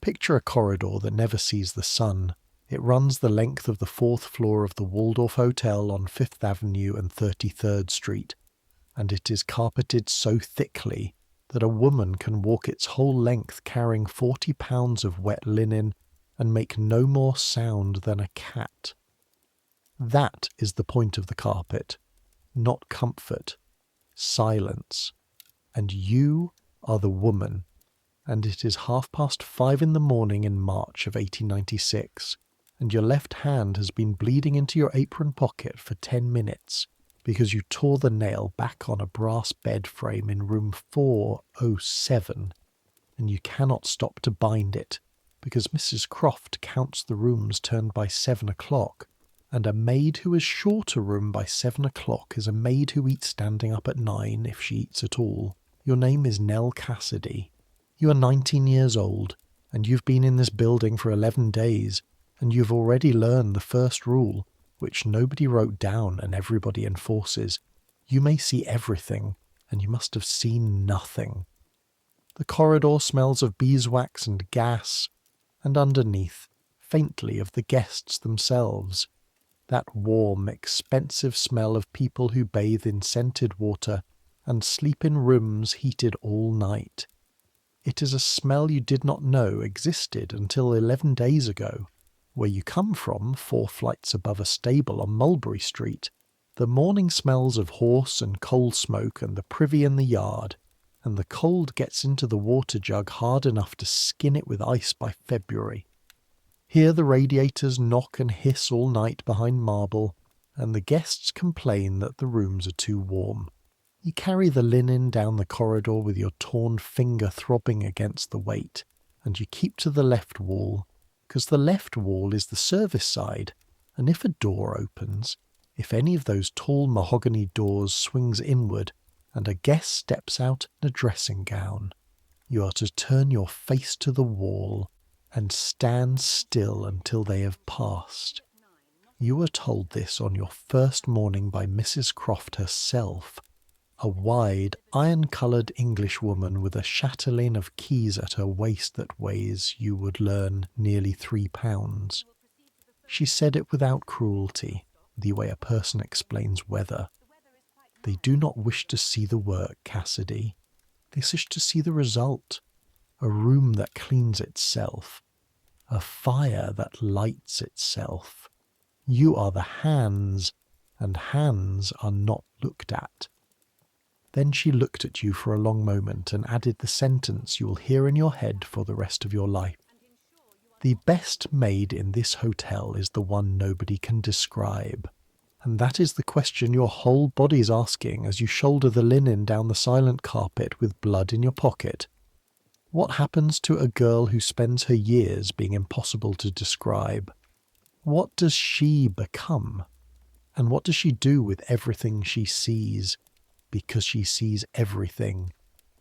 Picture a corridor that never sees the sun. It runs the length of the 4th floor of the Waldorf Hotel on 5th Avenue and 33rd Street, and it is carpeted so thickly that a woman can walk its whole length carrying 40 pounds of wet linen and make no more sound than a cat. That is the point of the carpet, not comfort, silence. And you are the woman, and it is 5:30 in the morning in March of 1896, and your left hand has been bleeding into your apron pocket for 10 minutes because you tore the nail back on a brass bed frame in room 407, and you cannot stop to bind it because Mrs. Croft counts the rooms turned by 7 o'clock, and a maid who is short a room by 7 o'clock is a maid who eats standing up at 9 if she eats at all. Your name is Nell Cassidy. You are 19 years old, and you've been in this building for 11 days, and you've already learned the first rule, which nobody wrote down and everybody enforces. You may see everything, and you must have seen nothing. The corridor smells of beeswax and gas, and underneath, faintly, of the guests themselves. That warm, expensive smell of people who bathe in scented water and sleep in rooms heated all night. It is a smell you did not know existed until 11 days ago. Where you come from, 4 flights above a stable on Mulberry Street, the morning smells of horse and coal smoke and the privy in the yard, and the cold gets into the water jug hard enough to skin it with ice by February. Here the radiators knock and hiss all night behind marble, and the guests complain that the rooms are too warm. You carry the linen down the corridor with your torn finger throbbing against the weight, and you keep to the left wall, because the left wall is the service side, and if a door opens, if any of those tall mahogany doors swings inward, and a guest steps out in a dressing gown, you are to turn your face to the wall and stand still until they have passed. You were told this on your first morning by Mrs. Croft herself, a wide, iron-coloured Englishwoman with a chatelaine of keys at her waist that weighs, you would learn, nearly 3 pounds. She said it without cruelty, the way a person explains weather. They do not wish to see the work, Cassidy. They wish to see the result. A room that cleans itself. A fire that lights itself. You are the hands, and hands are not looked at. Then she looked at you for a long moment and added the sentence you will hear in your head for the rest of your life. The best maid in this hotel is the one nobody can describe. And that is the question your whole body's asking as you shoulder the linen down the silent carpet with blood in your pocket. What happens to a girl who spends her years being impossible to describe? What does she become? And what does she do with everything she sees? Because she sees everything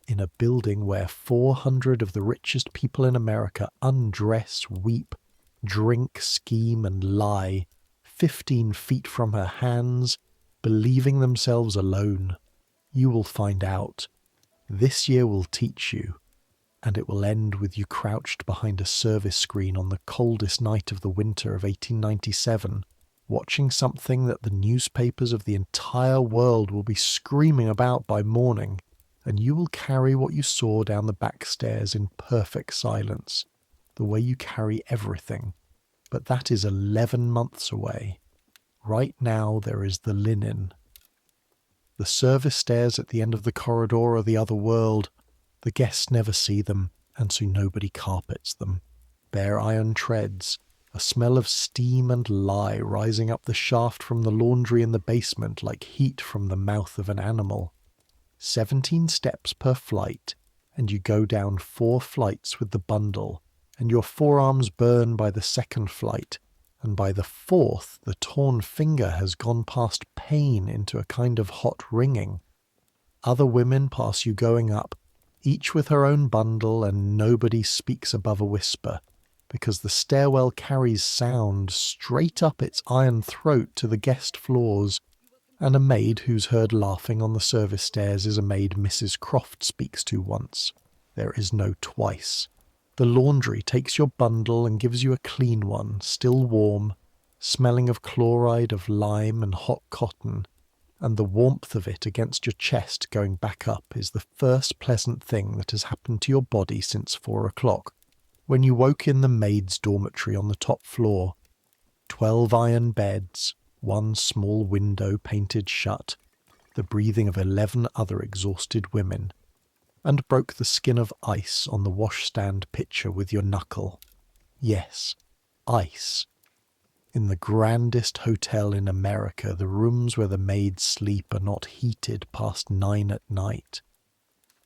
in a building where 400 of the richest people in America undress, weep, drink, scheme, and lie, 15 feet from her hands, believing themselves alone. You will find out. This year will teach you, and it will end with you crouched behind a service screen on the coldest night of the winter of 1897, watching something that the newspapers of the entire world will be screaming about by morning, and you will carry what you saw down the back stairs in perfect silence, the way you carry everything. But that is 11 months away. Right now there is the linen. The service stairs at the end of the corridor are the other world. The guests never see them, and so nobody carpets them. Bare iron treads, a smell of steam and lye rising up the shaft from the laundry in the basement like heat from the mouth of an animal. 17 steps per flight, and you go down 4 flights with the bundle, and your forearms burn by the 2nd flight, and by the 4th the torn finger has gone past pain into a kind of hot ringing. Other women pass you going up, each with her own bundle, and nobody speaks above a whisper, because the stairwell carries sound straight up its iron throat to the guest floors, and a maid who's heard laughing on the service stairs is a maid Mrs. Croft speaks to once. There is no twice. The laundry takes your bundle and gives you a clean one, still warm, smelling of chloride of lime and hot cotton, and the warmth of it against your chest going back up is the first pleasant thing that has happened to your body since 4 o'clock, when you woke in the maid's dormitory on the top floor. 12 iron beds, 1 small window painted shut, the breathing of 11 other exhausted women, and broke the skin of ice on the washstand pitcher with your knuckle. Yes, ice. In the grandest hotel in America, the rooms where the maids sleep are not heated past 9 at night.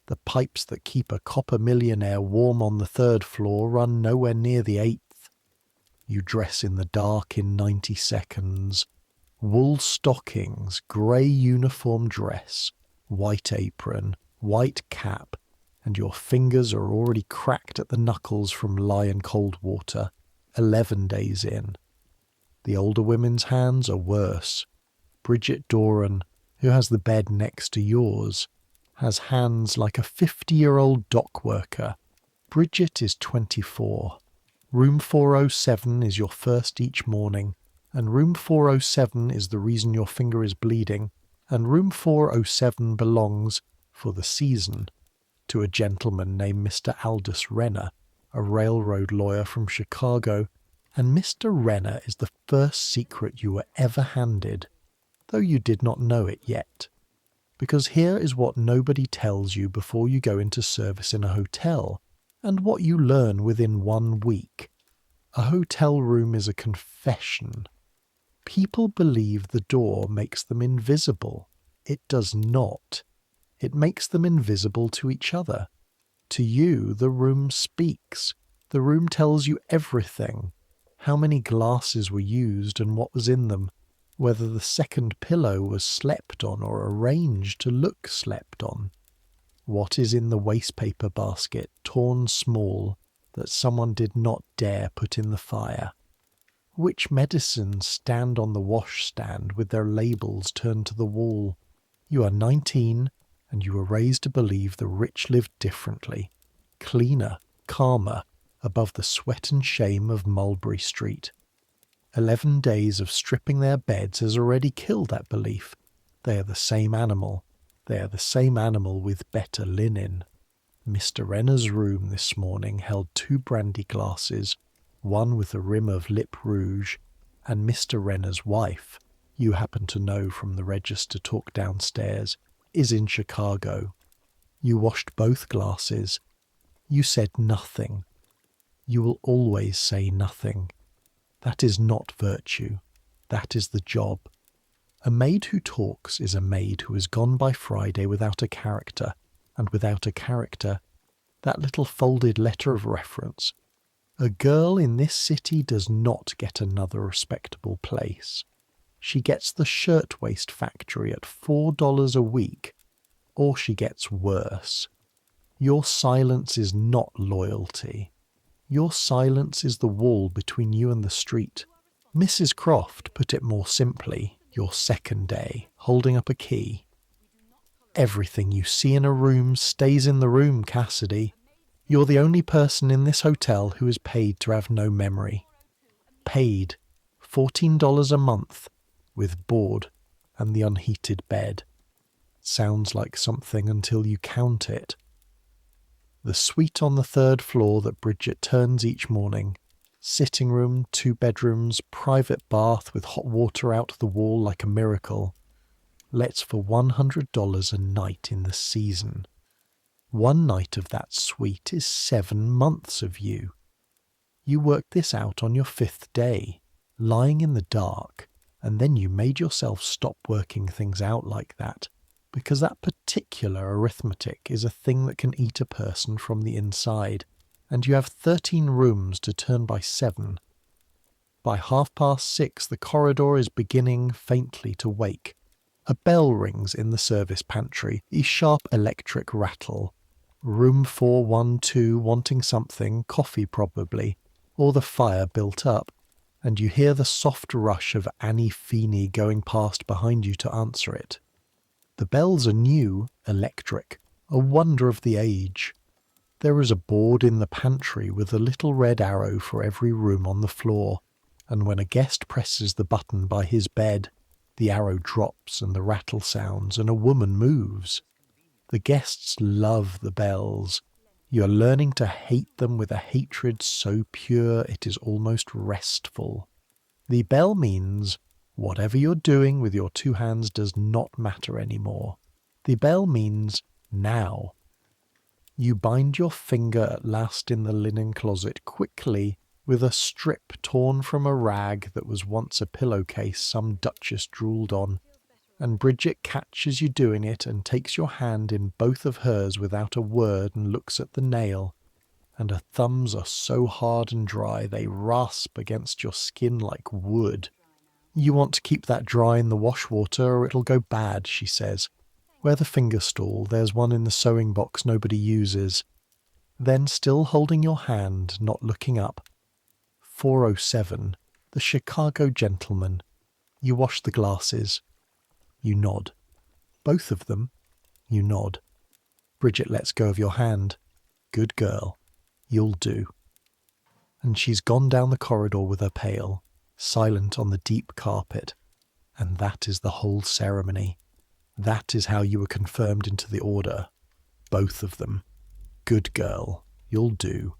The pipes that keep a copper millionaire warm on the 3rd floor run nowhere near the 8th. You dress in the dark in 90 seconds. Wool stockings, grey uniform dress, white apron, white cap, and your fingers are already cracked at the knuckles from lye and cold water, 11 days in. The older women's hands are worse. Bridget Doran, who has the bed next to yours, has hands like a 50-year-old dock worker. Bridget is 24. Room 407 is your first each morning, and room 407 is the reason your finger is bleeding, and room 407 belongs, for the season, to a gentleman named Mr. Aldous Renner, a railroad lawyer from Chicago, and Mr. Renner is the first secret you were ever handed, though you did not know it yet. Because here is what nobody tells you before you go into service in a hotel, and what you learn within 1 week. A hotel room is a confession. People believe the door makes them invisible. It does not. It makes them invisible to each other. To you, the room speaks. The room tells you everything. How many glasses were used and what was in them, whether the second pillow was slept on or arranged to look slept on. What is in the wastepaper basket, torn small, that someone did not dare put in the fire? Which medicines stand on the washstand with their labels turned to the wall? You are 19, and you were raised to believe the rich lived differently, cleaner, calmer, above the sweat and shame of Mulberry Street. 11 days of stripping their beds has already killed that belief. They are the same animal. They are the same animal with better linen. Mr. Renner's room this morning held 2 brandy glasses, one with a rim of lip rouge, and Mr. Renner's wife, you happen to know from the register talk downstairs, is in Chicago. You washed both glasses. You said nothing. You will always say nothing. That is not virtue. That is the job. A maid who talks is a maid who has gone by Friday without a character, and without a character, that little folded letter of reference. A girl in this city does not get another respectable place. She gets the shirtwaist factory at $4 a week, or she gets worse. Your silence is not loyalty. Your silence is the wall between you and the street. Mrs. Croft put it more simply, your second day, holding up a key. Everything you see in a room stays in the room, Cassidy. You're the only person in this hotel who is paid to have no memory. Paid $14 a month, with board and the unheated bed. Sounds like something until you count it. The suite on the 3rd floor that Bridget turns each morning. Sitting room, 2 bedrooms, private bath with hot water out the wall like a miracle. Lets for $100 a night in the season. 1 night of that suite is 7 months of you. You worked this out on your 5th day, lying in the dark, and then you made yourself stop working things out like that, because that particular arithmetic is a thing that can eat a person from the inside, and you have 13 rooms to turn by 7. By 6:30 the corridor is beginning faintly to wake. A bell rings in the service pantry, a sharp electric rattle. Room 412 wanting something, coffee probably, or the fire built up, and you hear the soft rush of Annie Feeney going past behind you to answer it. The bells are new, electric, a wonder of the age. There is a board in the pantry with a little red arrow for every room on the floor, and when a guest presses the button by his bed, the arrow drops and the rattle sounds and a woman moves. The guests love the bells. You are learning to hate them with a hatred so pure it is almost restful. The bell means whatever you're doing with your two hands does not matter anymore. The bell means now. You bind your finger at last in the linen closet quickly with a strip torn from a rag that was once a pillowcase some duchess drooled on, and Bridget catches you doing it and takes your hand in both of hers without a word and looks at the nail, and her thumbs are so hard and dry they rasp against your skin like wood. You want to keep that dry in the wash water or it'll go bad, she says. Where the finger stool, there's one in the sewing box nobody uses. Then, still holding your hand, not looking up, 407, the Chicago gentleman. You wash the glasses. You nod. Both of them. You nod. Bridget lets go of your hand. Good girl. You'll do. And she's gone down the corridor with her pail, silent on the deep carpet. And that is the whole ceremony. That is how you were confirmed into the order. Both of them. Good girl. You'll do.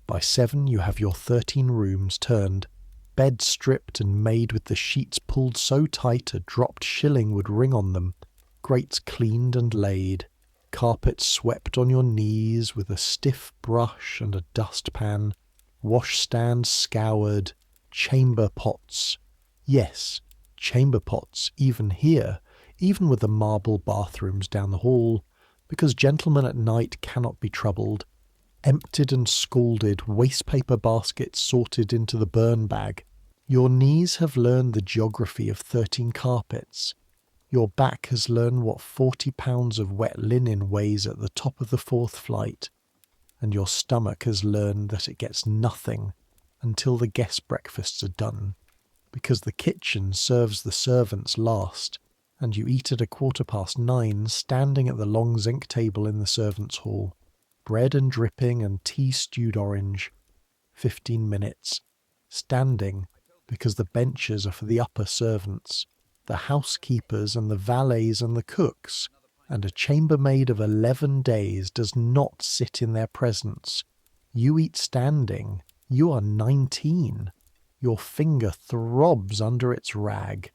By 7 you have your 13 rooms turned, beds stripped and made with the sheets pulled so tight a dropped shilling would ring on them, grates cleaned and laid, carpets swept on your knees with a stiff brush and a dustpan, washstands scoured, chamber pots. Yes, chamber pots, even here, even with the marble bathrooms down the hall, because gentlemen at night cannot be troubled. Emptied and scalded, wastepaper baskets sorted into the burn bag. Your knees have learned the geography of 13 carpets. Your back has learned what 40 pounds of wet linen weighs at the top of the 4th flight. And your stomach has learned that it gets nothing until the guest breakfasts are done, because the kitchen serves the servants last, and you eat at 9:15 standing at the long zinc table in the servants' hall. Bread and dripping and tea stewed orange. 15 minutes. Standing, because the benches are for the upper servants, the housekeepers and the valets and the cooks, and a chambermaid of 11 days does not sit in their presence. You eat standing. You are 19. Your finger throbs under its rag.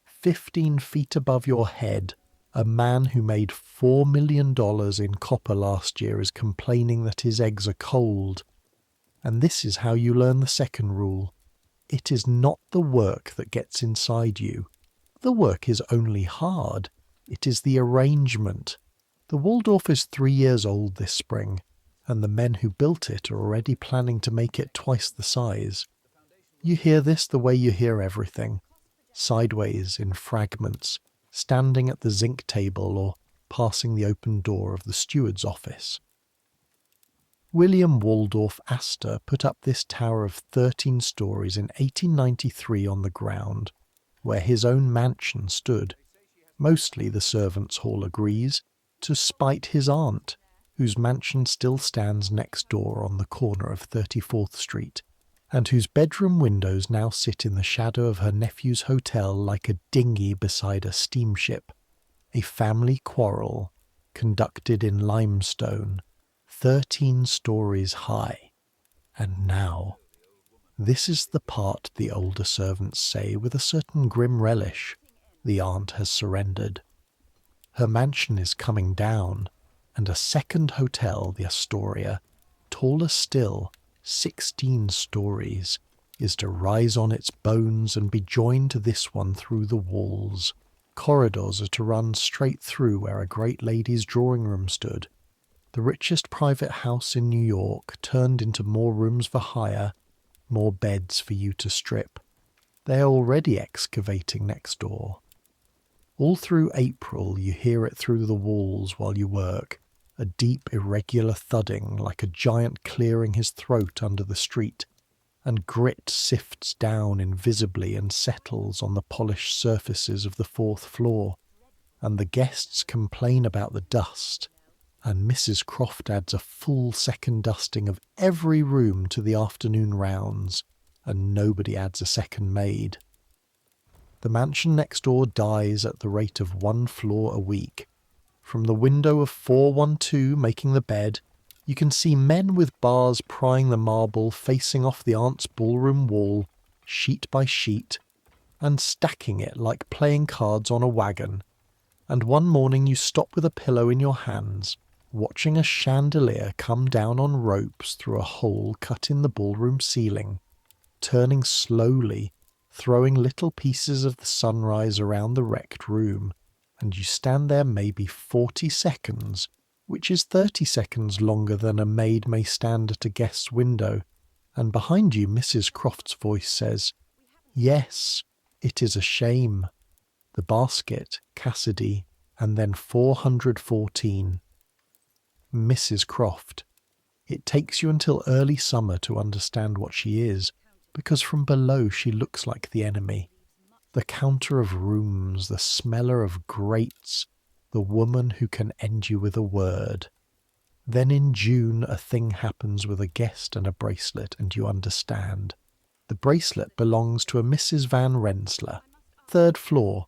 15 feet above your head, a man who made $4 million in copper last year is complaining that his eggs are cold. And this is how you learn the second rule. It is not the work that gets inside you. The work is only hard. It is the arrangement. The Waldorf is 3 years old this spring, and the men who built it are already planning to make it twice the size. You hear this the way you hear everything. Sideways, in fragments, standing at the zinc table or passing the open door of the steward's office. William Waldorf Astor put up this tower of 13 stories in 1893 on the ground, where his own mansion stood. Mostly, the servants' hall agrees, to spite his aunt, whose mansion still stands next door on the corner of 34th Street, and whose bedroom windows now sit in the shadow of her nephew's hotel like a dinghy beside a steamship. A family quarrel, conducted in limestone, 13 stories high. And now, this is the part the older servants say with a certain grim relish, the aunt has surrendered. Her mansion is coming down, and a second hotel, the Astoria, taller still, 16 stories, is to rise on its bones and be joined to this one through the walls. Corridors are to run straight through where a great lady's drawing room stood. The richest private house in New York turned into more rooms for hire, more beds for you to strip. They are already excavating next door. All through April you hear it through the walls while you work, a deep irregular thudding like a giant clearing his throat under the street, and grit sifts down invisibly and settles on the polished surfaces of the 4th floor, and the guests complain about the dust, and Mrs. Croft adds a full second dusting of every room to the afternoon rounds, and nobody adds a second maid. The mansion next door dies at the rate of 1 floor a week. From the window of 412 making the bed, you can see men with bars prying the marble facing off the aunt's ballroom wall, sheet by sheet, and stacking it like playing cards on a wagon. And one morning you stop with a pillow in your hands, watching a chandelier come down on ropes through a hole cut in the ballroom ceiling, turning slowly, throwing little pieces of the sunrise around the wrecked room, and you stand there maybe 40 seconds, which is 30 seconds longer than a maid may stand at a guest's window, and behind you Mrs. Croft's voice says, "Yes, it is a shame." The basket, Cassidy, and then 414. Mrs. Croft. It takes you until early summer to understand what she is, because from below she looks like the enemy. The counter of rooms, the smeller of grates, the woman who can end you with a word. Then in June a thing happens with a guest and a bracelet, and you understand. The bracelet belongs to a Mrs. Van Rensselaer, 3rd floor,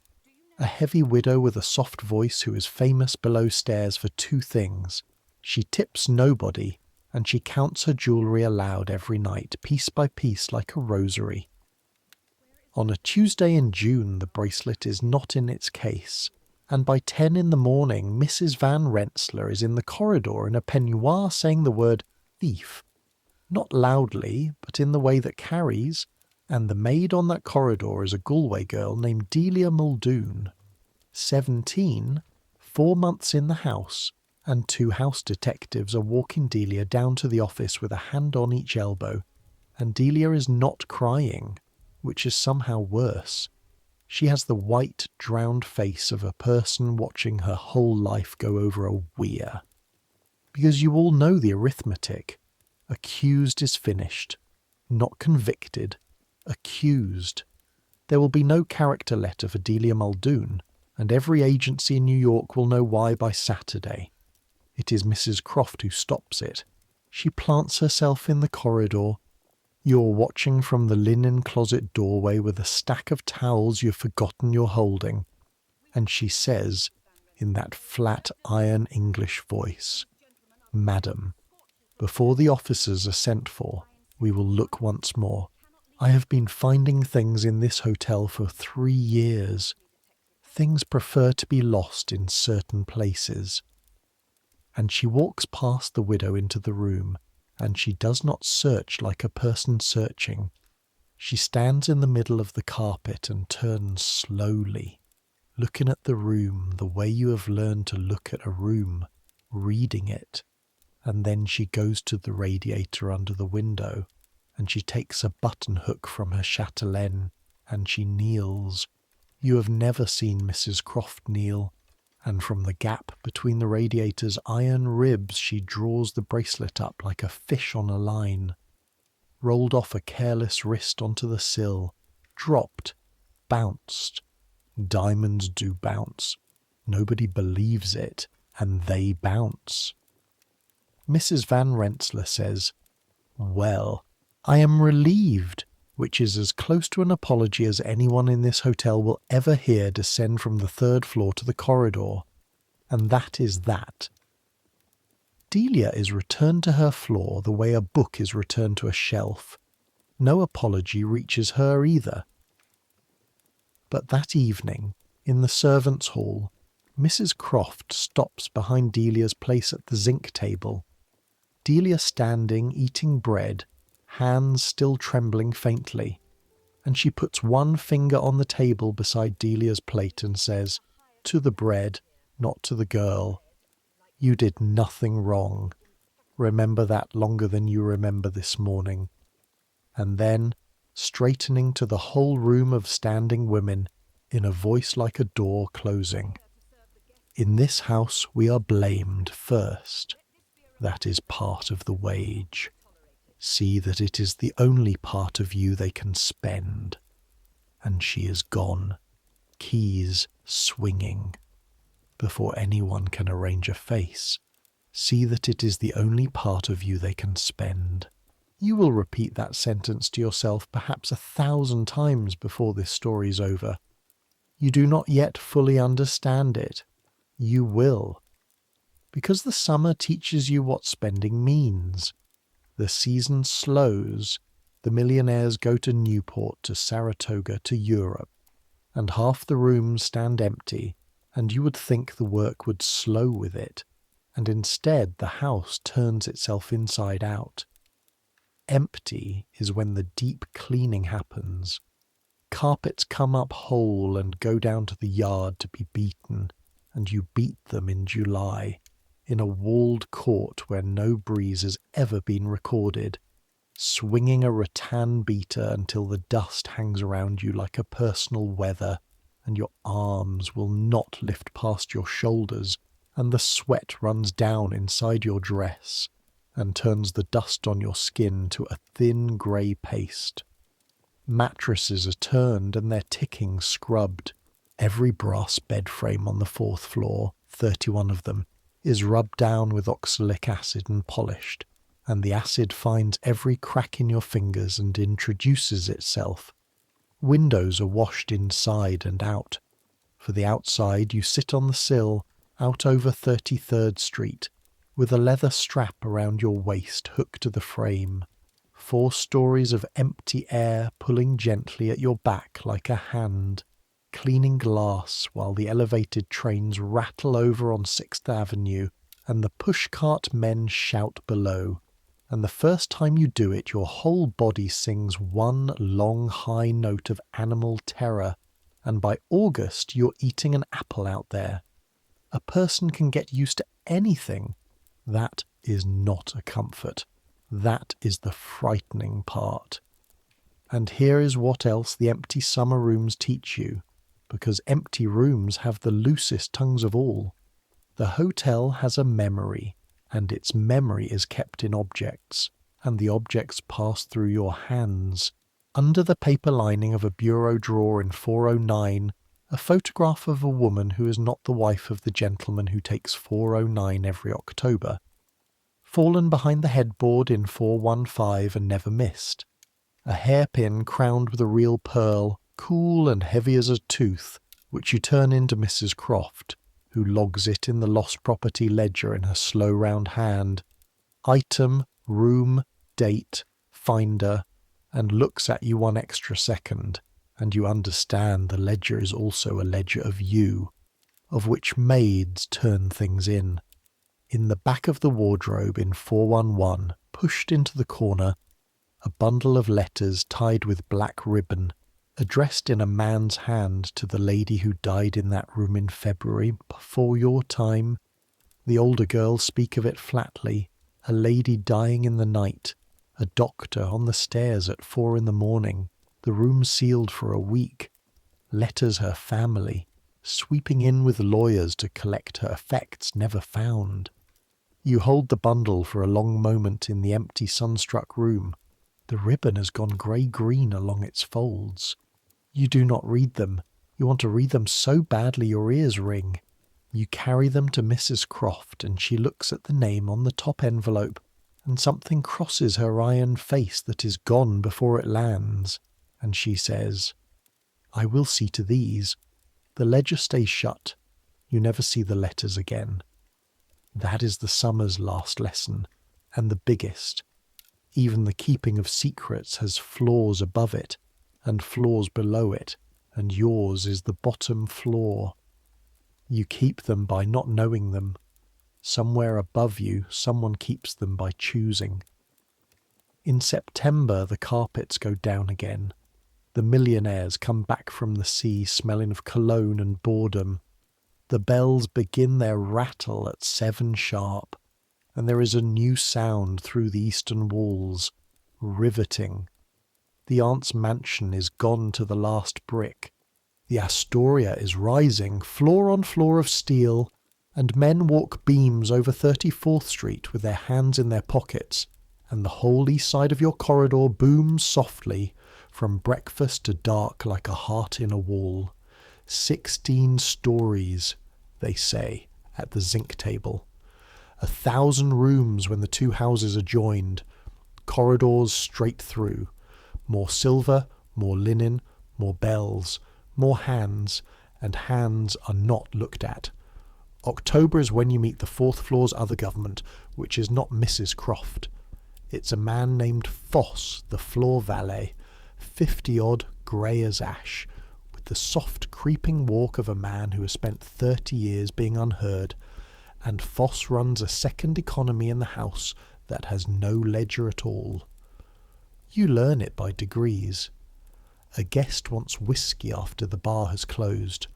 a heavy widow with a soft voice who is famous below stairs for 2 things. She tips nobody, and she counts her jewellery aloud every night, piece by piece like a rosary. On a Tuesday in June the bracelet is not in its case, and by 10 in the morning Mrs. Van Rensselaer is in the corridor in a peignoir saying the word thief. Not loudly, but in the way that carries, and the maid on that corridor is a Galway girl named Delia Muldoon. 17, 4 months in the house, and 2 house detectives are walking Delia down to the office with a hand on each elbow, and Delia is not crying, which is somehow worse. She has the white, drowned face of a person watching her whole life go over a weir. Because you all know the arithmetic. Accused is finished. Not convicted. Accused. There will be no character letter for Delia Muldoon, and every agency in New York will know why by Saturday. It is Mrs. Croft who stops it. She plants herself in the corridor. You're watching from the linen closet doorway with a stack of towels you've forgotten you're holding, and she says, in that flat iron English voice, "Madam, before the officers are sent for, we will look once more. I have been finding things in this hotel for 3 years. Things prefer to be lost in certain places." And she walks past the widow into the room, and she does not search like a person searching. She stands in the middle of the carpet and turns slowly, looking at the room the way you have learned to look at a room, reading it. And then she goes to the radiator under the window, and she takes a button hook from her chatelaine, and she kneels. You have never seen Mrs. Croft kneel, and from the gap between the radiator's iron ribs she draws the bracelet up like a fish on a line. Rolled off a careless wrist onto the sill, dropped, bounced. Diamonds do bounce. Nobody believes it, and they bounce. Mrs. Van Rensselaer says, "Well, I am relieved," which is as close to an apology as anyone in this hotel will ever hear descend from the 3rd floor to the corridor. And that is that. Delia is returned to her floor the way a book is returned to a shelf. No apology reaches her either. But that evening, in the servants' hall, Mrs. Croft stops behind Delia's place at the zinc table. Delia standing, eating bread, hands still trembling faintly, and she puts one finger on the table beside Delia's plate and says, "To the bread, not to the girl. You did nothing wrong. Remember that longer than you remember this morning." And then, straightening to the whole room of standing women, in a voice like a door closing, "In this house we are blamed first. That is part of the wage. See that it is the only part of you they can spend." And she is gone, keys swinging, before anyone can arrange a face. See that it is the only part of you they can spend. You will repeat that sentence to yourself perhaps 1,000 times before this story's over. You do not yet fully understand it. You will. Because the summer teaches you what spending means. The season slows. The millionaires go to Newport, to Saratoga, to Europe, and half the rooms stand empty, and you would think the work would slow with it, and instead the house turns itself inside out. Empty is when the deep cleaning happens. Carpets come up whole and go down to the yard to be beaten, and you beat them in July, in a walled court where no breeze has ever been recorded, swinging a rattan beater until the dust hangs around you like a personal weather, and your arms will not lift past your shoulders, and the sweat runs down inside your dress, and turns the dust on your skin to a thin grey paste. Mattresses are turned and their ticking scrubbed. Every brass bed frame on the 4th floor, 31 of them, is rubbed down with oxalic acid and polished, and the acid finds every crack in your fingers and introduces itself. Windows are washed inside and out. For the outside you sit on the sill, out over 33rd Street, with a leather strap around your waist hooked to the frame. 4 stories of empty air pulling gently at your back like a hand, cleaning glass while the elevated trains rattle over on 6th Avenue and the pushcart men shout below, and the first time you do it your whole body sings one long high note of animal terror, and by August you're eating an apple out there. A person can get used to anything. That is not a comfort. That is the frightening part. And here is what else the empty summer rooms teach you, because empty rooms have the loosest tongues of all. The hotel has a memory, and its memory is kept in objects, and the objects pass through your hands. Under the paper lining of a bureau drawer in 409, a photograph of a woman who is not the wife of the gentleman who takes 409 every October. Fallen behind the headboard in 415 and never missed. A hairpin crowned with a real pearl, cool and heavy as a tooth, which you turn into Mrs. Croft, who logs it in the lost property ledger in her slow round hand. Item, room, date, finder, and looks at you 1 extra second, and you understand the ledger is also a ledger of you, of which maids turn things in. In the back of the wardrobe in 411, pushed into the corner, a bundle of letters tied with black ribbon, addressed in a man's hand to the lady who died in that room in February before your time. The older girls speak of it flatly, a lady dying in the night, a doctor on the stairs at 4 a.m, the room sealed for a week, letters her family, sweeping in with lawyers to collect her effects never found. You hold the bundle for a long moment in the empty sunstruck room. The ribbon has gone grey-green along its folds. You do not read them. You want to read them so badly your ears ring. You carry them to Mrs. Croft, and she looks at the name on the top envelope, and something crosses her iron face that is gone before it lands, and she says, "I will see to these." The ledger stays shut. You never see the letters again. That is the summer's last lesson, and the biggest. Even the keeping of secrets has floors above it, and floors below it, and yours is the bottom floor. You keep them by not knowing them. Somewhere above you, someone keeps them by choosing. In September, the carpets go down again. The millionaires come back from the sea smelling of cologne and boredom. The bells begin their rattle at 7 sharp, and there is a new sound through the eastern walls, riveting. The aunt's mansion is gone to the last brick. The Astoria is rising, floor on floor of steel, and men walk beams over 34th Street with their hands in their pockets, and the whole east side of your corridor booms softly, from breakfast to dark like a heart in a wall. 16 stories, they say, at the zinc table. 1,000 rooms when the two houses are joined. Corridors straight through. More silver, more linen, more bells, more hands, and hands are not looked at. October is when you meet the fourth floor's other government, which is not Mrs. Croft. It's a man named Foss, the floor valet, 50-odd, grey as ash, with the soft creeping walk of a man who has spent 30 years being unheard, and Foss runs a second economy in the house that has no ledger at all. You learn it by degrees. A guest wants whiskey after the bar has closed.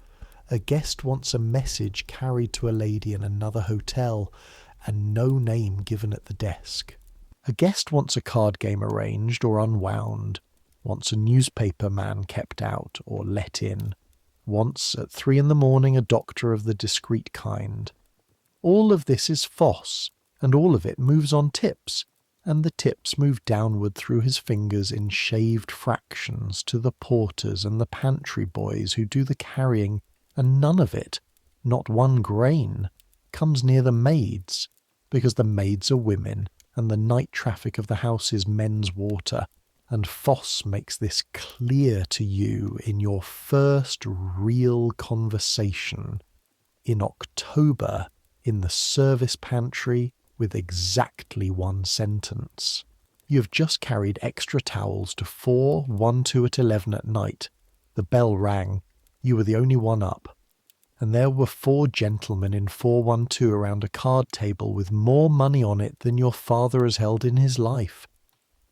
A guest wants a message carried to a lady in another hotel, and no name given at the desk. A guest wants a card game arranged or unwound, wants a newspaper man kept out or let in, wants at 3 a.m. a doctor of the discreet kind. All of this is Foss, and all of it moves on tips, and the tips move downward through his fingers in shaved fractions to the porters and the pantry boys who do the carrying, and none of it, not one grain, comes near the maids, because the maids are women, and the night traffic of the house is men's water, and Foss makes this clear to you in your first real conversation in October in the service pantry with exactly one sentence. You have just carried extra towels to 4, 1, 2 at 11 at night. The bell rang. You were the only one up. And there were 4 gentlemen in 412 around a card table with more money on it than your father has held in his life.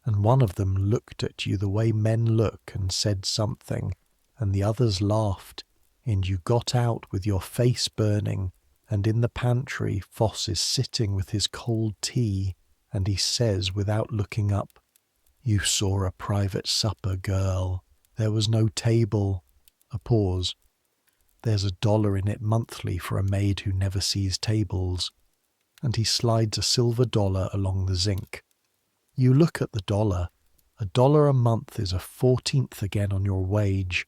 And one of them looked at you the way men look and said something, and the others laughed, and you got out with your face burning, and in the pantry Foss is sitting with his cold tea, and he says without looking up, "You saw a private supper, girl. There was no table." A pause. "There's $1 in it monthly for a maid who never sees tables." And he slides a silver dollar along the zinc. You look at the dollar. $1 a month is a 14th again on your wage.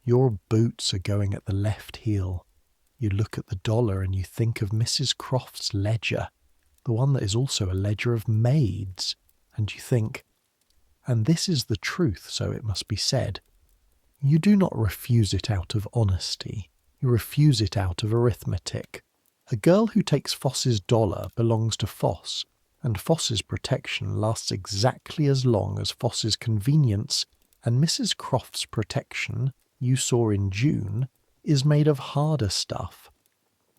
Your boots are going at the left heel. You look at the dollar and you think of Mrs. Croft's ledger, the one that is also a ledger of maids, and you think, and this is the truth, so it must be said, you do not refuse it out of honesty. You refuse it out of arithmetic. A girl who takes Foss's dollar belongs to Foss, and Foss's protection lasts exactly as long as Foss's convenience, and Mrs. Croft's protection, you saw in June, is made of harder stuff.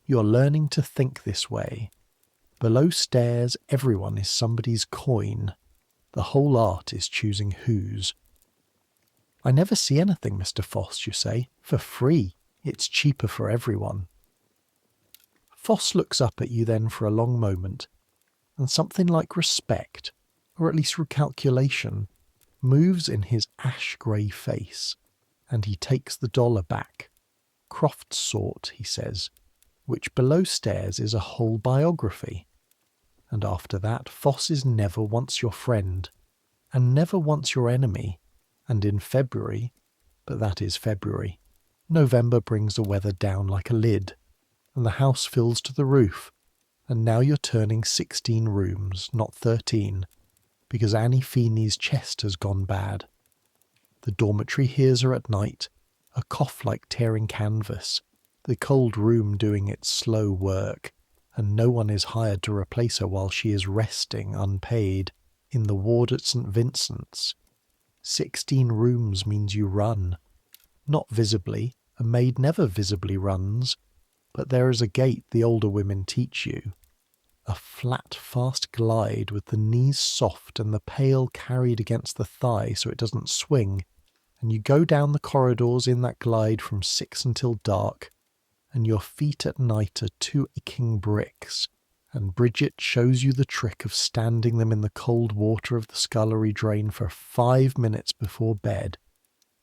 You're learning to think this way. Below stairs, everyone is somebody's coin. The whole art is choosing whose. "I never see anything, Mr. Foss," you say. "For free. It's cheaper for everyone." Foss looks up at you then for a long moment, and something like respect, or at least recalculation, moves in his ash-grey face, and he takes the dollar back. "Croft's sort," he says, which below stairs is a whole biography. And after that, Foss is never once your friend, and never once your enemy, and in February, but that is February, November brings the weather down like a lid, and the house fills to the roof, and now you're turning 16 rooms, not 13, because Annie Feeney's chest has gone bad. The dormitory hears her at night, a cough like tearing canvas, the cold room doing its slow work, and no one is hired to replace her while she is resting, unpaid, in the ward at St. Vincent's. 16 rooms means you run. Not visibly, a maid never visibly runs, but there is a gait the older women teach you. A flat, fast glide with the knees soft and the pail carried against the thigh so it doesn't swing, and you go down the corridors in that glide from 6 until dark, and your feet at night are 2 aching bricks, and Bridget shows you the trick of standing them in the cold water of the scullery drain for 5 minutes before bed,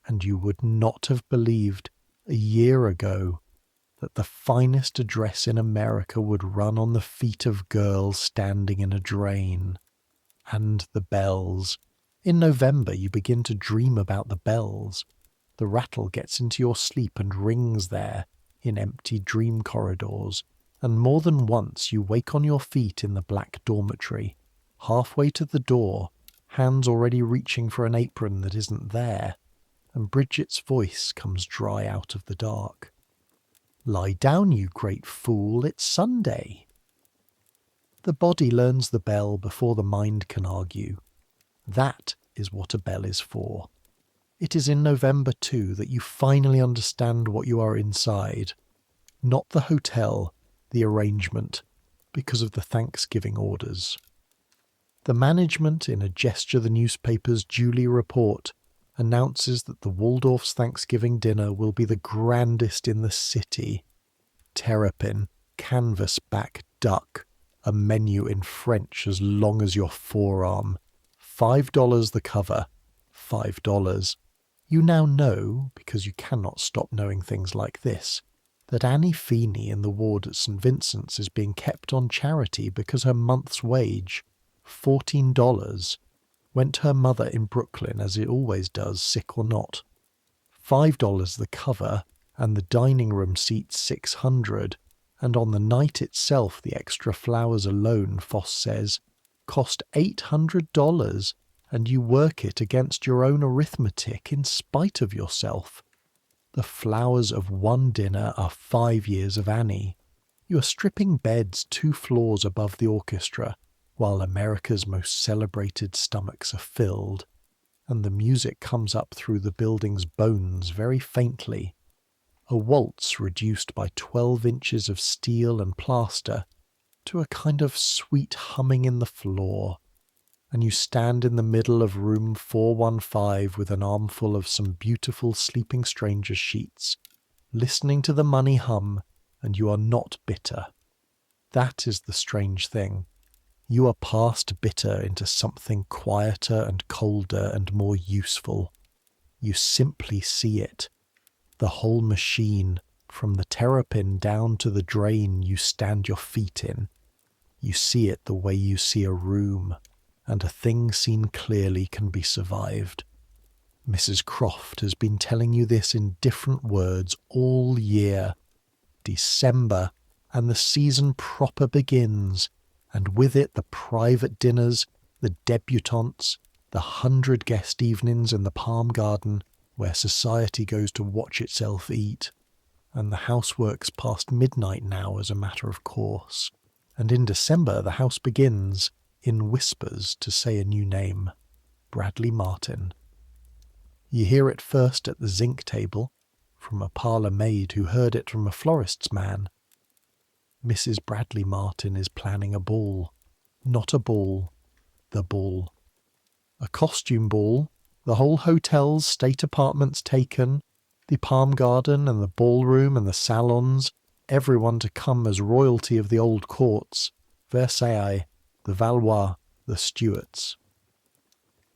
and you would not have believed a year ago that the finest address in America would run on the feet of girls standing in a drain. And the bells. In November you begin to dream about the bells. The rattle gets into your sleep and rings there, in empty dream corridors, and more than once you wake on your feet in the black dormitory, halfway to the door, hands already reaching for an apron that isn't there, and Bridget's voice comes dry out of the dark. "Lie down, you great fool, it's Sunday." The body learns the bell before the mind can argue. That is what a bell is for. It is in November, too, that you finally understand what you are inside. Not the hotel, the arrangement, because of the Thanksgiving orders. The management, in a gesture the newspapers duly report, announces that the Waldorf's Thanksgiving dinner will be the grandest in the city. Terrapin, canvas-back duck, a menu in French as long as your forearm. $5 the cover. $5. You now know, because you cannot stop knowing things like this, that Annie Feeney in the ward at St. Vincent's is being kept on charity because her month's wage, $14, went to her mother in Brooklyn, as it always does, sick or not. $5 the cover, and the dining room seats $600, and on the night itself the extra flowers alone, Foss says, cost $800, and you work it against your own arithmetic in spite of yourself. The flowers of one dinner are 5 years of Annie. You are stripping beds 2 floors above the orchestra, while America's most celebrated stomachs are filled, and the music comes up through the building's bones very faintly. A waltz reduced by 12 inches of steel and plaster to a kind of sweet humming in the floor, and you stand in the middle of room 415 with an armful of some beautiful sleeping strangers' sheets, listening to the money hum, and you are not bitter. That is the strange thing. You are past bitter into something quieter and colder and more useful. You simply see it. The whole machine, from the terrapin down to the drain you stand your feet in. You see it the way you see a room, and a thing seen clearly can be survived. Mrs. Croft has been telling you this in different words all year. December, and the season proper begins, and with it the private dinners, the debutantes, the 100 guest evenings in the Palm Garden, where society goes to watch itself eat, and the housework's past midnight now as a matter of course. And in December the house begins, in whispers, to say a new name, Bradley Martin. You hear it first at the zinc table, from a parlour maid who heard it from a florist's man. Mrs. Bradley Martin is planning a ball. Not a ball, the ball. A costume ball, the whole hotel's state apartments taken, the Palm Garden and the ballroom and the salons, everyone to come as royalty of the old courts, Versailles, the Valois, the Stuarts.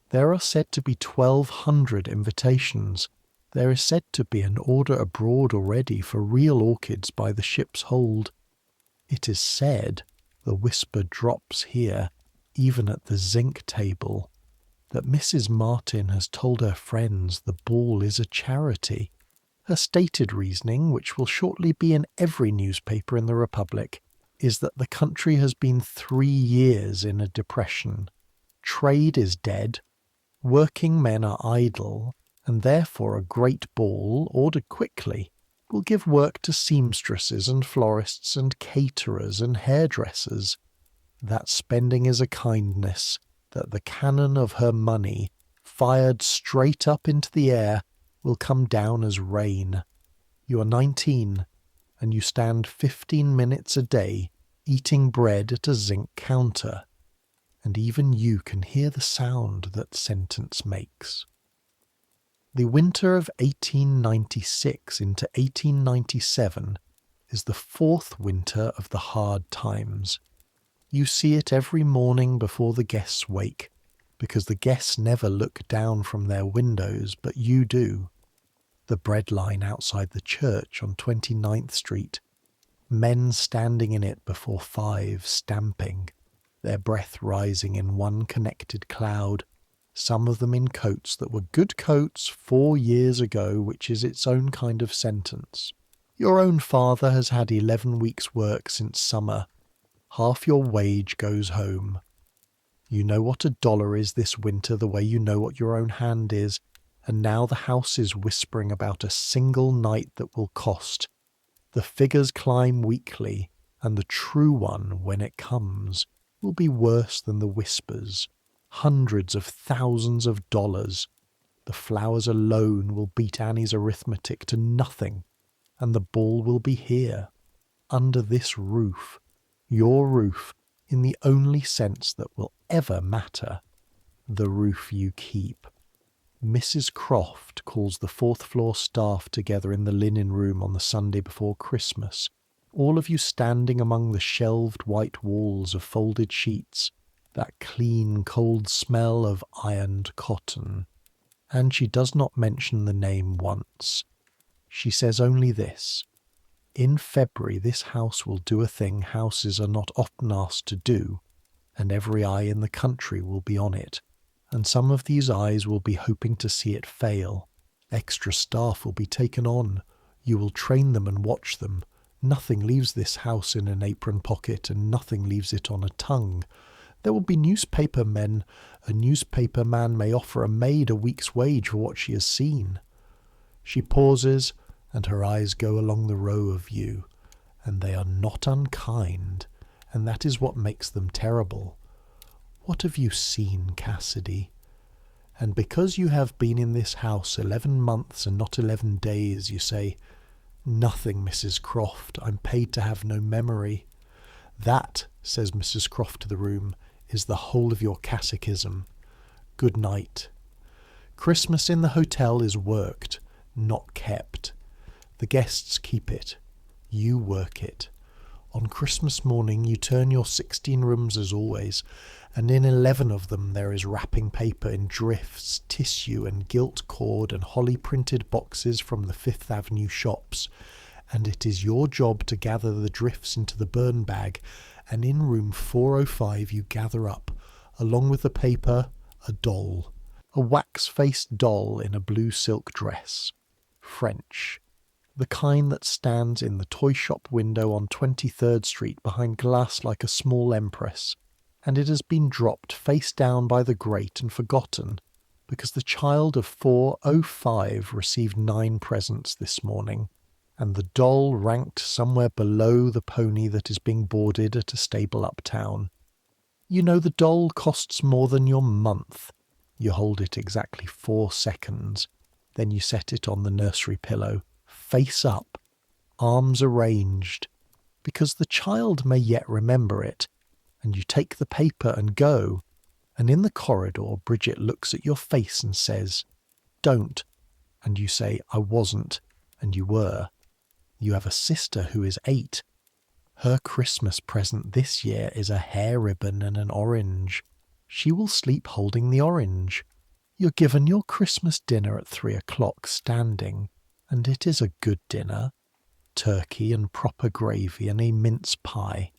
There are said to be 1,200 invitations. There is said to be an order abroad already for real orchids by the ship's hold. It is said, the whisper drops here, even at the zinc table, that Mrs. Martin has told her friends the ball is a charity. Her stated reasoning, which will shortly be in every newspaper in the Republic, is that the country has been 3 years in a depression. Trade is dead, working men are idle, and therefore a great ball, ordered quickly, will give work to seamstresses and florists and caterers and hairdressers. That spending is a kindness, that the cannon of her money, fired straight up into the air, will come down as rain. You are 19, and you stand 15 minutes a day eating bread at a zinc counter, and even you can hear the sound that sentence makes. The winter of 1896 into 1897 is the 4th winter of the hard times. You see it every morning before the guests wake, because the guests never look down from their windows, but you do. The bread line outside the church on 29th Street, men standing in it before 5, stamping, their breath rising in one connected cloud, some of them in coats that were good coats 4 years ago, which is its own kind of sentence. Your own father has had 11 weeks' work since summer. Half your wage goes home. You know what $1 is this winter the way you know what your own hand is, and now the house is whispering about a single night that will cost. The figures climb weekly, and the true one, when it comes, will be worse than the whispers. Hundreds of thousands of dollars. The flowers alone will beat Annie's arithmetic to nothing, and the ball will be here, under this roof, your roof, in the only sense that will ever matter, the roof you keep. Mrs. Croft calls the fourth-floor staff together in the linen room on the Sunday before Christmas, all of you standing among the shelved white walls of folded sheets, that clean, cold smell of ironed cotton. And she does not mention the name once. She says only this: in February this house will do a thing houses are not often asked to do, and every eye in the country will be on it, and some of these eyes will be hoping to see it fail. Extra staff will be taken on. You will train them and watch them. Nothing leaves this house in an apron pocket, and nothing leaves it on a tongue. There will be newspaper men. A newspaper man may offer a maid a week's wage for what she has seen. She pauses, and her eyes go along the row of you, and they are not unkind, and that is what makes them terrible. What have you seen, Cassidy? And because you have been in this house 11 months and not 11 days, you say, "Nothing, Mrs. Croft, I'm paid to have no memory." That, says Mrs. Croft to the room, is the whole of your catechism. Good night. Christmas in the hotel is worked, not kept. The guests keep it. You work it. On Christmas morning you turn your 16 rooms as always, and in 11 of them there is wrapping paper in drifts, tissue and gilt cord and holly-printed boxes from the Fifth Avenue shops, and it is your job to gather the drifts into the burn bag, and in room 405 you gather up, along with the paper, a doll. A wax-faced doll in a blue silk dress. French. The kind that stands in the toy shop window on 23rd Street behind glass like a small empress, and it has been dropped face down by the grate and forgotten, because the child of 405 received 9 presents this morning, and the doll ranked somewhere below the pony that is being boarded at a stable uptown. You know the doll costs more than your month. You hold it exactly 4 seconds, then you set it on the nursery pillow, face up, arms arranged, because the child may yet remember it, and you take the paper and go, and in the corridor Bridget looks at your face and says, "Don't," and you say, "I wasn't," and you were. You have a sister who is 8. Her Christmas present this year is a hair ribbon and an orange. She will sleep holding the orange. You're given your Christmas dinner at 3 o'clock standing, and it is a good dinner. Turkey and proper gravy and a mince pie.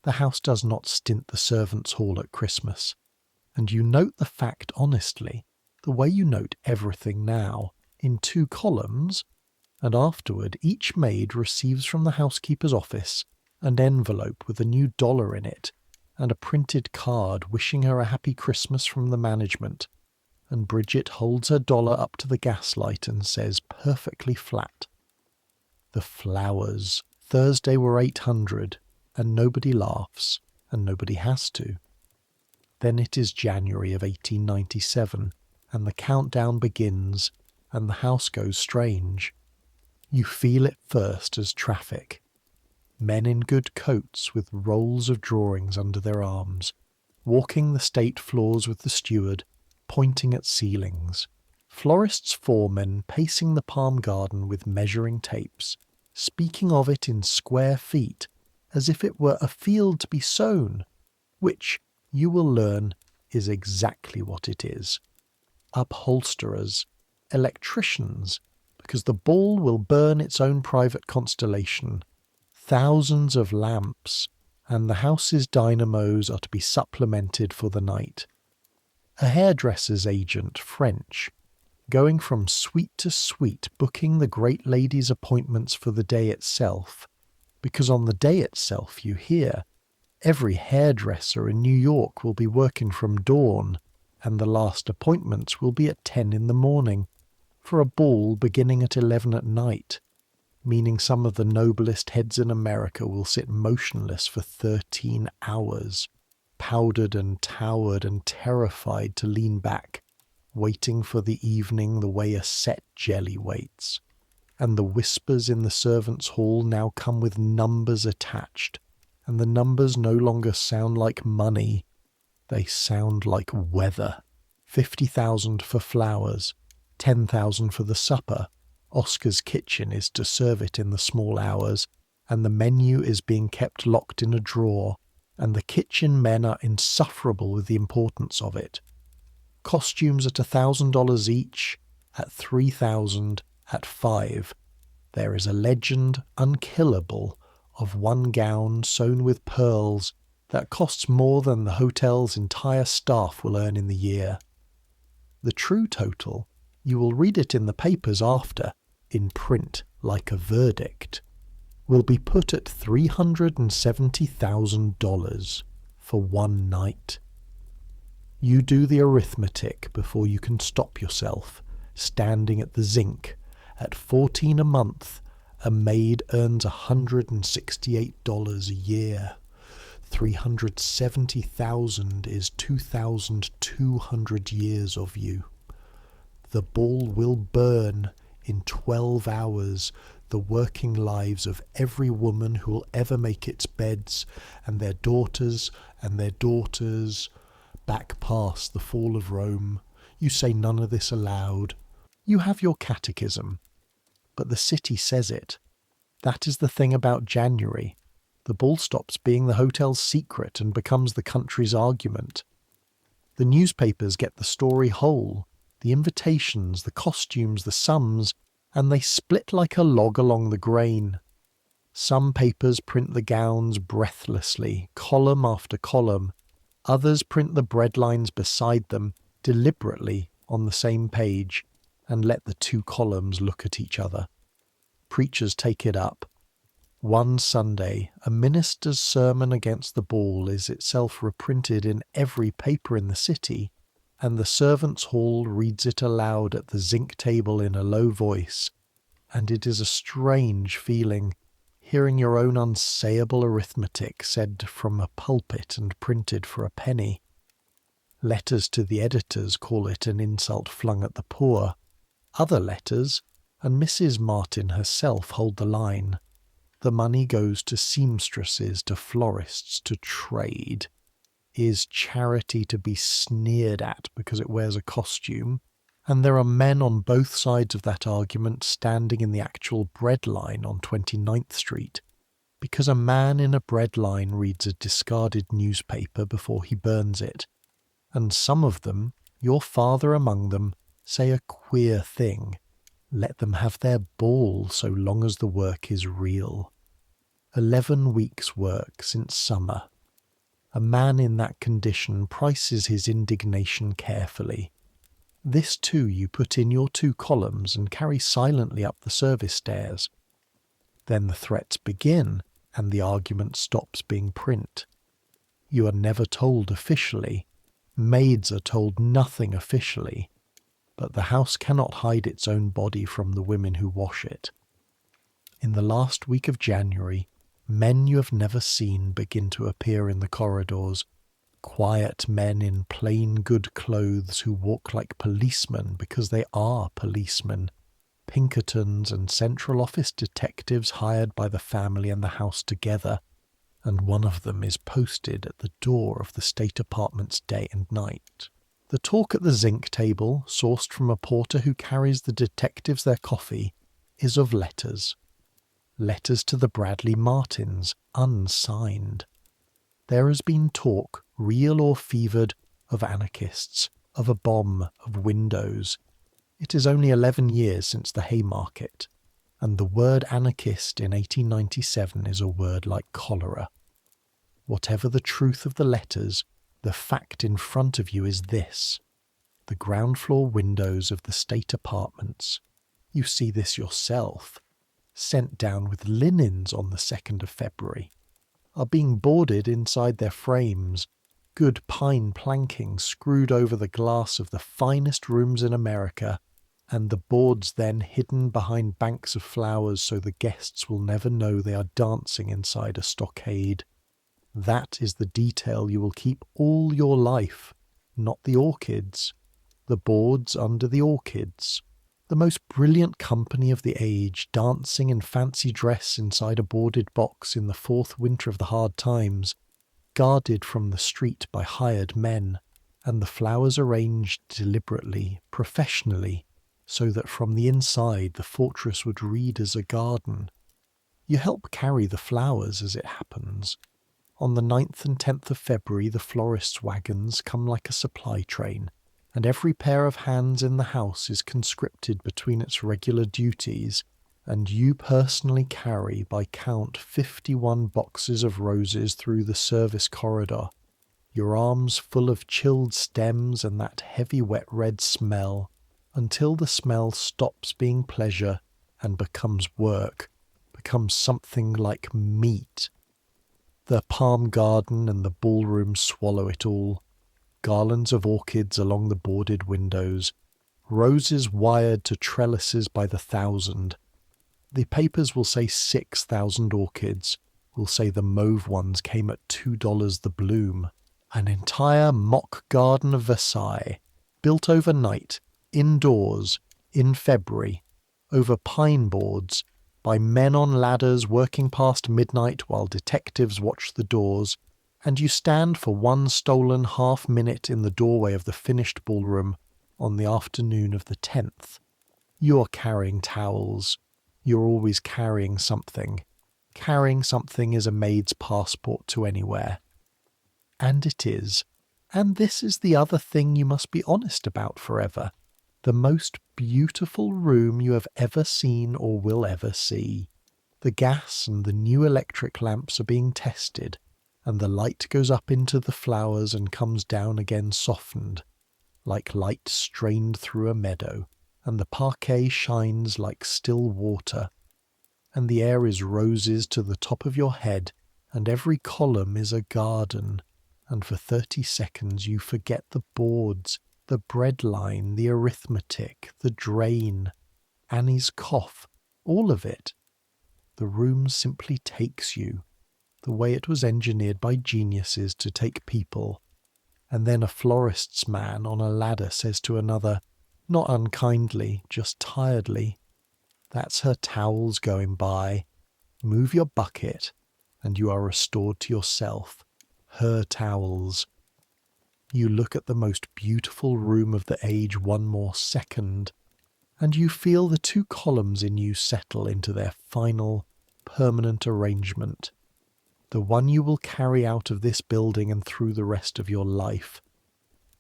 The house does not stint the servants' hall at Christmas, and you note the fact honestly, the way you note everything now, in 2 columns, and afterward each maid receives from the housekeeper's office an envelope with a new dollar in it, and a printed card wishing her a happy Christmas from the management, and Bridget holds her dollar up to the gaslight and says perfectly flat, "The flowers. Thursday were 800, and nobody laughs, and nobody has to." Then it is January of 1897, and the countdown begins, and the house goes strange. You feel it first as traffic. Men in good coats with rolls of drawings under their arms, walking the state floors with the steward, pointing at ceilings. Florists' foremen pacing the palm garden with measuring tapes, speaking of it in square feet, as if it were a field to be sown, which, you will learn, is exactly what it is. Upholsterers, electricians, because the ball will burn its own private constellation. Thousands of lamps, and the house's dynamos are to be supplemented for the night. A hairdresser's agent, French. going from suite to suite, booking the great ladies' appointments for the day itself, because on the day itself, you hear, every hairdresser in New York will be working from dawn, and the last appointments will be at 10 in the morning, for a ball beginning at 11 at night, meaning some of the noblest heads in America will sit motionless for 13 hours, powdered and towered and terrified to lean back, waiting for the evening the way a set jelly waits. And the whispers in the servants' hall now come with numbers attached, and the numbers no longer sound like money, they sound like weather. 50,000 for flowers, 10,000 for the supper. Oscar's kitchen is to serve it in the small hours, and the menu is being kept locked in a drawer, and the kitchen men are insufferable with the importance of it. Costumes at $1,000 each, at $3,000, at $5,000. There is a legend unkillable of one gown sewn with pearls that costs more than the hotel's entire staff will earn in the year. The true total, you will read it in the papers after, in print like a verdict, will be put at $370,000 for one night. You do the arithmetic before you can stop yourself, standing at the zinc. At $14 a month, a maid earns $168 a year. $370,000 is 2,200 years of you. The ball will burn in 12 hours the working lives of every woman who will ever make its beds, and their daughters, back past the fall of Rome. You say none of this aloud. You have your catechism. But the city says it. That is the thing about January. The ball stops being the hotel's secret and becomes the country's argument. The newspapers get the story whole, the invitations, the costumes, the sums, and they split like a log along the grain. Some papers print the gowns breathlessly, column after column. Others print the breadlines beside them, deliberately on the same page, and let the two columns look at each other. Preachers take it up. One Sunday, a minister's sermon against the ball is itself reprinted in every paper in the city, and the servants' hall reads it aloud at the zinc table in a low voice, and it is a strange feeling, hearing your own unsayable arithmetic said from a pulpit and printed for a penny. Letters to the editors call it an insult flung at the poor. Other letters, and Mrs. Martin herself hold the line. The money goes to seamstresses, to florists, to trade. Is charity to be sneered at because it wears a costume? And there are men on both sides of that argument standing in the actual bread line on 29th Street, because a man in a bread line reads a discarded newspaper before he burns it, and some of them, your father among them, say a queer thing. Let them have their ball so long as the work is real. 11 weeks' work since summer. A man in that condition prices his indignation carefully. This too you put in your 2 columns and carry silently up the service stairs. Then the threats begin, and the argument stops being print. You are never told officially. Maids are told nothing officially. But the house cannot hide its own body from the women who wash it. In the last week of January, men you have never seen begin to appear in the corridors, quiet men in plain good clothes who walk like policemen because they are policemen, Pinkertons and Central Office detectives hired by the family and the house together, and one of them is posted at the door of the state apartments day and night. The talk at the zinc table, sourced from a porter who carries the detectives their coffee, is of letters. Letters to the Bradley Martins, unsigned. There has been talk, real or fevered, of anarchists, of a bomb, of windows. It is only 11 years since the Haymarket, and the word anarchist in 1897 is a word like cholera. Whatever the truth of the letters, the fact in front of you is this. the ground floor windows of the state apartments. You see this yourself, sent down with linens on the 2nd of February, are being boarded inside their frames, good pine planking screwed over the glass of the finest rooms in America, and the boards then hidden behind banks of flowers so the guests will never know they are dancing inside a stockade. That is the detail you will keep all your life, not the orchids, the boards under the orchids. The most brilliant company of the age dancing in fancy dress inside a boarded box in the 4th winter of the hard times, guarded from the street by hired men, and the flowers arranged deliberately, professionally, so that from the inside the fortress would read as a garden. You help carry the flowers as it happens. On the 9th and 10th of February the florists' wagons come like a supply train, and every pair of hands in the house is conscripted between its regular duties, and you personally carry by count 51 boxes of roses through the service corridor, your arms full of chilled stems and that heavy wet red smell, until the smell stops being pleasure and becomes work, becomes something like meat. The palm garden and the ballroom swallow it all. Garlands of orchids along the boarded windows, roses wired to trellises by the thousand. The papers will say 6,000 orchids, will say the mauve ones came at $2 the bloom. An entire mock garden of Versailles, built overnight, indoors, in February, over pine boards, by men on ladders working past midnight while detectives watch the doors, and you stand for one stolen half-minute in the doorway of the finished ballroom on the afternoon of the 10th. You are carrying towels. You're always carrying something. Carrying something is a maid's passport to anywhere. And it is. And this is the other thing you must be honest about forever. The most beautiful room you have ever seen or will ever see. The gas and the new electric lamps are being tested, and the light goes up into the flowers and comes down again softened, like light strained through a meadow, and the parquet shines like still water, and the air is roses to the top of your head, and every column is a garden, and for 30 seconds you forget the boards, the breadline, the arithmetic, the drain, Annie's cough, all of it. The room simply takes you, the way it was engineered by geniuses to take people. And then a florist's man on a ladder says to another, not unkindly, just tiredly, "That's her towels going by. Move your bucket," and you are restored to yourself. Her towels. You look at the most beautiful room of the age one more second, and you feel the 2 columns in you settle into their final, permanent arrangement. The one you will carry out of this building and through the rest of your life.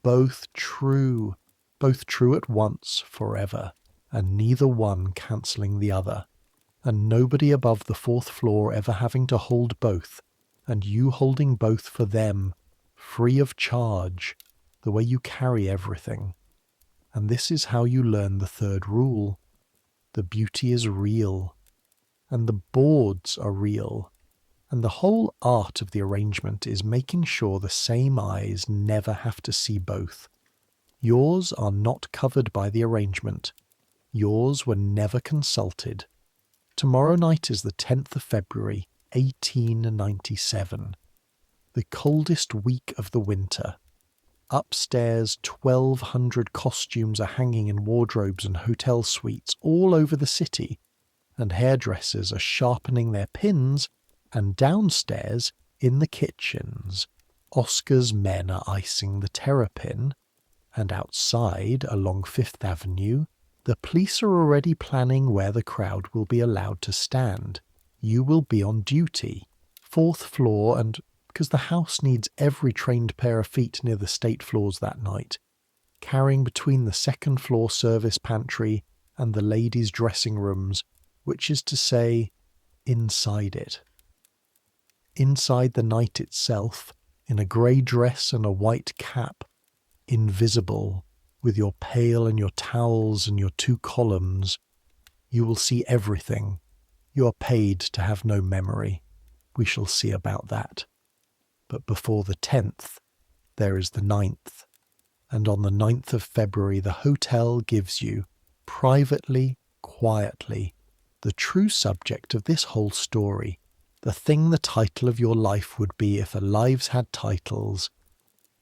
Both true at once, forever, and neither one cancelling the other, and nobody above the 4th floor ever having to hold both, and you holding both for them, free of charge, the way you carry everything. And this is how you learn the 3rd rule. The beauty is real, and the boards are real. And the whole art of the arrangement is making sure the same eyes never have to see both. Yours are not covered by the arrangement. Yours were never consulted. Tomorrow night is the 10th of February, 1897. The coldest week of the winter. Upstairs, 1,200 costumes are hanging in wardrobes and hotel suites all over the city, and hairdressers are sharpening their pins, and downstairs, in the kitchens, Oscar's men are icing the terrapin, and outside, along 5th Avenue, the police are already planning where the crowd will be allowed to stand. You will be on duty, 4th floor, and because the house needs every trained pair of feet near the state floors that night, carrying between the 2nd floor service pantry and the ladies' dressing rooms, which is to say, inside it. Inside the night itself, in a grey dress and a white cap, invisible, with your pail and your towels and your 2 columns. You will see everything. You are paid to have no memory. We shall see about that. But before the 10th, there is the 9th. And on the 9th of February, the hotel gives you, privately, quietly, the true subject of this whole story, the thing the title of your life would be if our lives had titles.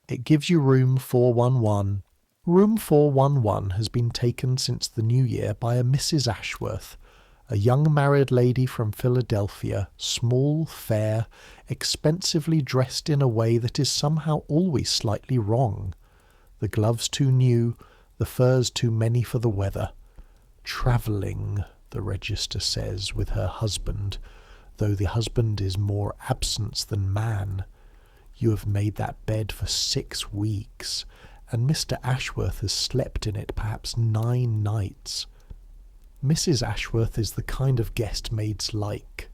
It gives you room 411. Room 411 has been taken since the new year by a Mrs. Ashworth, a young married lady from Philadelphia, small, fair, expensively dressed in a way that is somehow always slightly wrong. The gloves too new, the furs too many for the weather. Travelling, the register says, with her husband, though the husband is more absence than man. You have made that bed for 6 weeks, and Mr. Ashworth has slept in it perhaps 9 nights. Mrs. Ashworth is the kind of guest maids like.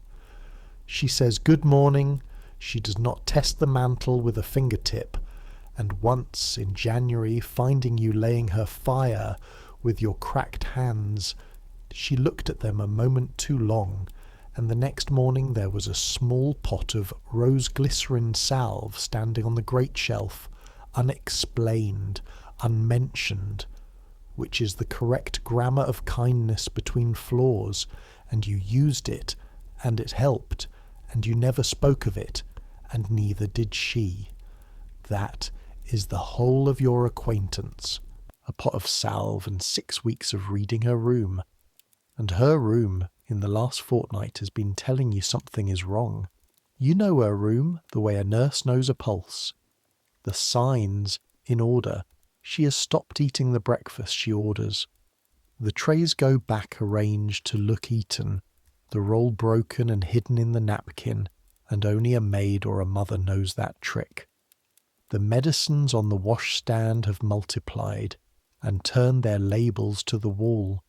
She says good morning, she does not test the mantle with a fingertip, and once in January, finding you laying her fire with your cracked hands, she looked at them a moment too long, and the next morning there was a small pot of rose glycerin salve standing on the great shelf, unexplained, unmentioned, which is the correct grammar of kindness between floors, and you used it, and it helped, and you never spoke of it, and neither did she. That is the whole of your acquaintance. A pot of salve and 6 weeks of reading her room. And her room, in the last fortnight, has been telling you something is wrong. You know her room the way a nurse knows a pulse. The signs in order. She has stopped eating the breakfast she orders. The trays go back arranged to look eaten, the roll broken and hidden in the napkin, and only a maid or a mother knows that trick. The medicines on the washstand have multiplied and turned their labels to the wall.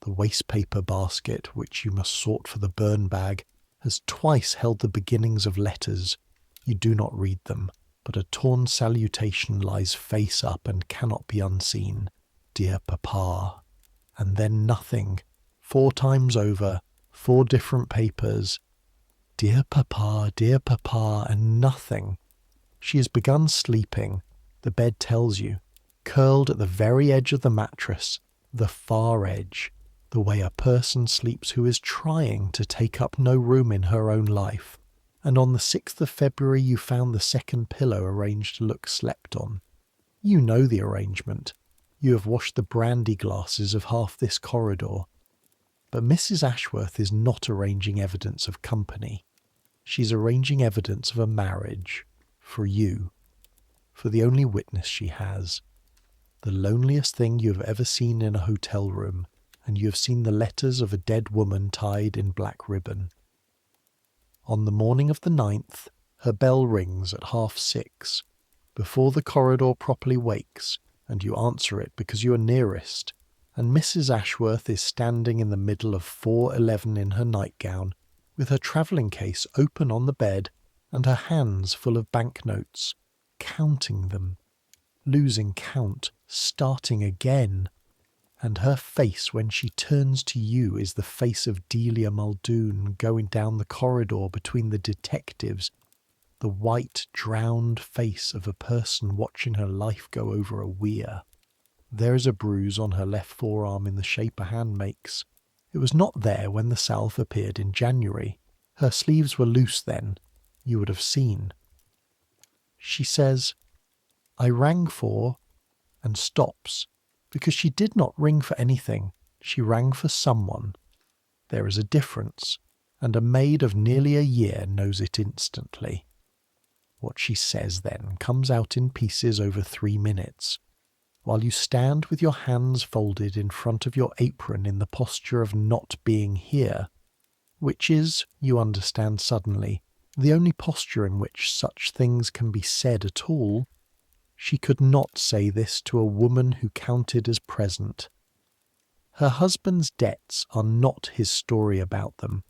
The wastepaper basket, which you must sort for the burn bag, has twice held the beginnings of letters. You do not read them, but a torn salutation lies face up and cannot be unseen. Dear Papa. And then nothing. 4 times over, 4 different papers. Dear Papa, and nothing. She has begun sleeping, the bed tells you, curled at the very edge of the mattress, the far edge, the way a person sleeps who is trying to take up no room in her own life. And on the 6th of February you found the second pillow arranged to look slept on. You know the arrangement. You have washed the brandy glasses of half this corridor. But Mrs. Ashworth is not arranging evidence of company. She's arranging evidence of a marriage. For you. For the only witness she has. The loneliest thing you have ever seen in a hotel room, and you have seen the letters of a dead woman tied in black ribbon. On the morning of the 9th, her bell rings at 6:30, before the corridor properly wakes, and you answer it because you are nearest, and Mrs. Ashworth is standing in the middle of 411 in her nightgown, with her travelling case open on the bed, and her hands full of banknotes, counting them, losing count, starting again, and her face when she turns to you is the face of Delia Muldoon going down the corridor between the detectives, the white, drowned face of a person watching her life go over a weir. There is a bruise on her left forearm in the shape a hand makes. It was not there when the salve appeared in January. Her sleeves were loose then. You would have seen. She says, I rang for, and stops, because she did not ring for anything. She rang for someone. There is a difference, and a maid of nearly a year knows it instantly. What she says then comes out in pieces over 3 minutes, while you stand with your hands folded in front of your apron in the posture of not being here, which is, you understand suddenly, the only posture in which such things can be said at all. She could not say this to a woman who counted as present. Her husband's debts are not his story about them.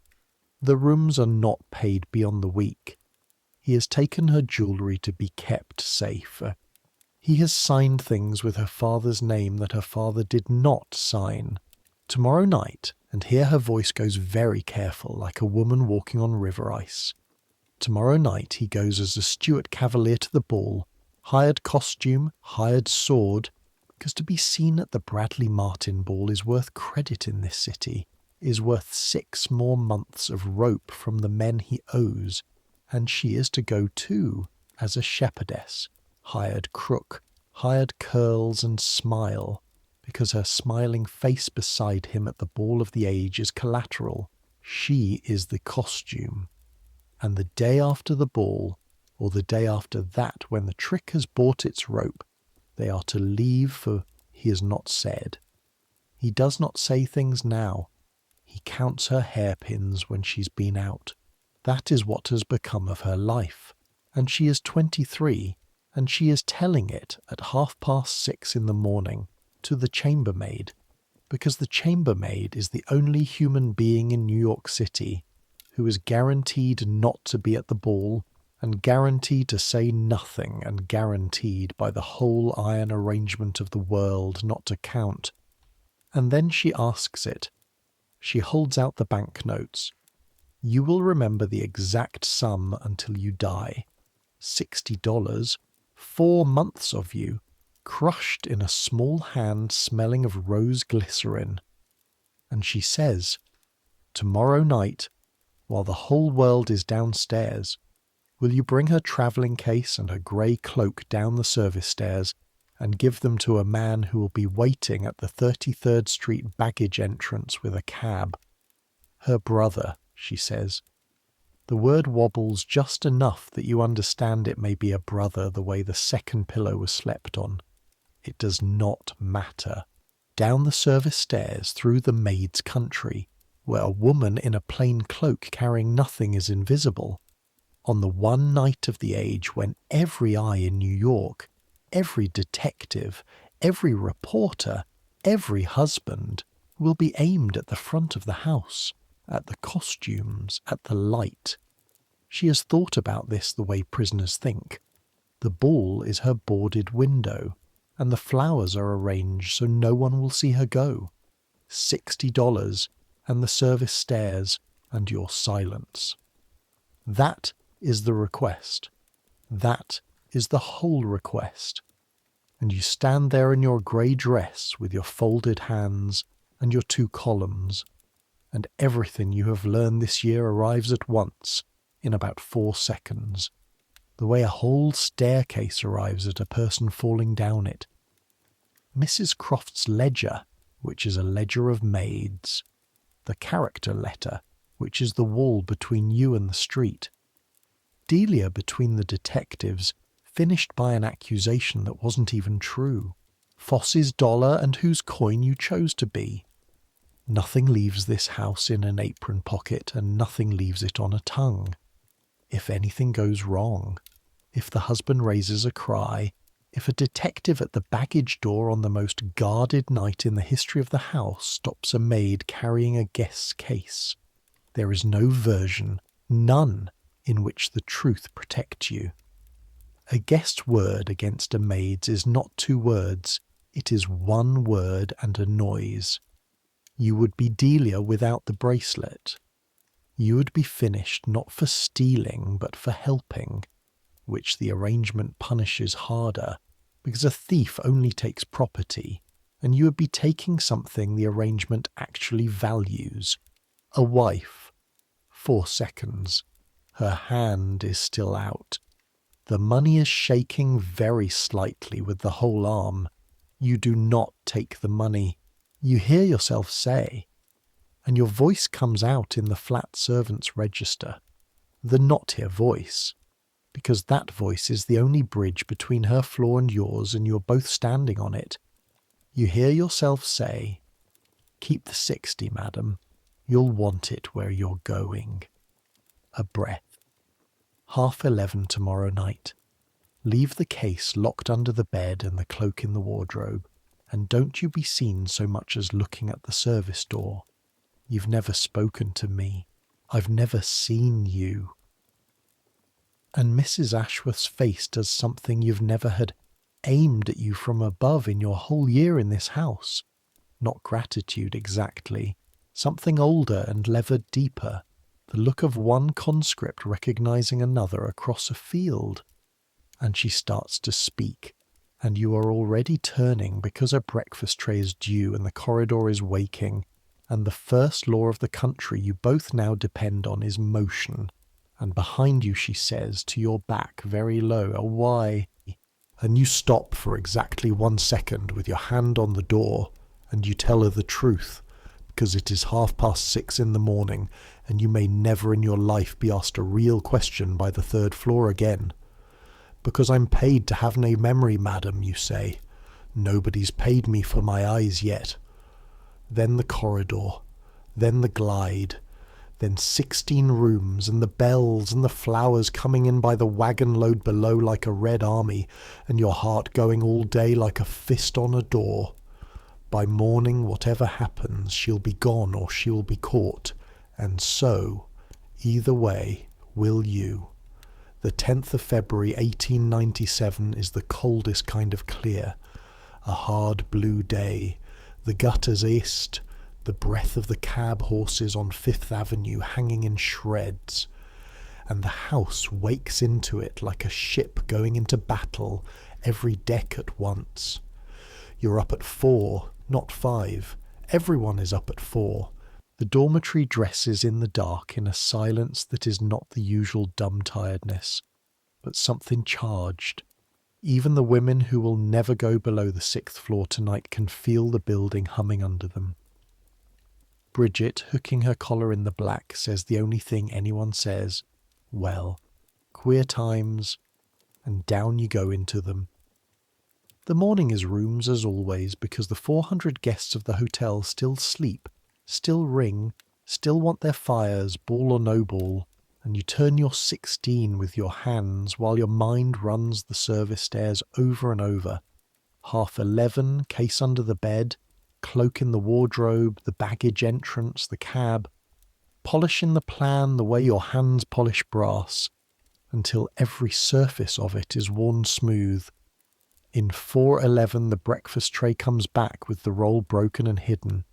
The rooms are not paid beyond the week. He has taken her jewellery to be kept safe. He has signed things with her father's name that her father did not sign. Tomorrow night, and here her voice goes very careful, like a woman walking on river ice. Tomorrow night he goes as a Stuart Cavalier to the ball, hired costume, hired sword, because to be seen at the Bradley Martin ball is worth credit in this city, is worth 6 more months of rope from the men he owes, and she is to go too, as a shepherdess, hired crook, hired curls and smile, because her smiling face beside him at the ball of the age is collateral. She is the costume. And the day after the ball, or the day after that when the trick has bought its rope, they are to leave, for he has not said. He does not say things now. He counts her hairpins when she's been out. That is what has become of her life. And she is 23, and she is telling it at 6:30 in the morning to the chambermaid, because the chambermaid is the only human being in New York City who is guaranteed not to be at the ball, and guaranteed to say nothing, and guaranteed by the whole iron arrangement of the world not to count. And then she asks it. She holds out the banknotes. You will remember the exact sum until you die. $60, 4 months of you, crushed in a small hand smelling of rose glycerin. And she says, tomorrow night, while the whole world is downstairs, will you bring her travelling case and her grey cloak down the service stairs and give them to a man who will be waiting at the 33rd Street baggage entrance with a cab? Her brother, she says. The word wobbles just enough that you understand it may be a brother the way the second pillow was slept on. It does not matter. Down the service stairs through the maid's country, where a woman in a plain cloak carrying nothing is invisible, on the one night of the age when every eye in New York, every detective, every reporter, every husband will be aimed at the front of the house, at the costumes, at the light. She has thought about this the way prisoners think. The ball is her boarded window, and the flowers are arranged so no one will see her go. $60, and the service stairs, and your silence. That is the request. That is the whole request. And you stand there in your grey dress with your folded hands and your 2 columns, and everything you have learned this year arrives at once, in about 4 seconds, the way a whole staircase arrives at a person falling down it. Mrs. Croft's ledger, which is a ledger of maids. The character letter, which is the wall between you and the street. Delia between the detectives, finished by an accusation that wasn't even true. Foss's dollar and whose coin you chose to be. Nothing leaves this house in an apron pocket, and nothing leaves it on a tongue. If anything goes wrong, if the husband raises a cry, if a detective at the baggage door on the most guarded night in the history of the house stops a maid carrying a guest's case, there is no version, none, in which the truth protects you. A guest's word against a maid's is not 2 words, it is 1 word and a noise. You would be Delia without the bracelet. You would be finished not for stealing but for helping, which the arrangement punishes harder, because a thief only takes property, and you would be taking something the arrangement actually values. A wife. 4 seconds. Her hand is still out. The money is shaking very slightly with the whole arm. You do not take the money. You hear yourself say, and your voice comes out in the flat servant's register, the not here voice, because that voice is the only bridge between her floor and yours, and you're both standing on it. You hear yourself say, keep the 60, madam. You'll want it where you're going. A breath. 11:30 tomorrow night. Leave the case locked under the bed and the cloak in the wardrobe, and don't you be seen so much as looking at the service door. You've never spoken to me. I've never seen you. And Mrs. Ashworth's face does something you've never had. aimed at you from above in your whole year in this house. Not gratitude exactly, something older and levered deeper, the look of one conscript recognizing another across a field. And she starts to speak, and you are already turning because a breakfast tray is due and the corridor is waking, and the first law of the country you both now depend on is motion. And behind you, she says, to your back, very low, a why. And you stop for exactly 1 second with your hand on the door, and you tell her the truth, because it is 6:30 in the morning, and you may never in your life be asked a real question by the 3rd floor again. Because I'm paid to have no memory, madam, you say. Nobody's paid me for my eyes yet. Then the corridor, then the glide, then 16 rooms, and the bells and the flowers coming in by the wagon load below like a red army, and your heart going all day like a fist on a door. By morning, whatever happens, she'll be gone or she'll be caught, and so, either way, will you. The 10th of February 1897 is the coldest kind of clear, a hard blue day, the gutters iced, the breath of the cab horses on 5th Avenue hanging in shreds, and the house wakes into it like a ship going into battle, every deck at once. You're up at 4, not 5. Everyone is up at 4. The dormitory dresses in the dark in a silence that is not the usual dumb tiredness, but something charged. Even the women who will never go below the 6th floor tonight can feel the building humming under them. Bridget, hooking her collar in the black, says the only thing anyone says, well, queer times, and down you go into them. The morning is rooms as always, because the 400 guests of the hotel still sleep, still ring, still want their fires, ball or no ball, and you turn your 16 with your hands while your mind runs the service stairs over and over. 11:30, case under the bed, cloak in the wardrobe, the baggage entrance, the cab, polishing the plan the way your hands polish brass, until every surface of it is worn smooth. In 4:11 the breakfast tray comes back with the roll broken and hidden.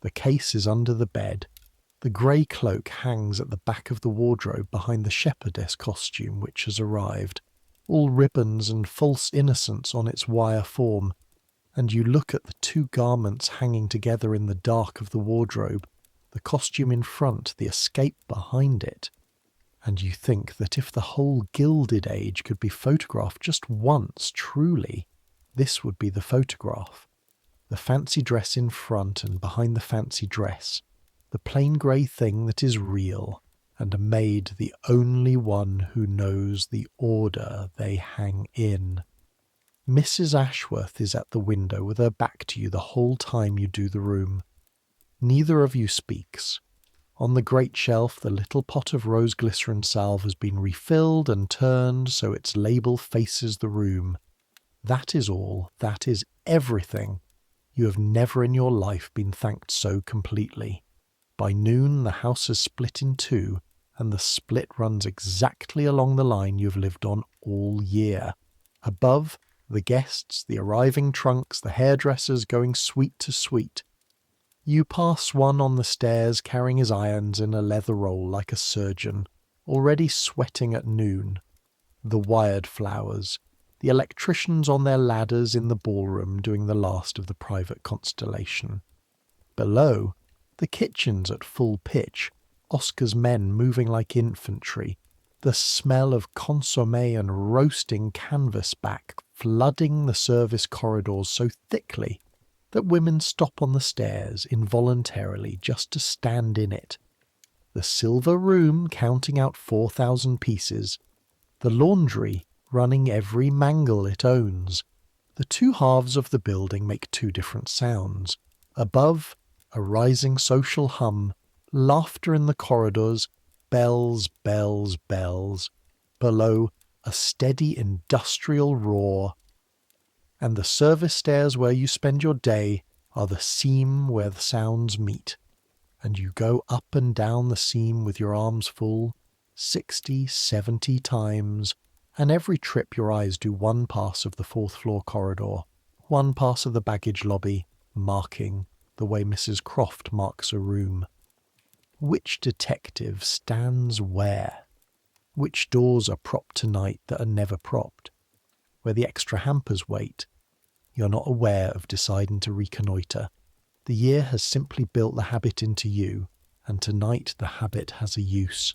The case is under the bed. The grey cloak hangs at the back of the wardrobe behind the shepherdess costume which has arrived, all ribbons and false innocence on its wire form, and you look at the 2 garments hanging together in the dark of the wardrobe, the costume in front, the escape behind it, and you think that if the whole Gilded Age could be photographed just once truly, this would be the photograph. The fancy dress in front and behind the fancy dress, the plain grey thing that is real, and a maid the only one who knows the order they hang in. Mrs. Ashworth is at the window with her back to you the whole time you do the room. Neither of you speaks. On the great shelf the little pot of rose glycerin salve has been refilled and turned so its label faces the room. That is all, that is everything. You have never in your life been thanked so completely. By noon the house has split in 2, and the split runs exactly along the line you've lived on all year. Above, the guests, the arriving trunks, the hairdressers going suite to suite. You pass one on the stairs carrying his irons in a leather roll like a surgeon, already sweating at noon. The wired flowers, the electricians on their ladders in the ballroom doing the last of the private constellation. Below, the kitchen's at full pitch, Oscar's men moving like infantry, the smell of consommé and roasting canvas back flooding the service corridors so thickly that women stop on the stairs involuntarily just to stand in it. The silver room counting out 4,000 pieces, the laundry running every mangle it owns. The 2 halves of the building make 2 different sounds. Above, a rising social hum, laughter in the corridors, bells, bells, bells. Below, a steady industrial roar. And the service stairs where you spend your day are the seam where the sounds meet. And you go up and down the seam with your arms full, 60, 70 times, And every trip your eyes do one pass of the fourth floor corridor, one pass of the baggage lobby, marking the way Mrs. Croft marks a room. Which detective stands where? Which doors are propped tonight that are never propped? Where the extra hampers wait? You're not aware of deciding to reconnoitre. The year has simply built the habit into you, and tonight the habit has a use.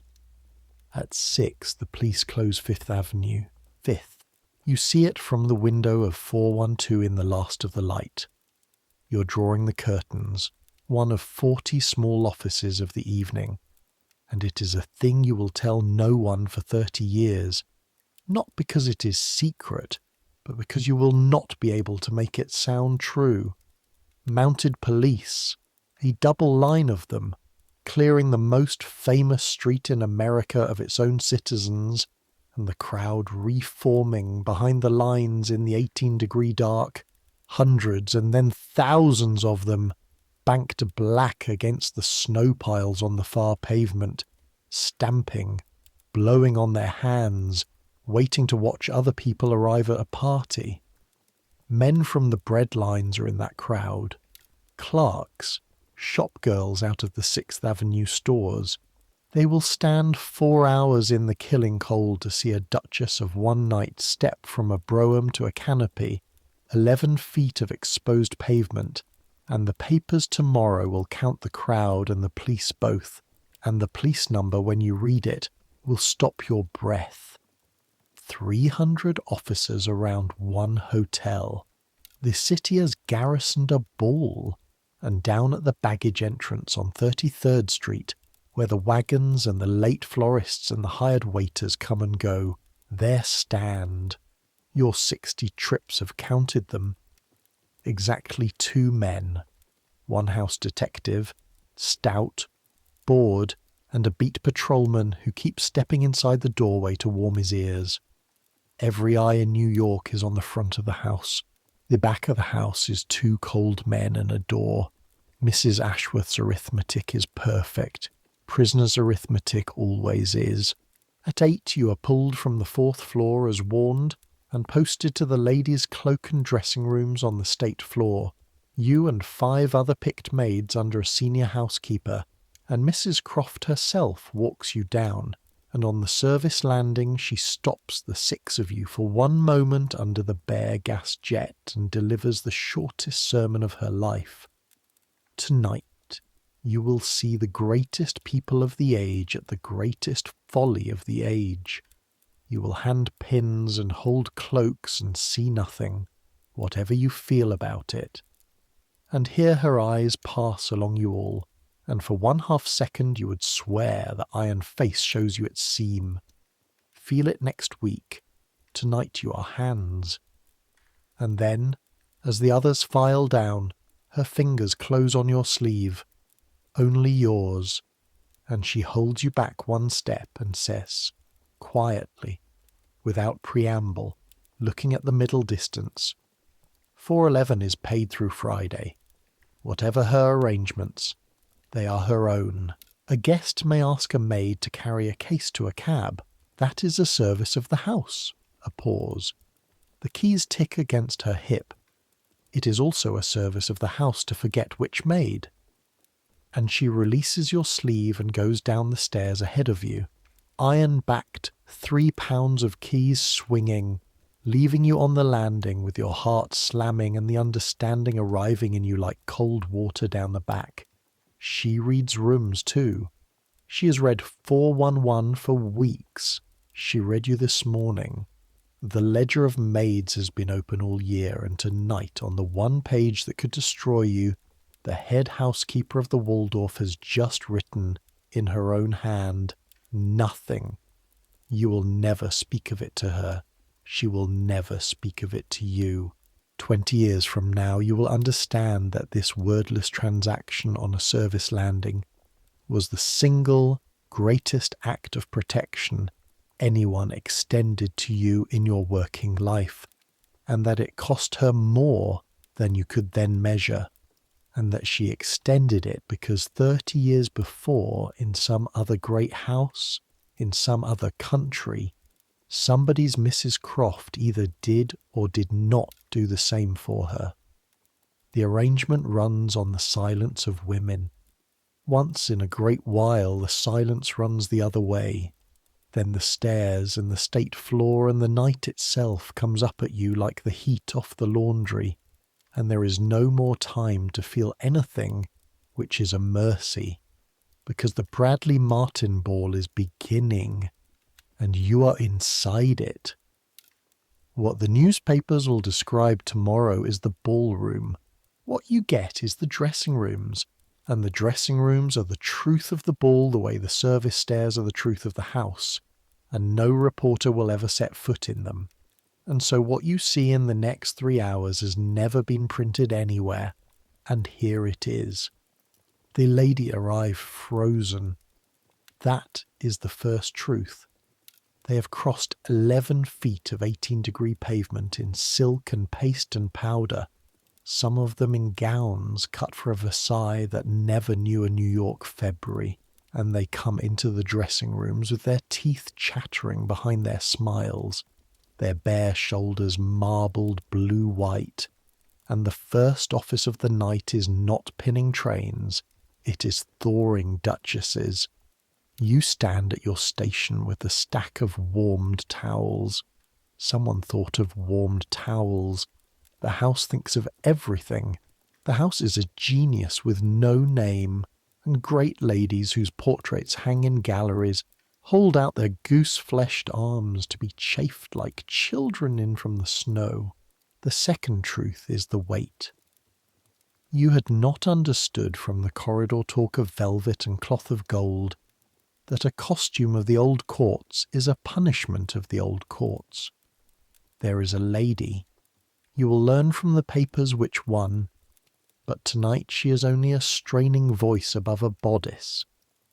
At 6, the police close Fifth Avenue. 5th. You see it from the window of 412 in the last of the light. You're drawing the curtains, one of 40 small offices of the evening, and it is a thing you will tell no one for 30 years, not because it is secret, but because you will not be able to make it sound true. Mounted police, a double line of them, clearing the most famous street in America of its own citizens, and the crowd reforming behind the lines in the 18-degree dark, hundreds and then thousands of them, banked black against the snow piles on the far pavement, stamping, blowing on their hands, waiting to watch other people arrive at a party. Men from the breadlines are in that crowd. Clerks, shop girls out of the 6th Avenue stores. They will stand 4 hours in the killing cold to see a Duchess of one night step from a brougham to a canopy, 11 feet of exposed pavement, and the papers tomorrow will count the crowd and the police both, and the police number when you read it will stop your breath. 300 officers around one hotel. The city has garrisoned a ball, and down at the baggage entrance on 33rd Street, where the wagons and the late florists and the hired waiters come and go, there stand. Your 60 trips have counted them. Exactly 2 men. One house detective, stout, bored, and a beat patrolman who keeps stepping inside the doorway to warm his ears. Every eye in New York is on the front of the house. The back of the house is 2 cold men and a door. Mrs. Ashworth's arithmetic is perfect. Prisoner's arithmetic always is. At 8 you are pulled from the 4th floor as warned and posted to the ladies' cloak and dressing rooms on the state floor. You and 5 other picked maids under a senior housekeeper, and Mrs. Croft herself walks you down, and on the service landing she stops the 6 of you for one moment under the bare gas jet and delivers the shortest sermon of her life. Tonight you will see the greatest people of the age at the greatest folly of the age. You will hand pins and hold cloaks and see nothing, whatever you feel about it. And hear her eyes pass along you all, and for 1/2 second you would swear the iron face shows you its seam. Feel it next week. Tonight you are hands. And then, as the others file down, her fingers close on your sleeve. Only yours. And she holds you back 1 step and says, quietly, without preamble, looking at the middle distance, 411 is paid through Friday. Whatever her arrangements, they are her own. A guest may ask a maid to carry a case to a cab. That is a service of the house. A pause. The keys tick against her hip. It is also a service of the house to forget which maid. And she releases your sleeve and goes down the stairs ahead of you, iron-backed, 3 pounds of keys swinging, leaving you on the landing with your heart slamming and the understanding arriving in you like cold water down the back. She reads rooms too. She has read 411 for weeks. She read you this morning. The ledger of Maids has been open all year, and tonight, on the one page that could destroy you, the head housekeeper of the Waldorf has just written, in her own hand, nothing. You will never speak of it to her. She will never speak of it to you. 20 years from now, you will understand that this wordless transaction on a service landing was the single greatest act of protection anyone extended to you in your working life, and that it cost her more than you could then measure, and that she extended it because 30 years before, in some other great house, in some other country, Somebody's Mrs. Croft either did or did not do the same for her. The arrangement runs on the silence of women. Once in a great while the silence runs the other way. Then the stairs and the state floor and the night itself comes up at you like the heat off the laundry, and there is no more time to feel anything, which is a mercy, because the Bradley Martin ball is beginning, and you are inside it. What the newspapers will describe tomorrow is the ballroom. What you get is the dressing rooms, and the dressing rooms are the truth of the ball the way the service stairs are the truth of the house, and no reporter will ever set foot in them. And so what you see in the next 3 hours has never been printed anywhere, and here it is. The lady arrived frozen. That is the first truth. They have crossed 11 feet of 18-degree pavement in silk and paste and powder, some of them in gowns cut for a Versailles that never knew a New York February, and they come into the dressing rooms with their teeth chattering behind their smiles, their bare shoulders marbled blue-white, and the first office of the night is not pinning trains, it is thawing duchesses. You stand at your station with a stack of warmed towels. Someone thought of warmed towels. The house thinks of everything. The house is a genius with no name, and great ladies whose portraits hang in galleries hold out their goose-fleshed arms to be chafed like children in from the snow. The second truth is the weight. You had not understood from the corridor talk of velvet and cloth of gold that a costume of the old courts is a punishment of the old courts. There is a lady. You will learn from the papers which one, but tonight she is only a straining voice above a bodice,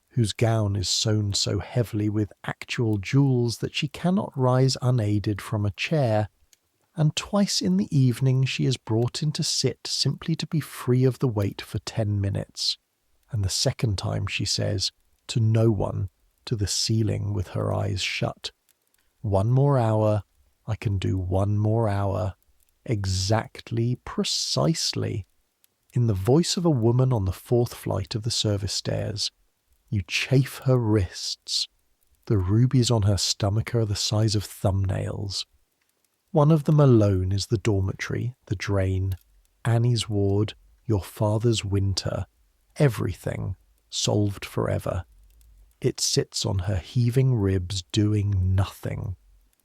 whose gown is sewn so heavily with actual jewels that she cannot rise unaided from a chair, and twice in the evening she is brought in to sit simply to be free of the weight for 10 minutes, and the second time she says, to no one, to the ceiling with her eyes shut, 1 more hour, I can do 1 more hour, exactly, precisely, in the voice of a woman on the 4th flight of the service stairs. You chafe her wrists. The rubies on her stomach are the size of thumbnails. One of them alone is the dormitory, the drain, Annie's ward, your father's winter, everything solved forever. It sits on her heaving ribs doing nothing.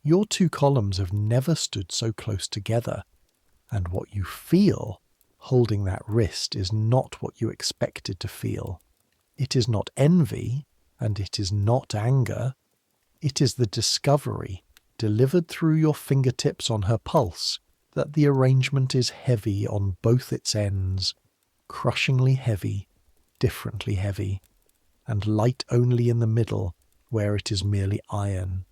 Your 2 columns have never stood so close together, and what you feel holding that wrist is not what you expected to feel. It is not envy, and it is not anger. It is the discovery, delivered through your fingertips on her pulse, that the arrangement is heavy on both its ends, crushingly heavy, differently heavy, and light only in the middle, where it is merely iron.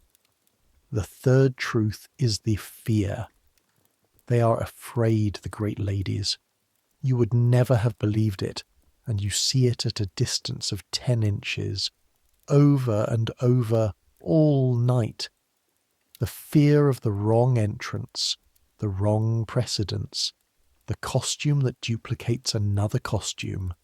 The third truth is the fear. They are afraid, the great ladies. You would never have believed it, and you see it at a distance of 10 inches, over and over, all night. The fear of the wrong entrance, the wrong precedence, the costume that duplicates another costume,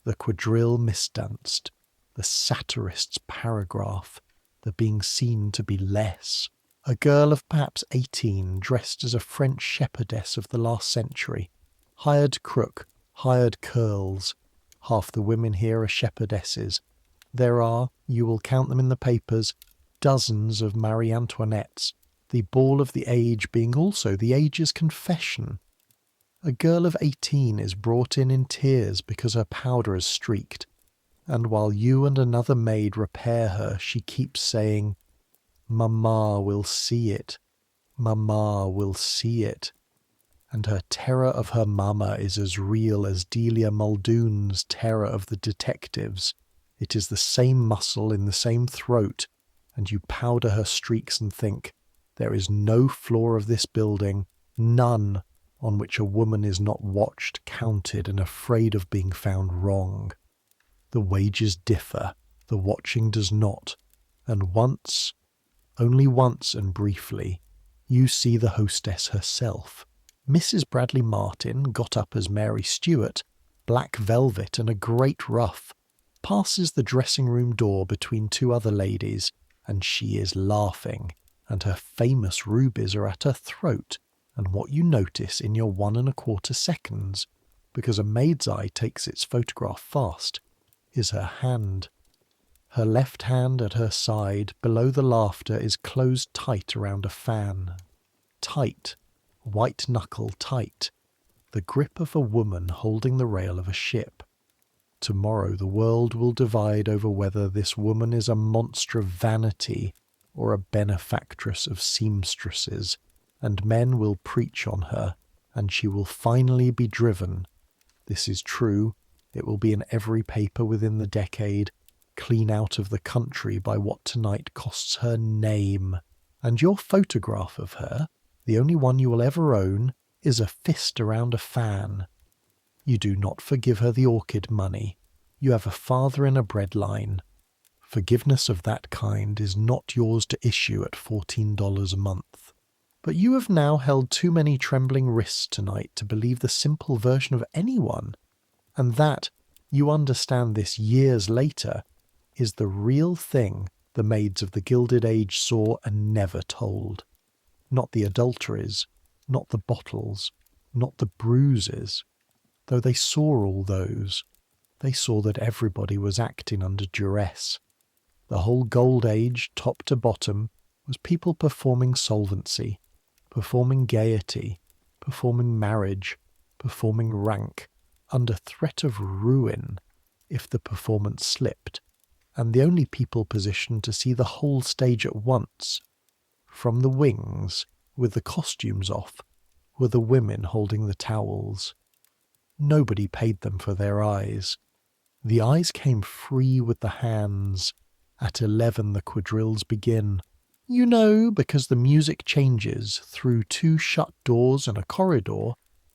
the quadrille misdanced, the satirist's paragraph, the being seen to be less. A girl of perhaps 18, dressed as a French shepherdess of the last century, hired crook, hired curls. Half the women here are shepherdesses. There are, you will count them in the papers, dozens of Marie Antoinettes, the ball of the age being also the age's confession. A girl of 18 is brought in tears because her powder is streaked, and while you and another maid repair her, she keeps saying, "Mamma will see it, Mamma will see it," and her terror of her mamma is as real as Delia Muldoon's terror of the detectives. It is the same muscle in the same throat, and you powder her streaks and think, there is no floor of this building, none, on which a woman is not watched, counted, and afraid of being found wrong. The wages differ, the watching does not, and once, only once and briefly, you see the hostess herself. Mrs. Bradley Martin, got up as Mary Stuart, black velvet and a great ruff, passes the dressing-room door between two other ladies, and she is laughing, and her famous rubies are at her throat, and what you notice in your 1¼ seconds, because a maid's eye takes its photograph fast, is her hand. Her left hand at her side, below the laughter, is closed tight around a fan. Tight, white-knuckle tight, the grip of a woman holding the rail of a ship. Tomorrow the world will divide over whether this woman is a monster of vanity or a benefactress of seamstresses, and men will preach on her, and she will finally be driven. This is true. It will be in every paper within the decade, clean out of the country by what tonight costs her name. And your photograph of her, the only one you will ever own, is a fist around a fan. You do not forgive her the orchid money. You have a father in a breadline. Forgiveness of that kind is not yours to issue at $14 a month. But you have now held too many trembling wrists tonight to believe the simple version of anyone, and that, you understand this years later, is the real thing the maids of the Gilded Age saw and never told. Not the adulteries, not the bottles, not the bruises. Though they saw all those, they saw that everybody was acting under duress. The whole Gold Age, top to bottom, was people performing solvency, performing gaiety, performing marriage, performing rank, under threat of ruin if the performance slipped, and the only people positioned to see the whole stage at once, from the wings, with the costumes off, were the women holding the towels. Nobody paid them for their eyes. The eyes came free with the hands. At 11 the quadrilles begin. You know, because the music changes through 2 shut doors and a corridor,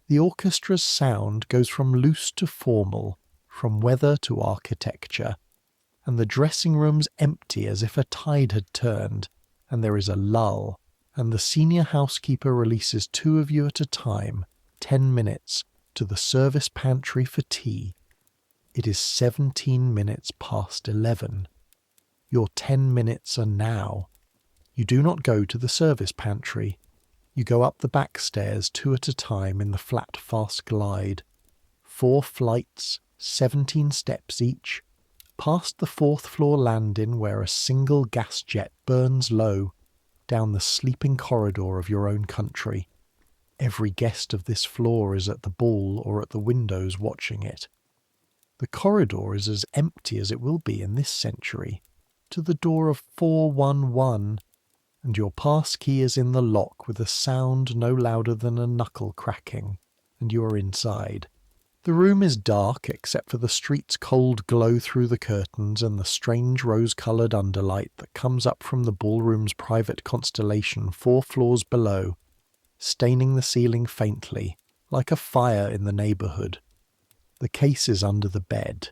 the orchestra's sound goes from loose to formal, from weather to architecture, and the dressing room's empty as if a tide had turned, and there is a lull, and the senior housekeeper releases 2 of you at a time, 10 minutes, to the service pantry for tea. It is 17 minutes past 11. Your 10 minutes are now. You do not go to the service pantry. You go up the back stairs 2 at a time in the flat fast glide. 4 flights, 17 steps each, past the 4th floor landing where a single gas jet burns low, down the sleeping corridor of your own country. Every guest of this floor is at the ball or at the windows watching it. The corridor is as empty as it will be in this century, to the door of 411, and your pass key is in the lock with a sound no louder than a knuckle cracking, and you are inside. The room is dark except for the street's cold glow through the curtains and the strange rose-coloured underlight that comes up from the ballroom's private constellation 4 floors below, staining the ceiling faintly, like a fire in the neighbourhood. The case is under the bed.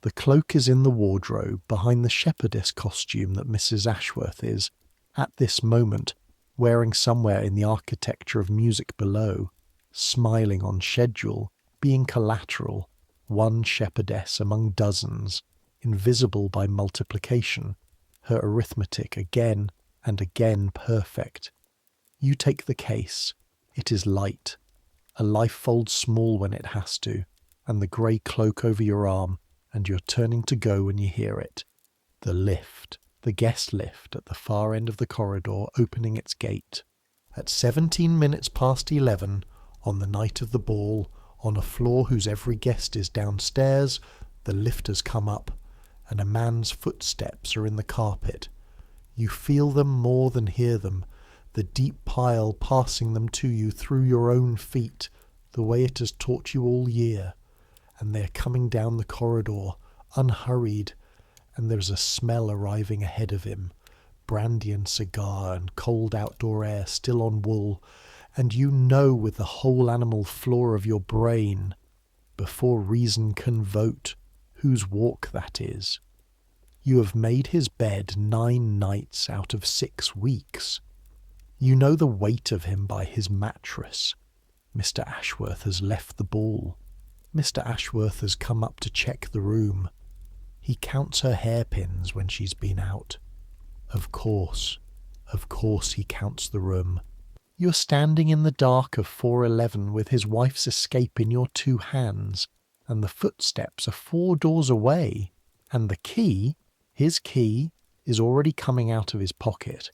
The cloak is in the wardrobe behind the shepherdess costume that Mrs. Ashworth is, at this moment, wearing somewhere in the architecture of music below, smiling on schedule, being collateral, one shepherdess among dozens, invisible by multiplication, her arithmetic again and again perfect. You take the case. It is light. A life folds small when it has to, and the grey cloak over your arm, and you're turning to go when you hear it. The lift, the guest lift at the far end of the corridor opening its gate. At 17 minutes past 11, on the night of the ball, on a floor whose every guest is downstairs, the lift has come up, and a man's footsteps are in the carpet. You feel them more than hear them, the deep pile passing them to you through your own feet, the way it has taught you all year. And they are coming down the corridor, unhurried, and there's a smell arriving ahead of him, brandy and cigar and cold outdoor air still on wool, and you know with the whole animal floor of your brain, before reason can vote, whose walk that is. You have made his bed 9 nights out of 6 weeks. You know the weight of him by his mattress. Mr. Ashworth has left the ball. Mr. Ashworth has come up to check the room. He counts her hairpins when she's been out. Of course he counts the room. You're standing in the dark of 411 with his wife's escape in your 2 hands, and the footsteps are 4 doors away, and the key, his key, is already coming out of his pocket.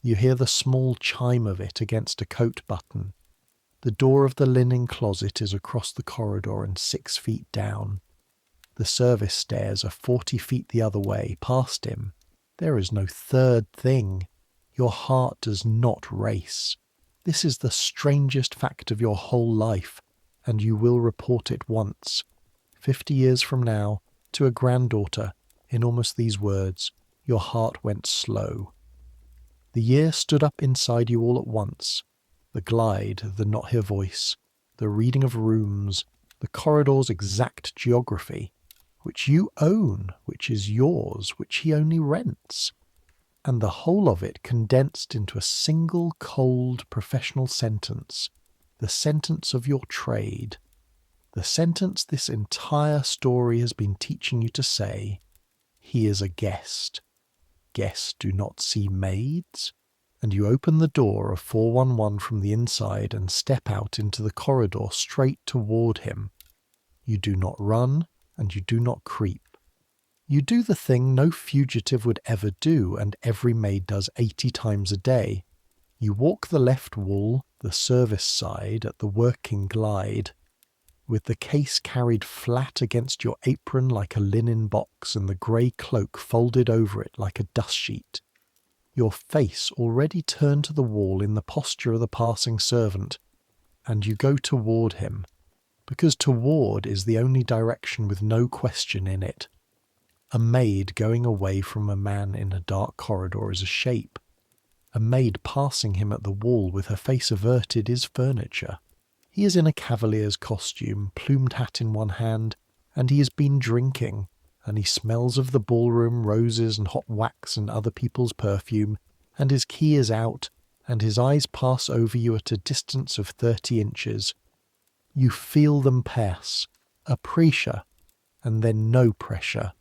You hear the small chime of it against a coat button. The door of the linen closet is across the corridor and 6 feet down. The service stairs are 40 feet the other way, past him. There is no third thing. Your heart does not race. This is the strangest fact of your whole life, and you will report it once, 50 years from now, to a granddaughter, in almost these words: your heart went slow. The year stood up inside you all at once. The glide, the not hear voice, the reading of rooms, the corridor's exact geography, which you own, which is yours, which he only rents, and the whole of it condensed into a single cold professional sentence, the sentence of your trade, the sentence this entire story has been teaching you to say: he is a guest. Guests do not see maids. And you open the door of 411 from the inside and step out into the corridor straight toward him. You do not run, and you do not creep. You do the thing no fugitive would ever do, and every maid does 80 times a day. You walk the left wall, the service side, at the working glide, with the case carried flat against your apron like a linen box and the grey cloak folded over it like a dust sheet. Your face already turned to the wall in the posture of the passing servant, and you go toward him, because toward is the only direction with no question in it. A maid going away from a man in a dark corridor is a shape. A maid passing him at the wall with her face averted is furniture. He is in a cavalier's costume, plumed hat in one hand, and he has been drinking, and he smells of the ballroom, roses and hot wax and other people's perfume, and his key is out, and his eyes pass over you at a distance of 30 inches. You feel them pass, a pressure, and then no pressure,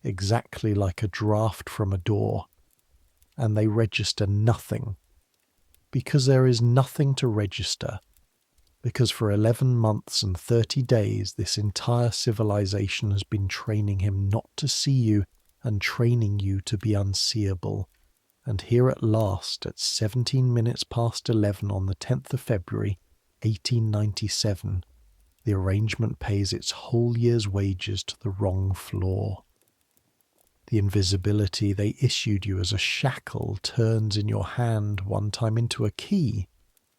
exactly like a draft from a door, and they register nothing, because there is nothing to register, because for 11 months and 30 days this entire civilization has been training him not to see you and training you to be unseeable. And here at last, at 17 minutes past 11 on the 10th of February, 1897, the arrangement pays its whole year's wages to the wrong floor. The invisibility they issued you as a shackle turns in your hand one time into a key.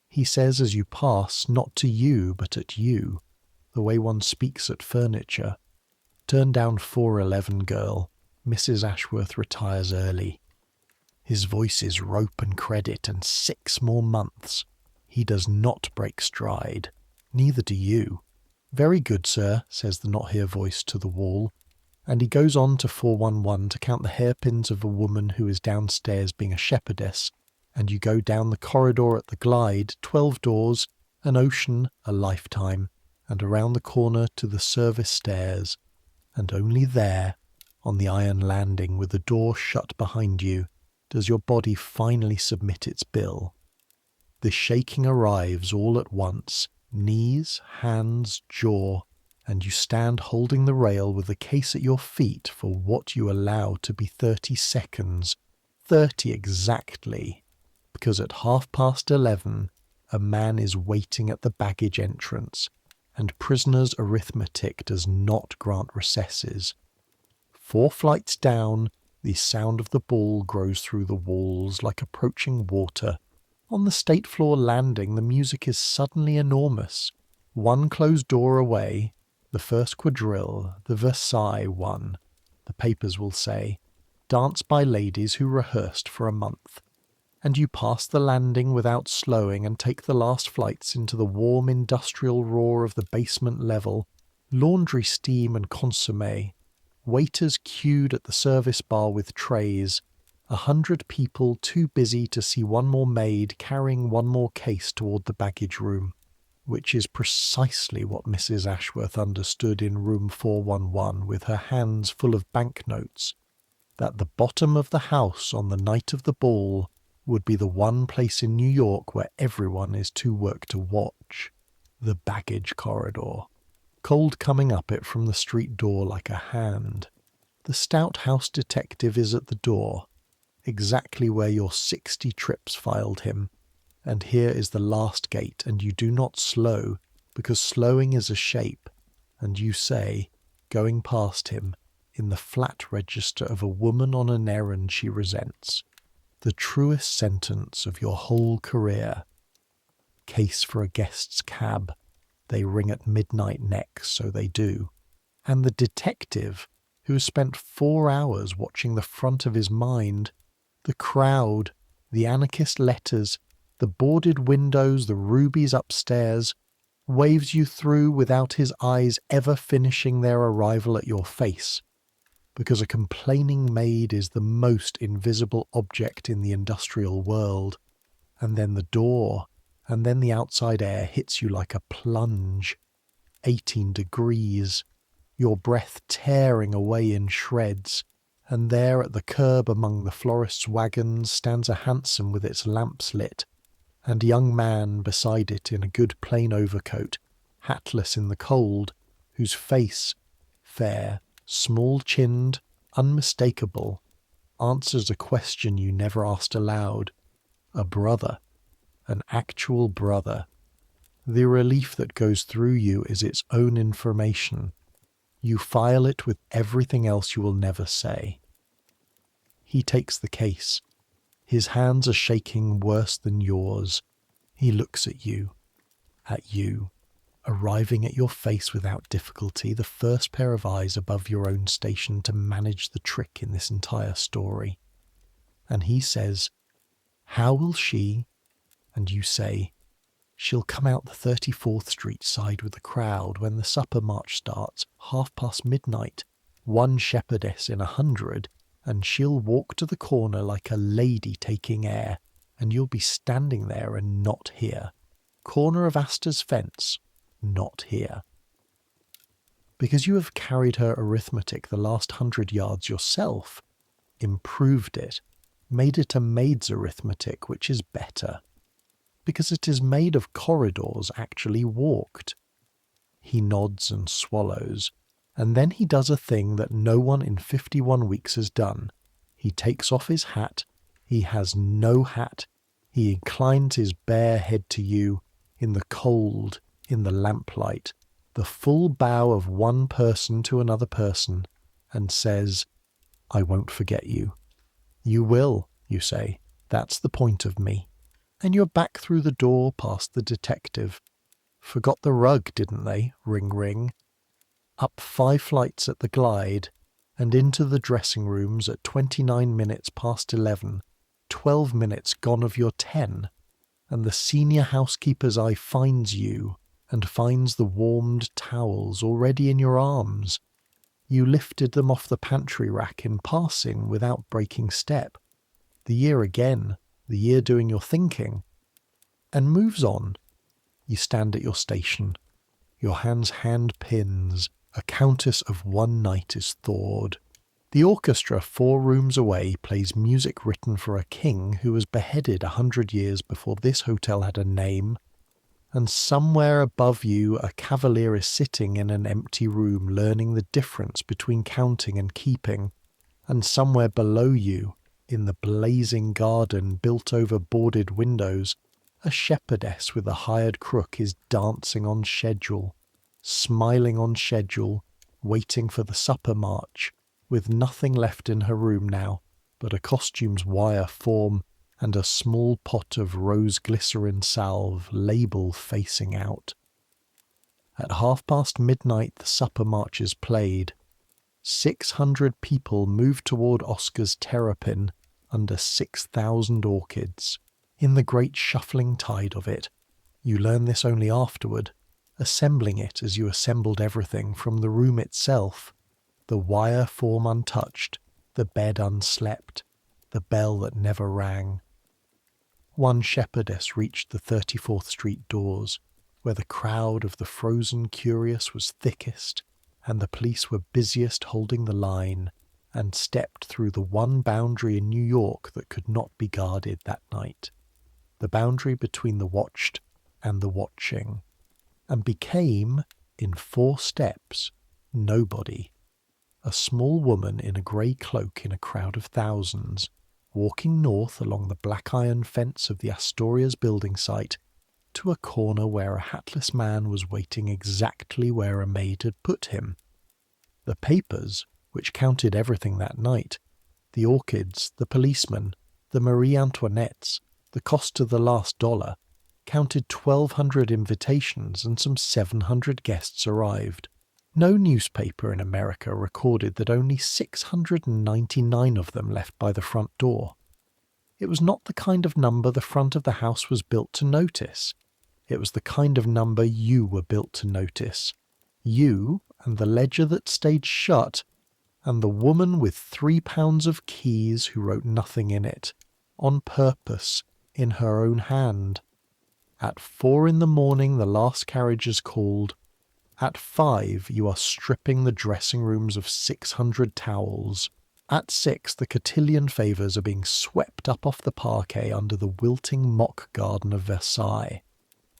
He says as you pass, not to you, but at you, the way one speaks at furniture: turn down 411, girl. Mrs. Ashworth retires early. His voice is rope and credit and 6 more months. He does not break stride. Neither do you. Very good, sir, says the not-here voice to the wall, and he goes on to 411 to count the hairpins of a woman who is downstairs being a shepherdess, and you go down the corridor at the glide, 12 doors, an ocean, a lifetime, and around the corner to the service stairs, and only there, on the iron landing with the door shut behind you, does your body finally submit its bill. The shaking arrives all at once, knees, hands, jaw, and you stand holding the rail with the case at your feet for what you allow to be 30 seconds, 30 exactly, because at 11:30 a man is waiting at the baggage entrance, and prisoner's arithmetic does not grant recesses. 4 flights down, the sound of the ball grows through the walls like approaching water. On the state floor landing, the music is suddenly enormous. 1 closed door away, the first quadrille, the Versailles one, the papers will say, danced by ladies who rehearsed for a month. And you pass the landing without slowing and take the last flights into the warm industrial roar of the basement level, laundry steam and consommé. waiters queued at the service bar with trays, 100 people too busy to see one more maid carrying one more case toward the baggage room, which is precisely what Mrs. Ashworth understood in room 411 with her hands full of banknotes, that the bottom of the house on the night of the ball would be the one place in New York where everyone is too worked to watch, the baggage corridor. Cold coming up it from the street door like a hand. The stout house detective is at the door, exactly where your 60 trips filed him, and here is the last gate, and you do not slow, because slowing is a shape, and you say, going past him, in the flat register of a woman on an errand she resents, the truest sentence of your whole career. Case for a guest's cab. They ring at midnight next, so they do. And the detective, who has spent 4 hours watching the front of his mind, the crowd, the anarchist letters, the boarded windows, the rubies upstairs, waves you through without his eyes ever finishing their arrival at your face, because a complaining maid is the most invisible object in the industrial world, and then the door, and then the outside air hits you like a plunge. 18 degrees, your breath tearing away in shreds, and there at the curb among the florist's wagons stands a hansom with its lamps lit, and a young man beside it in a good plain overcoat, hatless in the cold, whose face, fair, small-chinned, unmistakable, answers a question you never asked aloud. A brother. An actual brother. The relief that goes through you is its own information. You file it with everything else you will never say. He takes the case. His hands are shaking worse than yours. He looks at you, arriving at your face without difficulty, the first pair of eyes above your own station to manage the trick in this entire story. And he says, "How will she?" And you say, "She'll come out the 34th Street side with the crowd when the supper march starts, midnight, one shepherdess in 100, and she'll walk to the corner like a lady taking air, and you'll be standing there and not here. Corner of Astor's fence, not here. Because you have carried her arithmetic the last 100 yards yourself, improved it, made it a maid's arithmetic, which is better. Because it is made of corridors actually walked." He nods and swallows, and then he does a thing that no one in 51 weeks has done. He takes off his hat. He has no hat. He inclines his bare head to you, in the cold, in the lamplight, the full bow of one person to another person, and says, "I won't forget you." "You will," you say. "That's the point of me." And you're back through the door past the detective. Forgot the rug, didn't they? Ring, ring. Up 5 flights at the glide, and into the dressing rooms at 29 minutes past 11, 12 minutes gone of your 10, and the senior housekeeper's eye finds you, and finds the warmed towels already in your arms. You lifted them off the pantry rack in passing without breaking step. The year again, the year doing your thinking, and moves on. You stand at your station. Your hands hand pins. A countess of one night is thawed. The orchestra 4 rooms away plays music written for a king who was beheaded 100 years before this hotel had a name, and somewhere above you a cavalier is sitting in an empty room learning the difference between counting and keeping, and somewhere below you, in the blazing garden built over boarded windows, a shepherdess with a hired crook is dancing on schedule, smiling on schedule, waiting for the supper march, with nothing left in her room now but a costume's wire form and a small pot of rose glycerin salve, label facing out. At midnight the supper march is played. 600 people move toward Oscar's terrapin under 6,000 orchids. In the great shuffling tide of it, you learn this only afterward, assembling it as you assembled everything from the room itself. the wire form untouched, the bed unslept, the bell that never rang. One shepherdess reached the 34th Street doors, where the crowd of the frozen curious was thickest, and the police were busiest holding the line, and stepped through the one boundary in New York that could not be guarded that night, the boundary between the watched and the watching, and became, in 4 steps, nobody. A small woman in a grey cloak in a crowd of thousands, walking north along the black iron fence of the Astoria's building site to a corner where a hatless man was waiting exactly where a maid had put him. The papers, which counted everything that night, the orchids, the policemen, the Marie Antoinettes, the cost of the last dollar, counted 1,200 invitations and some 700 guests arrived. No newspaper in America recorded that only 699 of them left by the front door. It was not the kind of number the front of the house was built to notice. It was the kind of number you were built to notice. You and the ledger that stayed shut, and the woman with 3 pounds of keys who wrote nothing in it, on purpose, in her own hand. At 4 in the morning the last carriage is called. At 5 you are stripping the dressing rooms of 600 towels. At 6 the cotillion favours are being swept up off the parquet under the wilting mock garden of Versailles.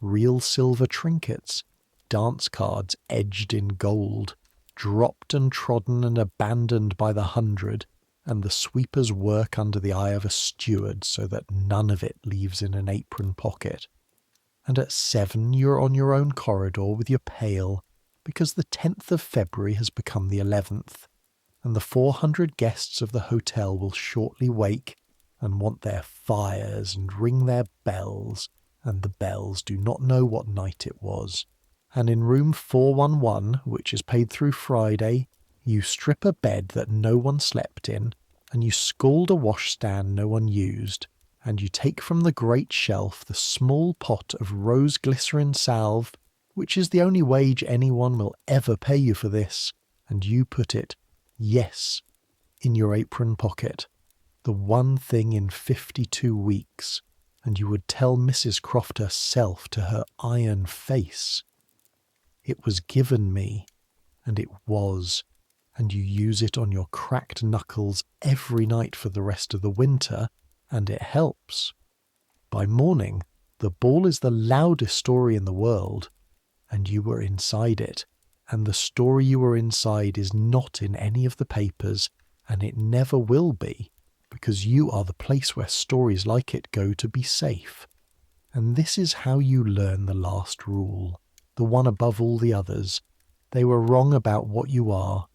Real silver trinkets, dance cards edged in gold, dropped and trodden and abandoned by the 100, and the sweepers work under the eye of a steward so that none of it leaves in an apron pocket. And at 7 you're on your own corridor with your pail, because the 10th of February has become the 11th, and the 400 guests of the hotel will shortly wake and want their fires and ring their bells, and the bells do not know what night it was. And in room 411, which is paid through Friday, you strip a bed that no one slept in, and you scald a washstand no one used, and you take from the great shelf the small pot of rose glycerin salve, which is the only wage anyone will ever pay you for this, and you put it, yes, in your apron pocket, the one thing in 52 weeks, and you would tell Mrs. Croft herself to her iron face. It was given me, and it was, and you use it on your cracked knuckles every night for the rest of the winter, and it helps. By morning, the ball is the loudest story in the world, and you were inside it, and the story you were inside is not in any of the papers, and it never will be, because you are the place where stories like it go to be safe. And this is how you learn the last rule, the one above all the others. They were wrong about what you are.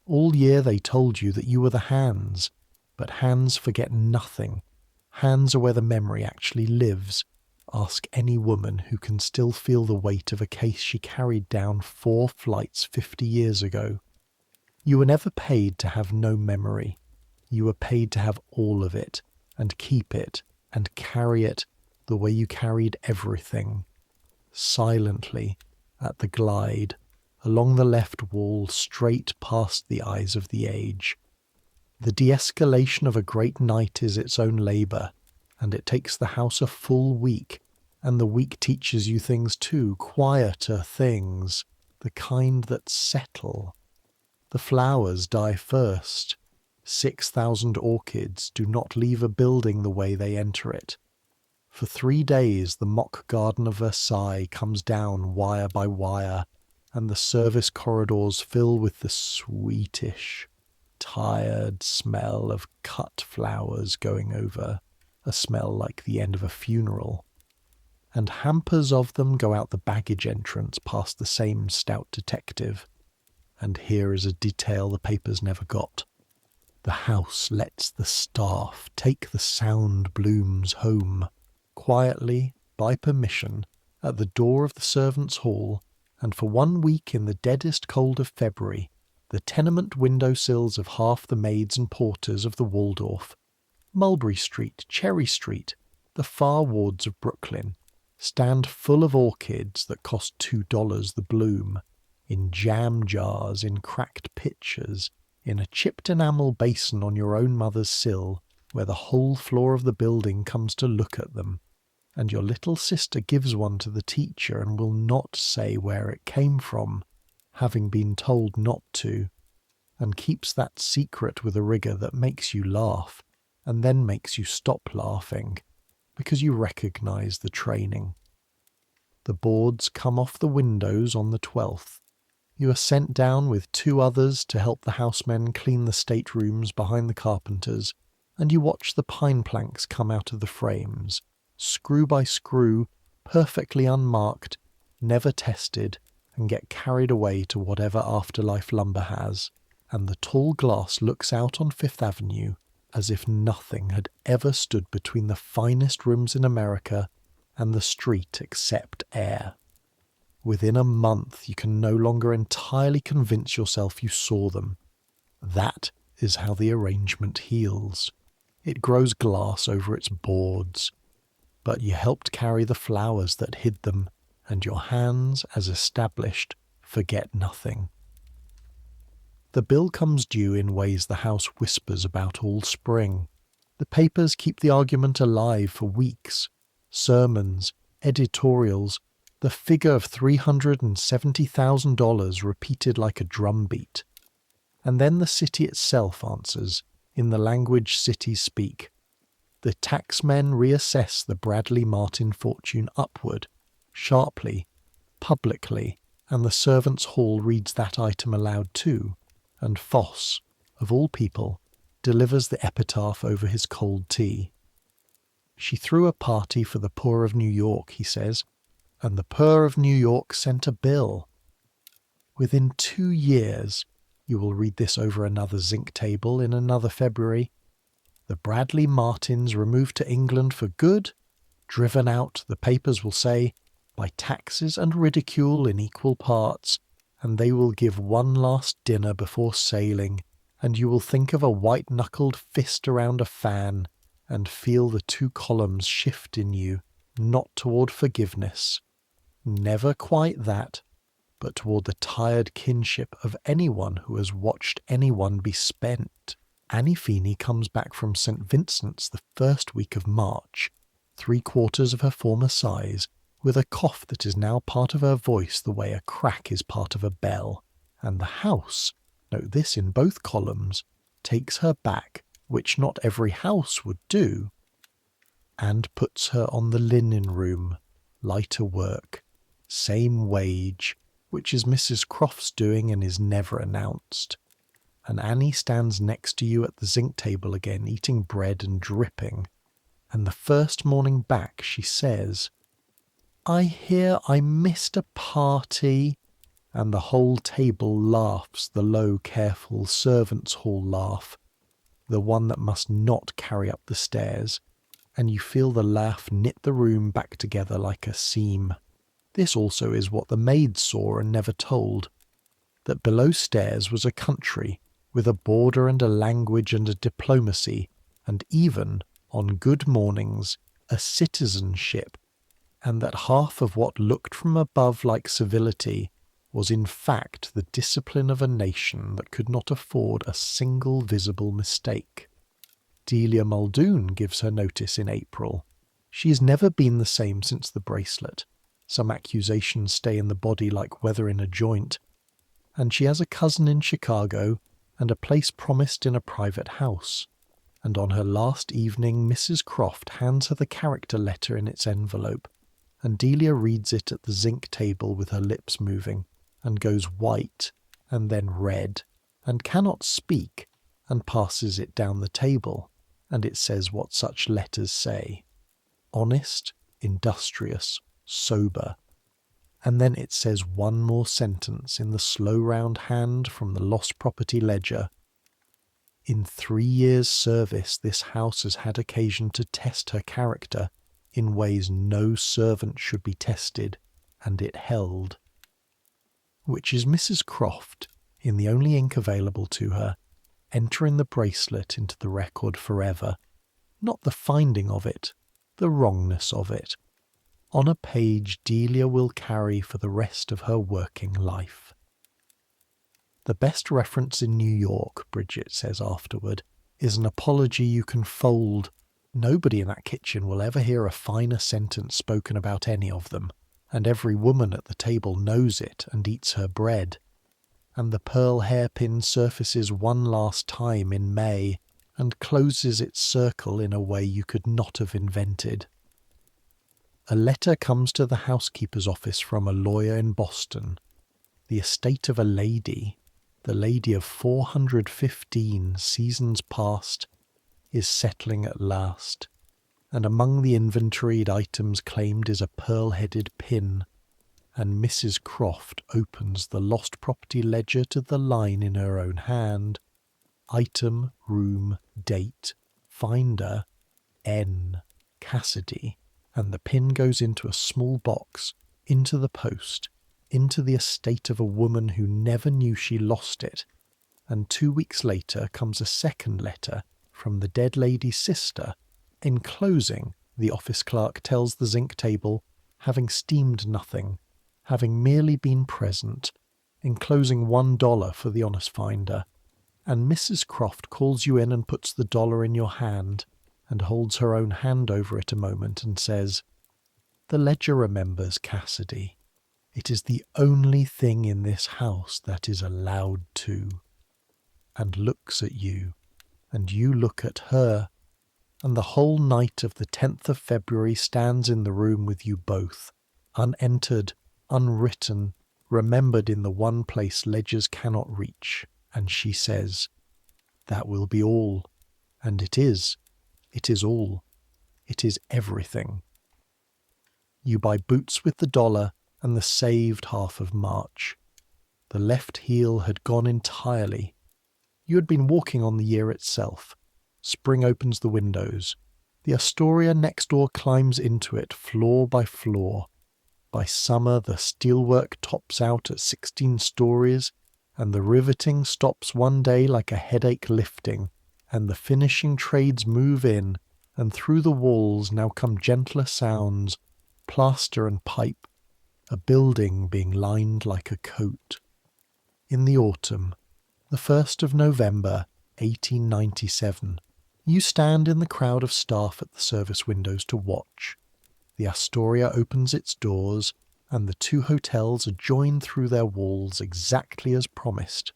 All year they told you that you were the hands, but hands forget nothing. Hands are where the memory actually lives. Ask any woman who can still feel the weight of a case she carried down 4 flights 50 years ago. You were never paid to have no memory. You were paid to have all of it, and keep it, and carry it the way you carried everything. Silently, at the glide, along the left wall, straight past the eyes of the age. The de-escalation of a great night is its own labour, and it takes the house a full week, and the week teaches you things too, quieter things, the kind that settle. The flowers die first. 6,000 orchids do not leave a building the way they enter it. For 3 days the mock garden of Versailles comes down wire by wire, and the service corridors fill with the sweetish, tired smell of cut flowers going over, a smell like the end of a funeral. And hampers of them go out the baggage entrance past the same stout detective. And here is a detail the papers never got. The house lets the staff take the sound blooms home, quietly, by permission, at the door of the servants' hall, and for 1 week in the deadest cold of February, the tenement window-sills of half the maids and porters of the Waldorf, Mulberry Street, Cherry Street, the far wards of Brooklyn, stand full of orchids that cost $2 the bloom, in jam jars, in cracked pitchers, in a chipped enamel basin on your own mother's sill, where the whole floor of the building comes to look at them, and your little sister gives one to the teacher and will not say where it came from, having been told not to, and keeps that secret with a rigour that makes you laugh, and then makes you stop laughing, because you recognise the training. The boards come off the windows on the 12th. You are sent down with 2 others to help the housemen clean the staterooms behind the carpenters, and you watch the pine planks come out of the frames, screw by screw, perfectly unmarked, never tested, and get carried away to whatever afterlife lumber has, and the tall glass looks out on Fifth Avenue as if nothing had ever stood between the finest rooms in America and the street except air. Within a month you can no longer entirely convince yourself you saw them. That is how the arrangement heals. It grows glass over its boards. But you helped carry the flowers that hid them, and your hands, as established, forget nothing. The bill comes due in ways the house whispers about all spring. The papers keep the argument alive for weeks. Sermons, editorials, the figure of $370,000 repeated like a drumbeat. And then the city itself answers, in the language cities speak. The taxmen reassess the Bradley Martin fortune upward, sharply, publicly, and the servants' hall reads that item aloud too, and Foss, of all people, delivers the epitaph over his cold tea. She threw a party for the poor of New York, he says, and the poor of New York sent a bill. Within 2 years, you will read this over another zinc table in another February, the Bradley Martins removed to England for good, driven out, the papers will say, by taxes and ridicule in equal parts, and they will give one last dinner before sailing, and you will think of a white-knuckled fist around a fan, and feel the 2 columns shift in you, not toward forgiveness. Never quite that, but toward the tired kinship of anyone who has watched anyone be spent. Annie Feeney comes back from St. Vincent's the first week of March, 3/4 of her former size, with a cough that is now part of her voice the way a crack is part of a bell, and the house, note this in both columns, takes her back, which not every house would do, and puts her on the linen room, lighter work, same wage, which is Mrs. Croft's doing and is never announced. And Annie stands next to you at the zinc table again, eating bread and dripping. And the first morning back she says, "I hear I missed a party," and the whole table laughs the low, careful servants' hall laugh, the one that must not carry up the stairs, and you feel the laugh knit the room back together like a seam. This also is what the maids saw and never told, that below stairs was a country, with a border and a language and a diplomacy, and even, on good mornings, a citizenship, and that half of what looked from above like civility was in fact the discipline of a nation that could not afford a single visible mistake. Delia Muldoon gives her notice in April. She has never been the same since the bracelet. Some accusations stay in the body like weather in a joint, and she has a cousin in Chicago, and a place promised in a private house, and on her last evening Mrs. Croft hands her the character letter in its envelope, and Delia reads it at the zinc table with her lips moving, and goes white, and then red, and cannot speak, and passes it down the table, and it says what such letters say. Honest, industrious, sober. And then it says one more sentence in the slow round hand from the lost property ledger. In 3 years' service this house has had occasion to test her character in ways no servant should be tested, and it held. Which is Mrs. Croft, in the only ink available to her, entering the bracelet into the record forever, not the finding of it, the wrongness of it, on a page Delia will carry for the rest of her working life. The best reference in New York, Bridget says afterward, is an apology you can fold. Nobody in that kitchen will ever hear a finer sentence spoken about any of them, and every woman at the table knows it and eats her bread. And the pearl hairpin surfaces one last time in May and closes its circle in a way you could not have invented. A letter comes to the housekeeper's office from a lawyer in Boston. The estate of a lady, the lady of 415 seasons past, is settling at last, and among the inventoried items claimed is a pearl-headed pin, and Mrs. Croft opens the lost property ledger to the line in her own hand. Item, room, date, finder, N. Cassidy, and the pin goes into a small box, into the post, into the estate of a woman who never knew she lost it, and 2 weeks later comes a second letter from the dead lady's sister. Enclosing, the office clerk tells the zinc table, having steamed nothing, having merely been present, enclosing $1 for the honest finder, and Mrs. Croft calls you in and puts the dollar in your hand, and holds her own hand over it a moment and says, "The ledger remembers, Cassidy. It is the only thing in this house that is allowed to," and looks at you, and you look at her, and the whole night of the 10th of February stands in the room with you both, unentered, unwritten, remembered in the one place ledgers cannot reach, and she says, "That will be all," and it is all, it is everything. You buy boots with the dollar and the saved half of March. The left heel had gone entirely. You had been walking on the year itself. Spring opens the windows. The Astoria next door climbs into it floor by floor. By summer the steelwork tops out at 16 stories, and the riveting stops one day like a headache lifting, and the finishing trades move in, and through the walls now come gentler sounds, plaster and pipe, a building being lined like a coat. In the autumn, the 1st of November, 1897, you stand in the crowd of staff at the service windows to watch. The Astoria opens its doors, and the two hotels are joined through their walls exactly as promised,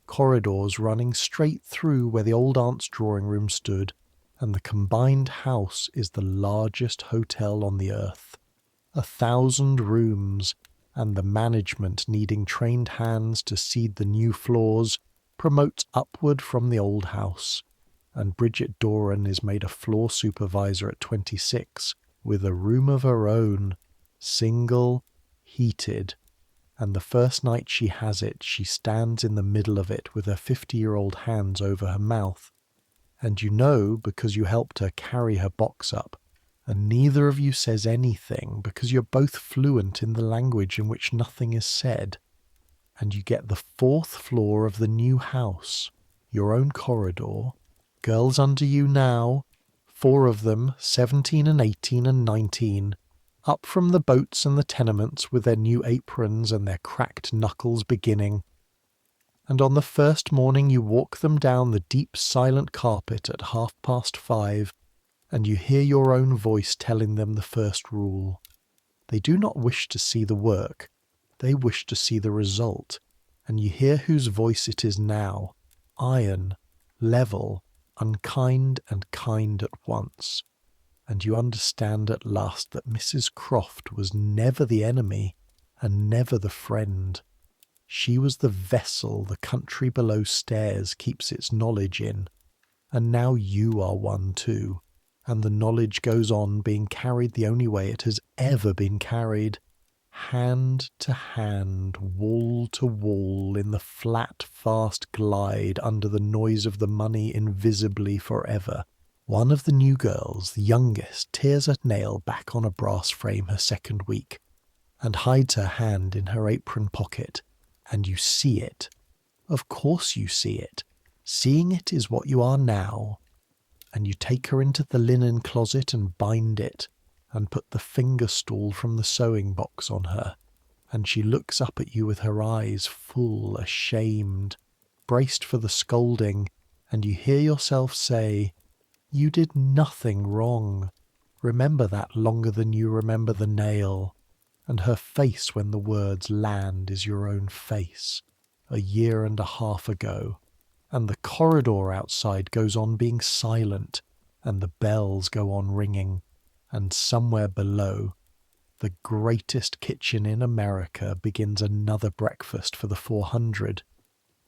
corridors running straight through where the old aunt's drawing room stood, and the combined house is the largest hotel on the earth. 1,000 rooms, and the management, needing trained hands to seed the new floors, promotes upward from the old house, and Bridget Doran is made a floor supervisor at 26, with a room of her own, single, heated, and the first night she has it, she stands in the middle of it with her 50-year-old hands over her mouth, and you know because you helped her carry her box up, and neither of you says anything because you're both fluent in the language in which nothing is said, and you get the 4th floor of the new house, your own corridor, girls under you now, 4 of them, 17 and 18 and 19, up from the boats and the tenements with their new aprons and their cracked knuckles beginning. And on the first morning you walk them down the deep silent carpet at 5:30, and you hear your own voice telling them the first rule. They do not wish to see the work, they wish to see the result, and you hear whose voice it is now, iron, level, unkind and kind at once. And you understand at last that Mrs. Croft was never the enemy and never the friend. She was the vessel the country below stairs keeps its knowledge in, and now you are one too, and the knowledge goes on being carried the only way it has ever been carried, hand to hand, wall to wall, in the flat, fast glide under the noise of the money invisibly forever. One of the new girls, the youngest, tears a nail back on a brass frame her second week, and hides her hand in her apron pocket, and you see it. Of course you see it. Seeing it is what you are now. And you take her into the linen closet and bind it, and put the finger stool from the sewing box on her, and she looks up at you with her eyes full, ashamed, braced for the scolding, and you hear yourself say, "You did nothing wrong. Remember that longer than you remember the nail." And her face when the words land is your own face, 1.5 years ago. And the corridor outside goes on being silent, and the bells go on ringing, and somewhere below, the greatest kitchen in America begins another breakfast for the 400,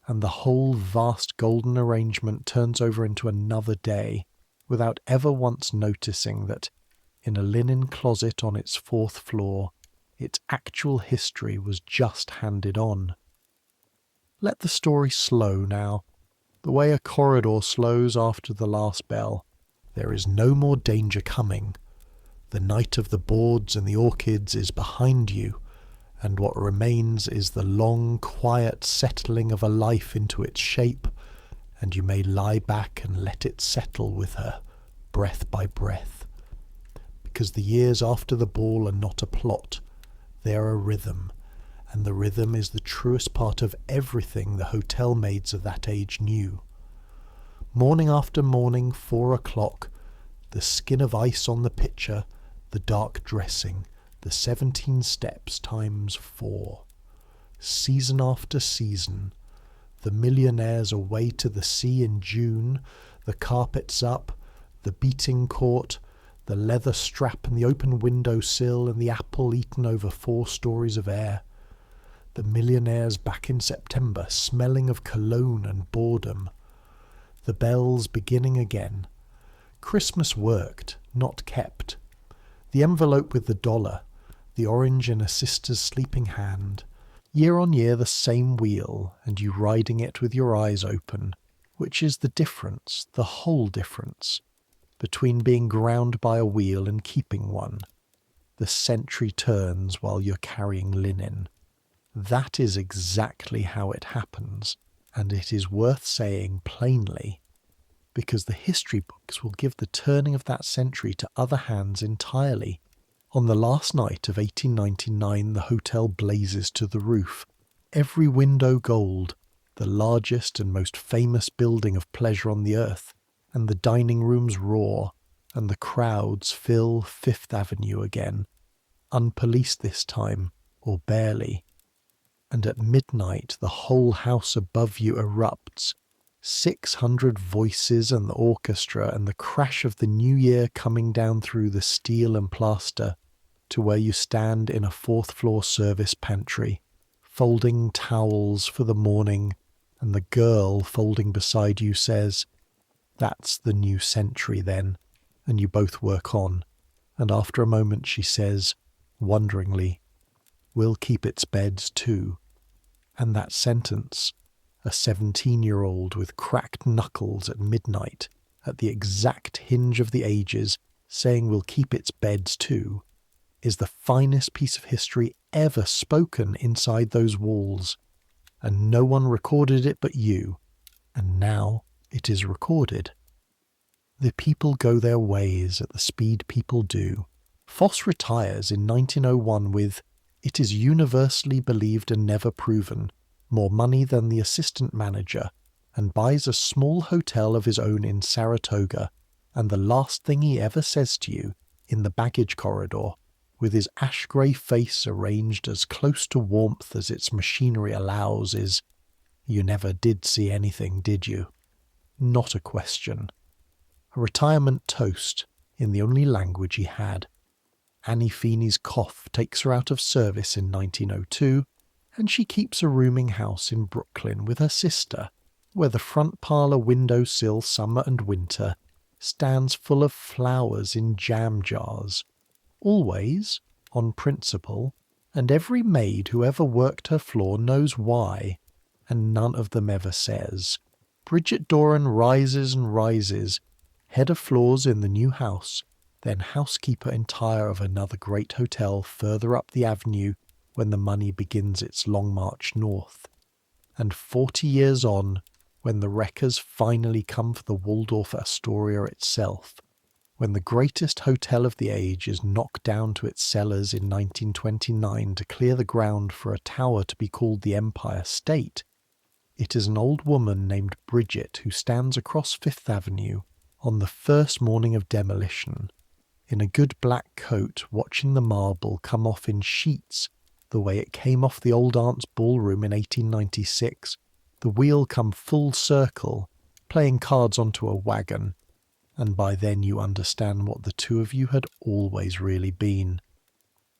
and the whole vast golden arrangement turns over into another day, without ever once noticing that, in a linen closet on its 4th floor, its actual history was just handed on. Let the story slow now, the way a corridor slows after the last bell. There is no more danger coming. The night of the boards and the orchids is behind you, and what remains is the long, quiet settling of a life into its shape, and you may lie back and let it settle with her, breath by breath. Because the years after the ball are not a plot, they are a rhythm, and the rhythm is the truest part of everything the hotel maids of that age knew. Morning after morning, 4 o'clock, the skin of ice on the pitcher, the dark dressing, the 17 steps times 4. Season after season, the millionaires away to the sea in June, the carpets up, the beating court, the leather strap and the open window sill and the apple eaten over 4 stories of air. The millionaires back in September, smelling of cologne and boredom. The bells beginning again. Christmas worked, not kept. The envelope with the dollar, the orange in a sister's sleeping hand. Year on year the same wheel, and you riding it with your eyes open, which is the difference, the whole difference, between being ground by a wheel and keeping one. The century turns while you're carrying linen. That is exactly how it happens, and it is worth saying plainly, because the history books will give the turning of that century to other hands entirely. On the last night of 1899 the hotel blazes to the roof, every window gold, the largest and most famous building of pleasure on the earth, and the dining rooms roar, and the crowds fill 5th Avenue again, unpoliced this time, or barely. And at midnight the whole house above you erupts, 600 voices and the orchestra and the crash of the new year coming down through the steel and plaster to where you stand in a 4th floor service pantry, folding towels for the morning, and the girl folding beside you says, "That's the new century then," and you both work on, and after a moment she says, wonderingly, "We'll keep its beds too." And that sentence, a 17-year-old with cracked knuckles at midnight, at the exact hinge of the ages, saying we'll keep its beds too, is the finest piece of history ever spoken inside those walls. And no one recorded it but you, and now it is recorded. The people go their ways at the speed people do. Foss retires in 1901 with, it is universally believed and never proven, more money than the assistant manager, and buys a small hotel of his own in Saratoga, and the last thing he ever says to you, in the baggage corridor, with his ash-grey face arranged as close to warmth as its machinery allows, is, "You never did see anything, did you?" Not a question. A retirement toast, in the only language he had. Annie Feeney's cough takes her out of service in 1902, and she keeps a rooming house in Brooklyn with her sister, where the front parlour window-sill summer and winter stands full of flowers in jam jars, always, on principle, and every maid who ever worked her floor knows why, and none of them ever says. Bridget Doran rises and rises, head of floors in the new house, then housekeeper entire of another great hotel further up the avenue when the money begins its long march north. And 40 years on, when the wreckers finally come for the Waldorf Astoria itself, when the greatest hotel of the age is knocked down to its cellars in 1929 to clear the ground for a tower to be called the Empire State, it is an old woman named Bridget who stands across Fifth Avenue on the first morning of demolition, in a good black coat, watching the marble come off in sheets the way it came off the old aunt's ballroom in 1896, the wheel come full circle, playing cards onto a wagon, and by then you understand what the two of you had always really been.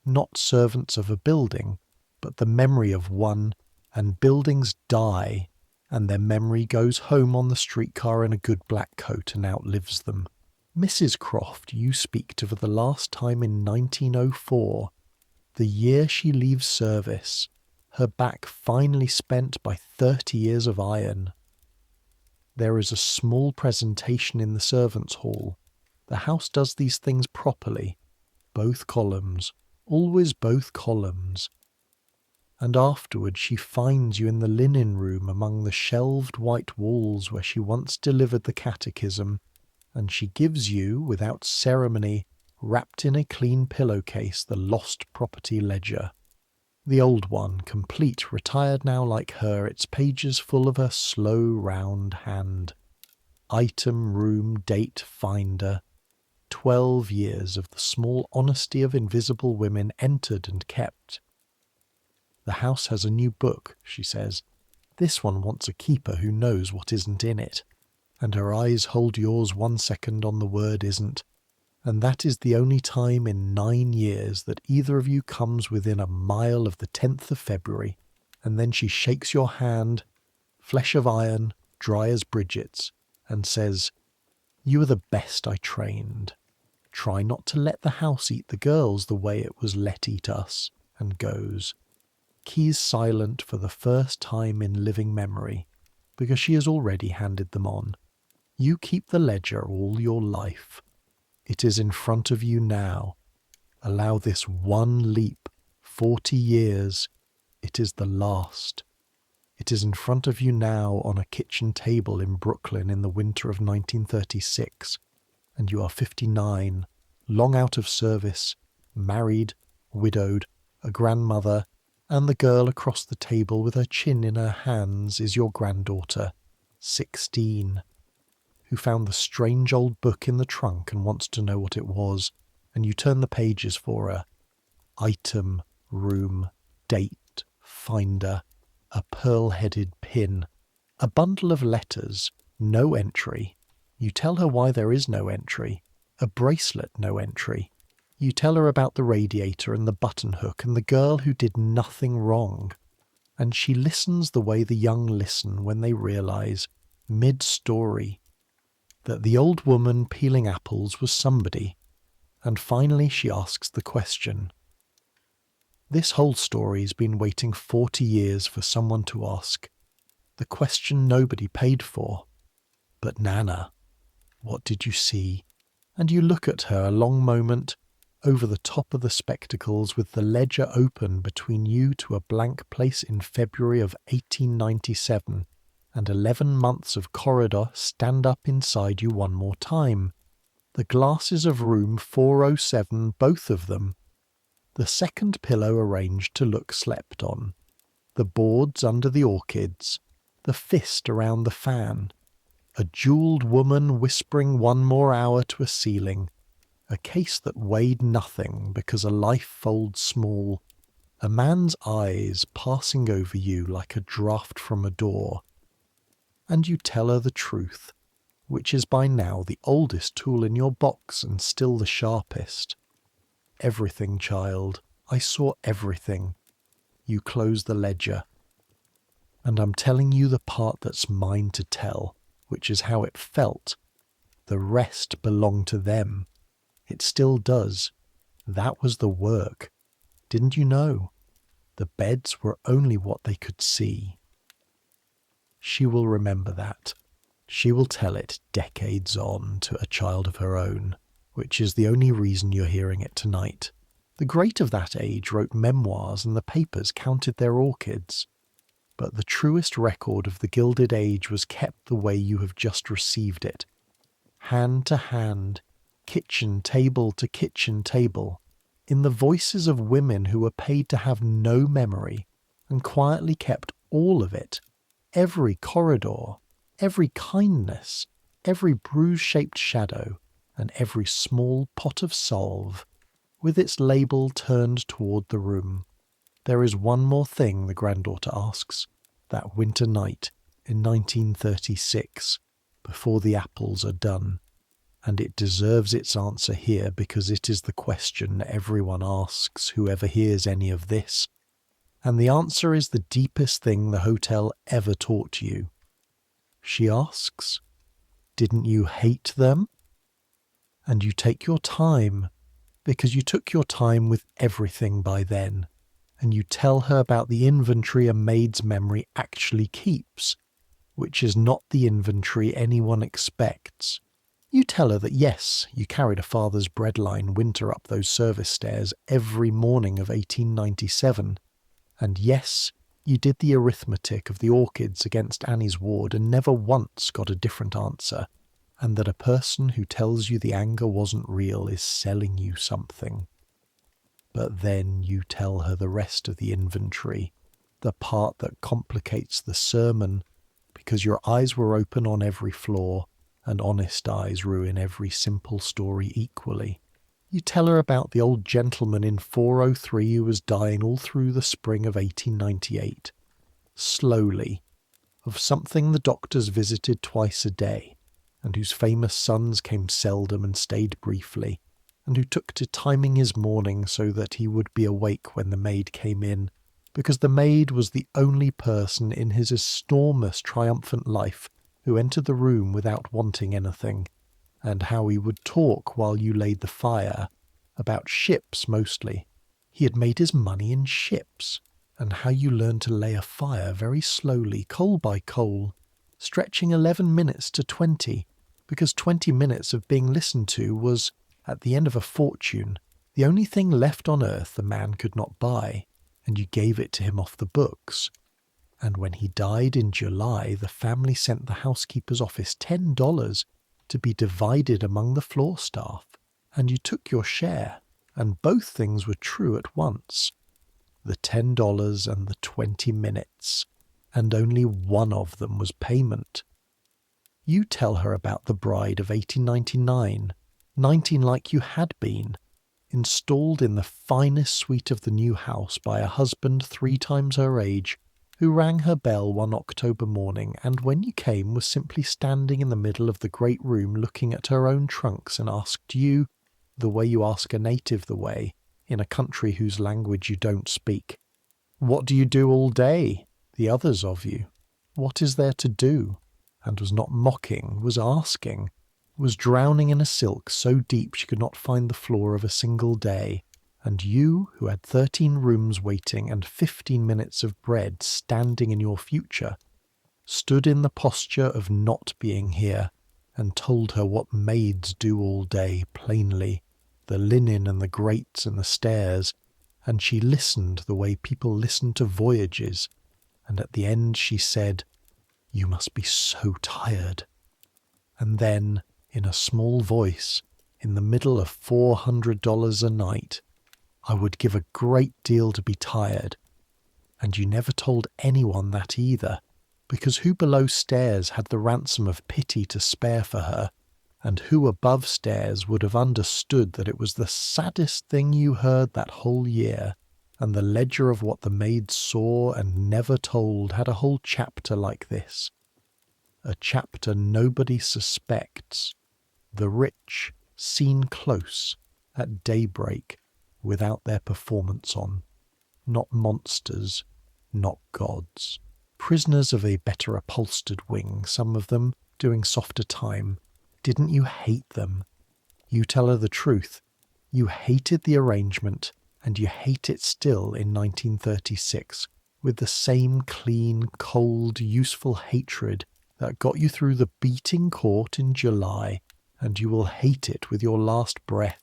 Not servants of a building, but the memory of one, and buildings die, and their memory goes home on the streetcar in a good black coat and outlives them. Mrs. Croft you speak to for the last time in 1904, the year she leaves service, her back finally spent by 30 years of iron. There is a small presentation in the servants' hall. The house does these things properly. Both columns, always both columns. And afterward she finds you in the linen room among the shelved white walls where she once delivered the catechism, and she gives you, without ceremony, wrapped in a clean pillowcase, the lost property ledger. The old one, complete, retired now like her, its pages full of her slow round hand. Item, room, date, finder. 12 years of the small honesty of invisible women entered and kept. The house has a new book, she says. This one wants a keeper who knows what isn't in it. And her eyes hold yours 1 second on the word isn't. And that is the only time in 9 years that either of you comes within a mile of the 10th of February, and then she shakes your hand, flesh of iron, dry as Bridget's, and says, "You are the best I trained. Try not to let the house eat the girls the way it was let eat us," and goes. Keys silent for the first time in living memory, because she has already handed them on. You keep the ledger all your life. It is in front of you now. Allow this one leap, 40 years. It is the last. It is in front of you now on a kitchen table in Brooklyn in the winter of 1936, and you are 59, long out of service, married, widowed, a grandmother, and the girl across the table with her chin in her hands is your granddaughter, 16. Who found the strange old book in the trunk and wants to know what it was, and you turn the pages for her. Item, room, date, finder, a pearl-headed pin, a bundle of letters, no entry. You tell her why there is no entry, a bracelet, no entry. You tell her about the radiator and the button hook and the girl who did nothing wrong. And she listens the way the young listen when they realize, mid-story, that the old woman peeling apples was somebody, and finally she asks the question. This whole story's been waiting 40 years for someone to ask, the question nobody paid for. But Nana, what did you see? And you look at her a long moment, over the top of the spectacles with the ledger open between you to a blank place in February of 1897, and 11 months of corridor stand up inside you one more time. The glasses of room 407, both of them. The second pillow arranged to look slept on. The boards under the orchids. The fist around the fan. A jewelled woman whispering 1 more hour to a ceiling. A case that weighed nothing because a life folds small. A man's eyes passing over you like a draught from a door. And you tell her the truth, which is by now the oldest tool in your box and still the sharpest. Everything, child. I saw everything. You close the ledger. And I'm telling you the part that's mine to tell, which is how it felt. The rest belonged to them. It still does. That was the work. Didn't you know? The beds were only what they could see. She will remember that. She will tell it decades on to a child of her own, which is the only reason you're hearing it tonight. The great of that age wrote memoirs and the papers counted their orchids. But the truest record of the Gilded Age was kept the way you have just received it. Hand to hand, kitchen table to kitchen table, in the voices of women who were paid to have no memory and quietly kept all of it, every corridor, every kindness, every bruise-shaped shadow, and every small pot of salve, with its label turned toward the room. There is one more thing, the granddaughter asks, that winter night in 1936, before the apples are done. And it deserves its answer here because it is the question everyone asks whoever hears any of this. And the answer is the deepest thing the hotel ever taught you. She asks, "Didn't you hate them?" And you take your time, because you took your time with everything by then. And you tell her about the inventory a maid's memory actually keeps, which is not the inventory anyone expects. You tell her that yes, you carried a father's breadline winter up those service stairs every morning of 1897, and yes, you did the arithmetic of the orchids against Annie's ward and never once got a different answer, and that a person who tells you the anger wasn't real is selling you something. But then you tell her the rest of the inventory, the part that complicates the sermon, because your eyes were open on every flaw, and honest eyes ruin every simple story equally. You tell her about the old gentleman in 403 who was dying all through the spring of 1898, slowly, of something the doctors visited twice a day, and whose famous sons came seldom and stayed briefly, and who took to timing his morning so that he would be awake when the maid came in, because the maid was the only person in his enormous triumphant life who entered the room without wanting anything, and how he would talk while you laid the fire, about ships mostly. He had made his money in ships, and how you learned to lay a fire very slowly, coal by coal, stretching 11 minutes to 20, because 20 minutes of being listened to was, at the end of a fortune, the only thing left on earth the man could not buy, and you gave it to him off the books. And when he died in July, the family sent the housekeeper's office $10 to be divided among the floor staff, and you took your share, and both things were true at once. The $10 and the 20 minutes, and only one of them was payment. You tell her about the bride of 1899, 19 like you had been, installed in the finest suite of the new house by a husband 3 times her age, who rang her bell one October morning, and when you came was simply standing in the middle of the great room looking at her own trunks, and asked you, the way you ask a native the way, in a country whose language you don't speak, "What do you do all day, the others of you? What is there to do?" And was not mocking, was asking, was drowning in a silk so deep she could not find the floor of a single day, and you, who had 13 rooms waiting and 15 minutes of bread standing in your future, stood in the posture of not being here, and told her what maids do all day plainly, the linen and the grates and the stairs, and she listened the way people listen to voyages, and at the end she said, "You must be so tired." And then, in a small voice, in the middle of $400 a night, "I would give a great deal to be tired." And you never told anyone that either, because who below stairs had the ransom of pity to spare for her, and who above stairs would have understood that it was the saddest thing you heard that whole year, and the ledger of what the maid saw and never told had a whole chapter like this. A chapter nobody suspects. The rich, seen close, at daybreak, without their performance on. Not monsters, not gods. Prisoners of a better upholstered wing, some of them, doing softer time. Didn't you hate them? You tell her the truth. You hated the arrangement, and you hate it still in 1936, with the same clean, cold, useful hatred that got you through the beating court in July, and you will hate it with your last breath.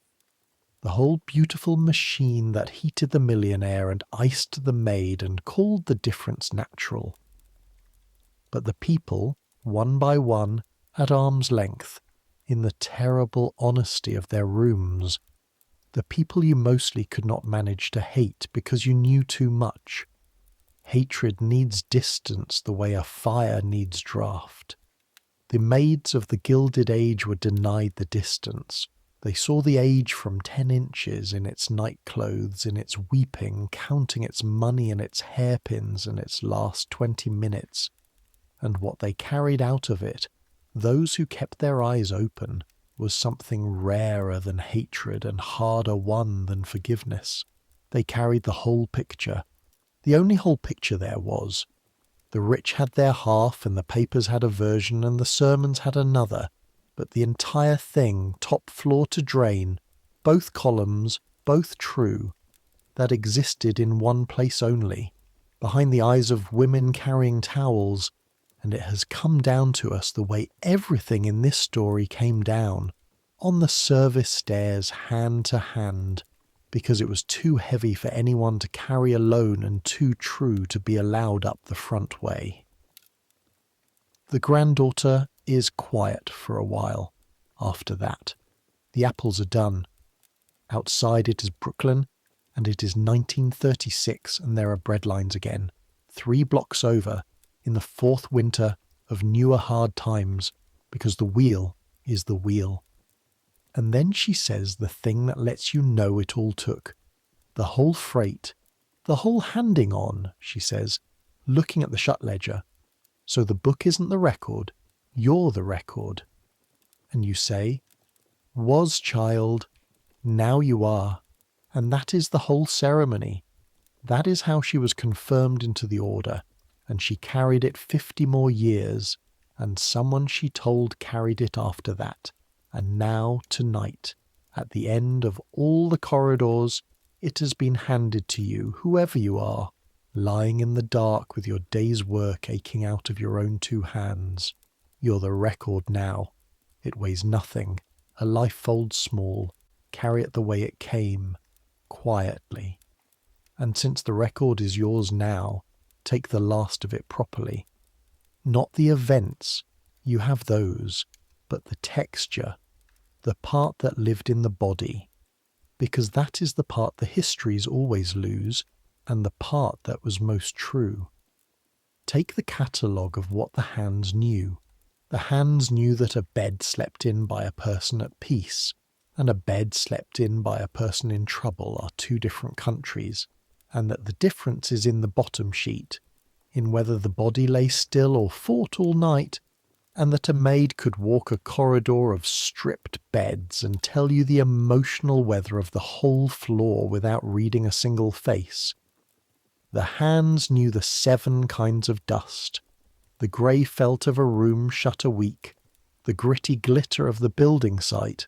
The whole beautiful machine that heated the millionaire and iced the maid and called the difference natural. But the people, one by one, at arm's length, in the terrible honesty of their rooms, the people you mostly could not manage to hate because you knew too much. Hatred needs distance the way a fire needs draught. The maids of the Gilded Age were denied the distance. They saw the age from 10 inches in its nightclothes, in its weeping, counting its money and its hairpins and its last 20 minutes. And what they carried out of it, those who kept their eyes open, was something rarer than hatred and harder won than forgiveness. They carried the whole picture. The only whole picture there was. The rich had their half, and the papers had a version, and the sermons had another, but the entire thing, top floor to drain, both columns, both true, that existed in one place only, behind the eyes of women carrying towels, and it has come down to us the way everything in this story came down, on the service stairs hand to hand, because it was too heavy for anyone to carry alone and too true to be allowed up the front way. The granddaughter is quiet for a while after that. The apples are done. Outside it is Brooklyn, and it is 1936, and there are breadlines again, 3 blocks over, in the 4th winter of newer hard times, because the wheel is the wheel. And then she says the thing that lets you know it all took. The whole freight, the whole handing on, she says, looking at the shut ledger. So the book isn't the record, you're the record. And you say, was child, now you are. And that is the whole ceremony. That is how she was confirmed into the order, and she carried it 50 more years, and someone she told carried it after that. And now, tonight, at the end of all the corridors, it has been handed to you, whoever you are, lying in the dark with your day's work aching out of your own 2 hands. You're the record now. It weighs nothing, a life fold small. Carry it the way it came, quietly. And since the record is yours now, take the last of it properly. Not the events, you have those, but the texture, the part that lived in the body, because that is the part the histories always lose, and the part that was most true. Take the catalogue of what the hands knew. The hands knew that a bed slept in by a person at peace, and a bed slept in by a person in trouble are 2 different countries, and that the difference is in the bottom sheet, in whether the body lay still or fought all night, and that a maid could walk a corridor of stripped beds and tell you the emotional weather of the whole floor without reading a single face. The hands knew the 7 kinds of dust, the grey felt of a room shut a week, the gritty glitter of the building site,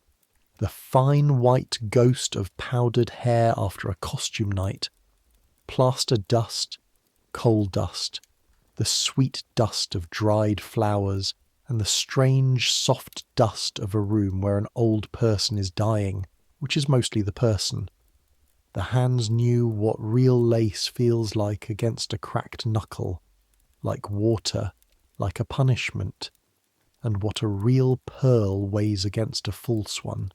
the fine white ghost of powdered hair after a costume night, plaster dust, coal dust, the sweet dust of dried flowers, and the strange soft dust of a room where an old person is dying, which is mostly the person. The hands knew what real lace feels like against a cracked knuckle, like water, like a punishment, and what a real pearl weighs against a false one,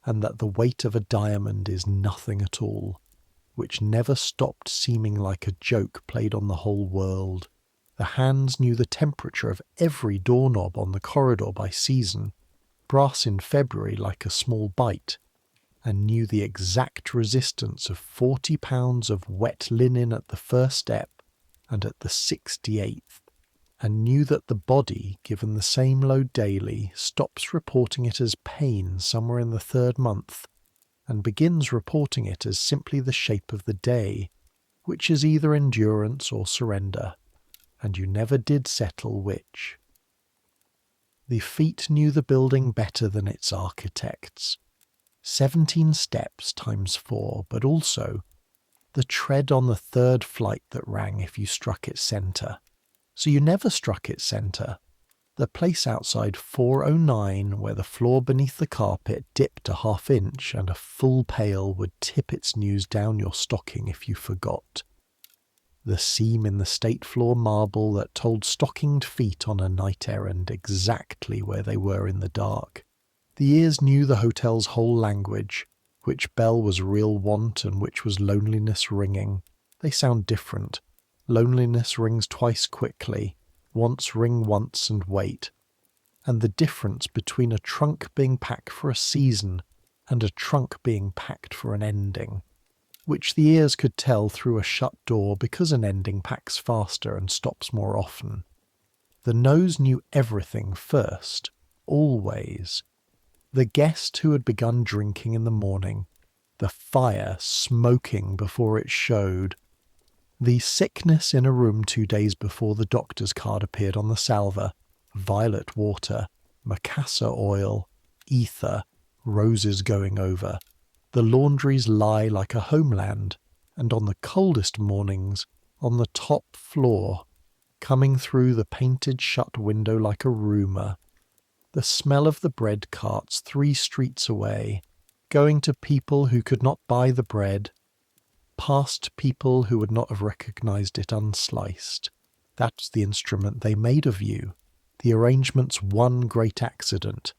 and that the weight of a diamond is nothing at all, which never stopped seeming like a joke played on the whole world. The hands knew the temperature of every doorknob on the corridor by season, brass in February like a small bite, and knew the exact resistance of 40 pounds of wet linen at the first step and at the 68th, and knew that the body, given the same load daily, stops reporting it as pain somewhere in the 3rd month, and begins reporting it as simply the shape of the day, which is either endurance or surrender, and you never did settle which. The feet knew the building better than its architects. 17 steps times 4, but also the tread on the 3rd flight that rang if you struck its centre. So you never struck its centre. The place outside 409, where the floor beneath the carpet dipped a ½ inch and a full pail would tip its news down your stocking if you forgot. The seam in the state floor marble that told stockinged feet on a night errand exactly where they were in the dark. The ears knew the hotel's whole language, which bell was real want and which was loneliness ringing. They sound different. Loneliness rings twice quickly, wants ring once and wait. And the difference between a trunk being packed for a season and a trunk being packed for an ending, which the ears could tell through a shut door because an ending packs faster and stops more often. The nose knew everything first, always. The guest who had begun drinking in the morning, the fire smoking before it showed, the sickness in a room 2 days before the doctor's card appeared on the salver, violet water, macassar oil, ether, roses going over. The laundries lie like a homeland, and on the coldest mornings, on the top floor, coming through the painted shut window like a rumour, the smell of the bread carts 3 streets away, going to people who could not buy the bread, past people who would not have recognised it unsliced. That was the instrument they made of you, the arrangement's one great accident.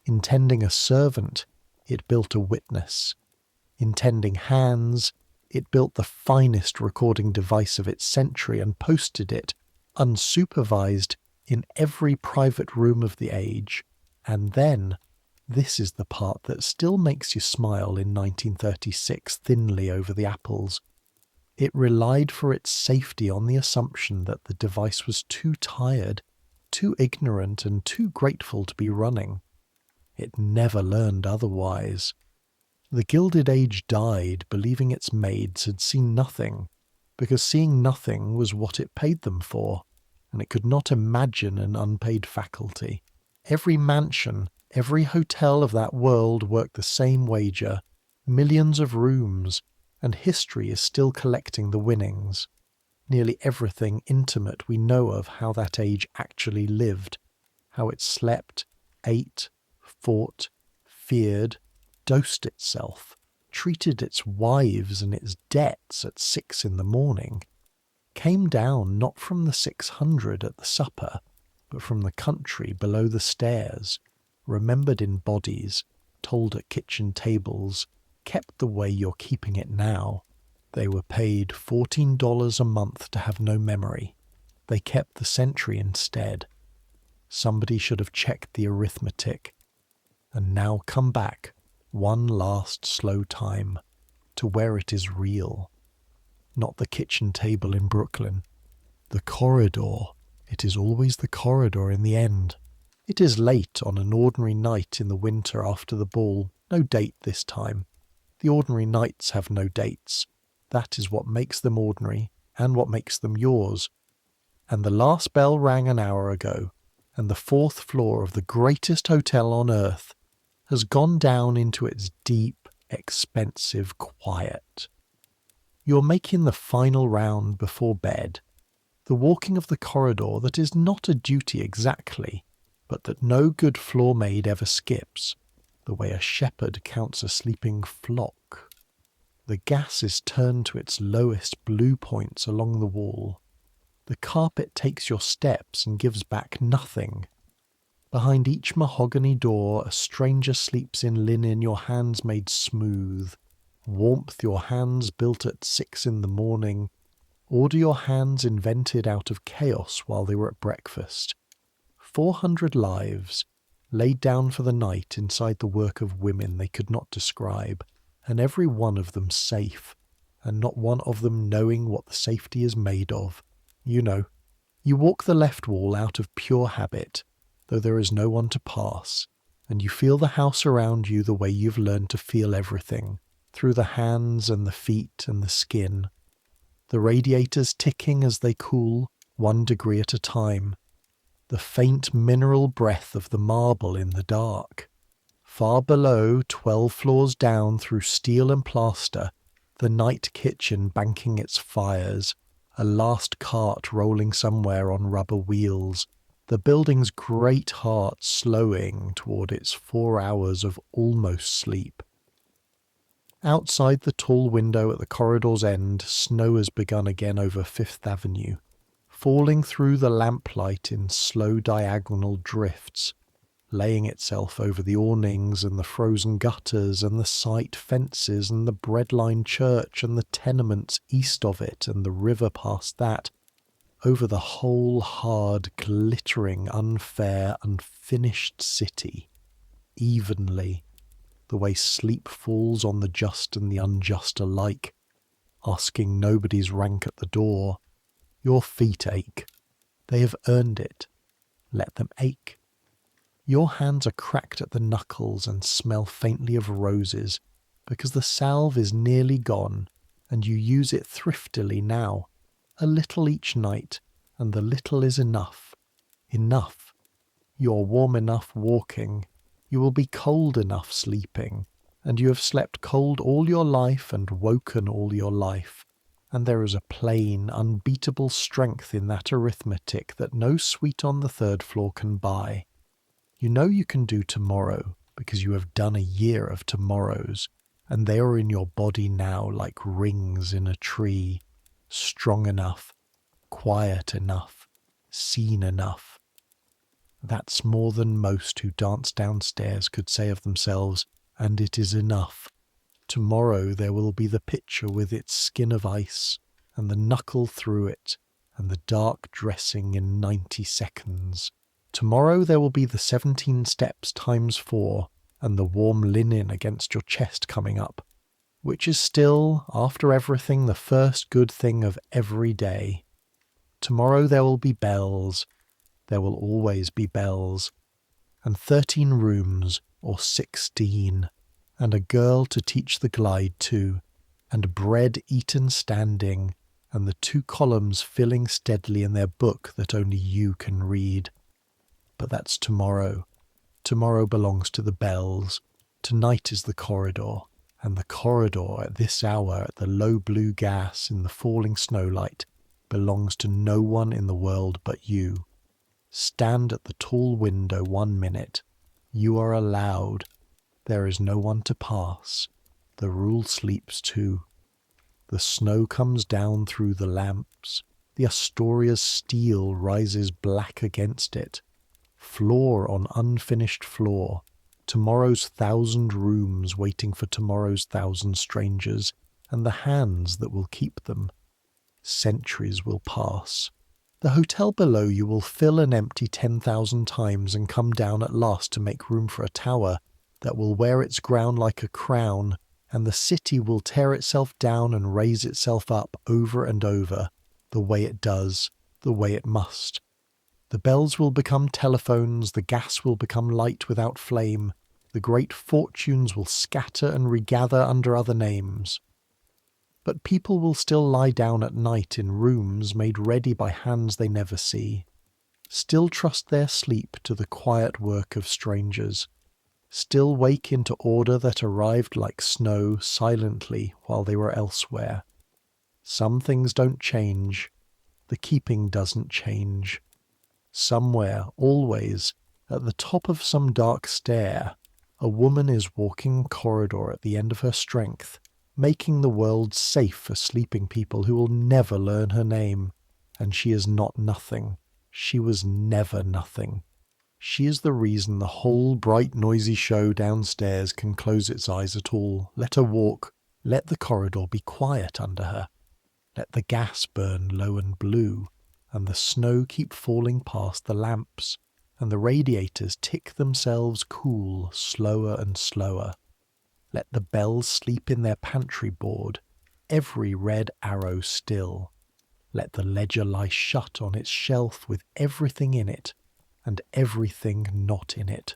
Intending a servant, it built a witness. Intending hands, it built the finest recording device of its century and posted it, unsupervised, in every private room of the age. And then, this is the part that still makes you smile in 1936 thinly over the apples. It relied for its safety on the assumption that the device was too tired, too ignorant, and too grateful to be running. It never learned otherwise. The Gilded Age died believing its maids had seen nothing, because seeing nothing was what it paid them for, and it could not imagine an unpaid faculty. Every mansion, every hotel of that world worked the same wager, millions of rooms, and history is still collecting the winnings. Nearly everything intimate we know of how that age actually lived, how it slept, ate, fought, feared, dosed itself, treated its wives and its debts at 6 in the morning, came down not from the 600 at the supper, but from the country below the stairs, remembered in bodies, told at kitchen tables, kept the way you're keeping it now. They were paid $14 a month to have no memory. They kept the century instead. Somebody should have checked the arithmetic. And now come back, one last slow time, to where it is real. Not the kitchen table in Brooklyn. The corridor. It is always the corridor in the end. It is late on an ordinary night in the winter after the ball. No date this time. The ordinary nights have no dates. That is what makes them ordinary, and what makes them yours. And the last bell rang an hour ago, and the 4th floor of the greatest hotel on earth has gone down into its deep, expensive quiet. You're making the final round before bed, the walking of the corridor that is not a duty exactly, but that no good floor maid ever skips, the way a shepherd counts a sleeping flock. The gas is turned to its lowest blue points along the wall. The carpet takes your steps and gives back nothing. Behind each mahogany door a stranger sleeps in linen your hands made smooth, warmth your hands built at 6 in the morning, order your hands invented out of chaos while they were at breakfast. 400 lives, laid down for the night inside the work of women they could not describe, and every one of them safe, and not one of them knowing what the safety is made of. You know, you walk the left wall out of pure habit, though there is no one to pass, and you feel the house around you the way you've learned to feel everything, through the hands and the feet and the skin. The radiators ticking as they cool, 1 degree at a time. The faint mineral breath of the marble in the dark. Far below, 12 floors down through steel and plaster, the night kitchen banking its fires, a last cart rolling somewhere on rubber wheels, the building's great heart slowing toward its 4 hours of almost sleep. Outside the tall window at the corridor's end, snow has begun again over 5th Avenue, falling through the lamplight in slow diagonal drifts. laying itself over the awnings and the frozen gutters and the site fences and the breadline church and the tenements east of it and the river past that, over the whole hard, glittering, unfair, unfinished city, evenly, the way sleep falls on the just and the unjust alike, asking nobody's rank at the door. Your feet ache. They have earned it. Let them ache. Your hands are cracked at the knuckles and smell faintly of roses, because the salve is nearly gone, and you use it thriftily now, a little each night, and the little is enough. Enough. You're warm enough walking. You will be cold enough sleeping, and you have slept cold all your life and woken all your life, and there is a plain, unbeatable strength in that arithmetic that no suite on the third floor can buy. You know you can do tomorrow, because you have done a year of tomorrows, and they are in your body now like rings in a tree, strong enough, quiet enough, seen enough. That's more than most who dance downstairs could say of themselves, and it is enough. Tomorrow there will be the pitcher with its skin of ice, and the knuckle through it, and the dark dressing in 90 seconds. Tomorrow there will be the 17 steps times 4, and the warm linen against your chest coming up, which is still, after everything, the first good thing of every day. Tomorrow there will be bells. There will always be bells. And 13 rooms, or 16, and a girl to teach the glide to, and bread eaten standing, and the 2 columns filling steadily in their book that only you can read. But that's tomorrow. Tomorrow belongs to the bells. Tonight is the corridor, and the corridor at this hour at the low blue gas in the falling snowlight belongs to no one in the world but you. Stand at the tall window 1 minute. You are allowed. There is no one to pass. The rule sleeps too. The snow comes down through the lamps. The Astoria's steel rises black against it. Floor on unfinished floor. Tomorrow's 1,000 rooms waiting for tomorrow's 1,000 strangers, and the hands that will keep them. Centuries will pass. The hotel below you will fill and empty 10,000 times and come down at last to make room for a tower that will wear its ground like a crown, and the city will tear itself down and raise itself up over and over, the way it does, the way it must. The bells will become telephones, the gas will become light without flame, the great fortunes will scatter and regather under other names. But people will still lie down at night in rooms made ready by hands they never see, still trust their sleep to the quiet work of strangers, still wake into order that arrived like snow silently while they were elsewhere. Some things don't change. The keeping doesn't change. Somewhere, always, at the top of some dark stair, a woman is walking corridor at the end of her strength, making the world safe for sleeping people who will never learn her name. And she is not nothing. She was never nothing. She is the reason the whole bright noisy show downstairs can close its eyes at all. Let her walk. Let the corridor be quiet under her. Let the gas burn low and blue, and the snow keep falling past the lamps, and the radiators tick themselves cool slower and slower. Let the bells sleep in their pantry board, every red arrow still. Let the ledger lie shut on its shelf with everything in it, and everything not in it,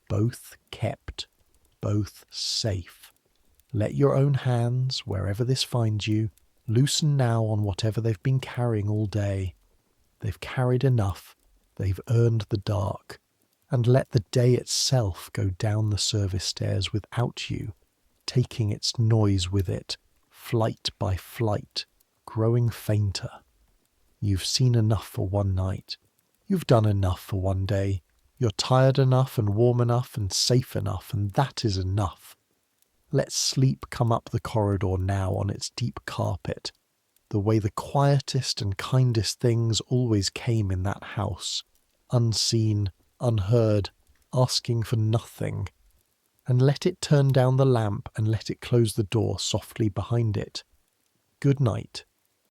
both kept, both safe. Let your own hands, wherever this finds you, loosen now on whatever they've been carrying all day. They've carried enough. They've earned the dark. And let the day itself go down the service stairs without you, taking its noise with it, flight by flight, growing fainter. You've seen enough for one night. You've done enough for one day. You're tired enough and warm enough and safe enough, and that is enough. Let sleep come up the corridor now on its deep carpet, the way the quietest and kindest things always came in that house, unseen, unheard, asking for nothing, and let it turn down the lamp and let it close the door softly behind it. Good night.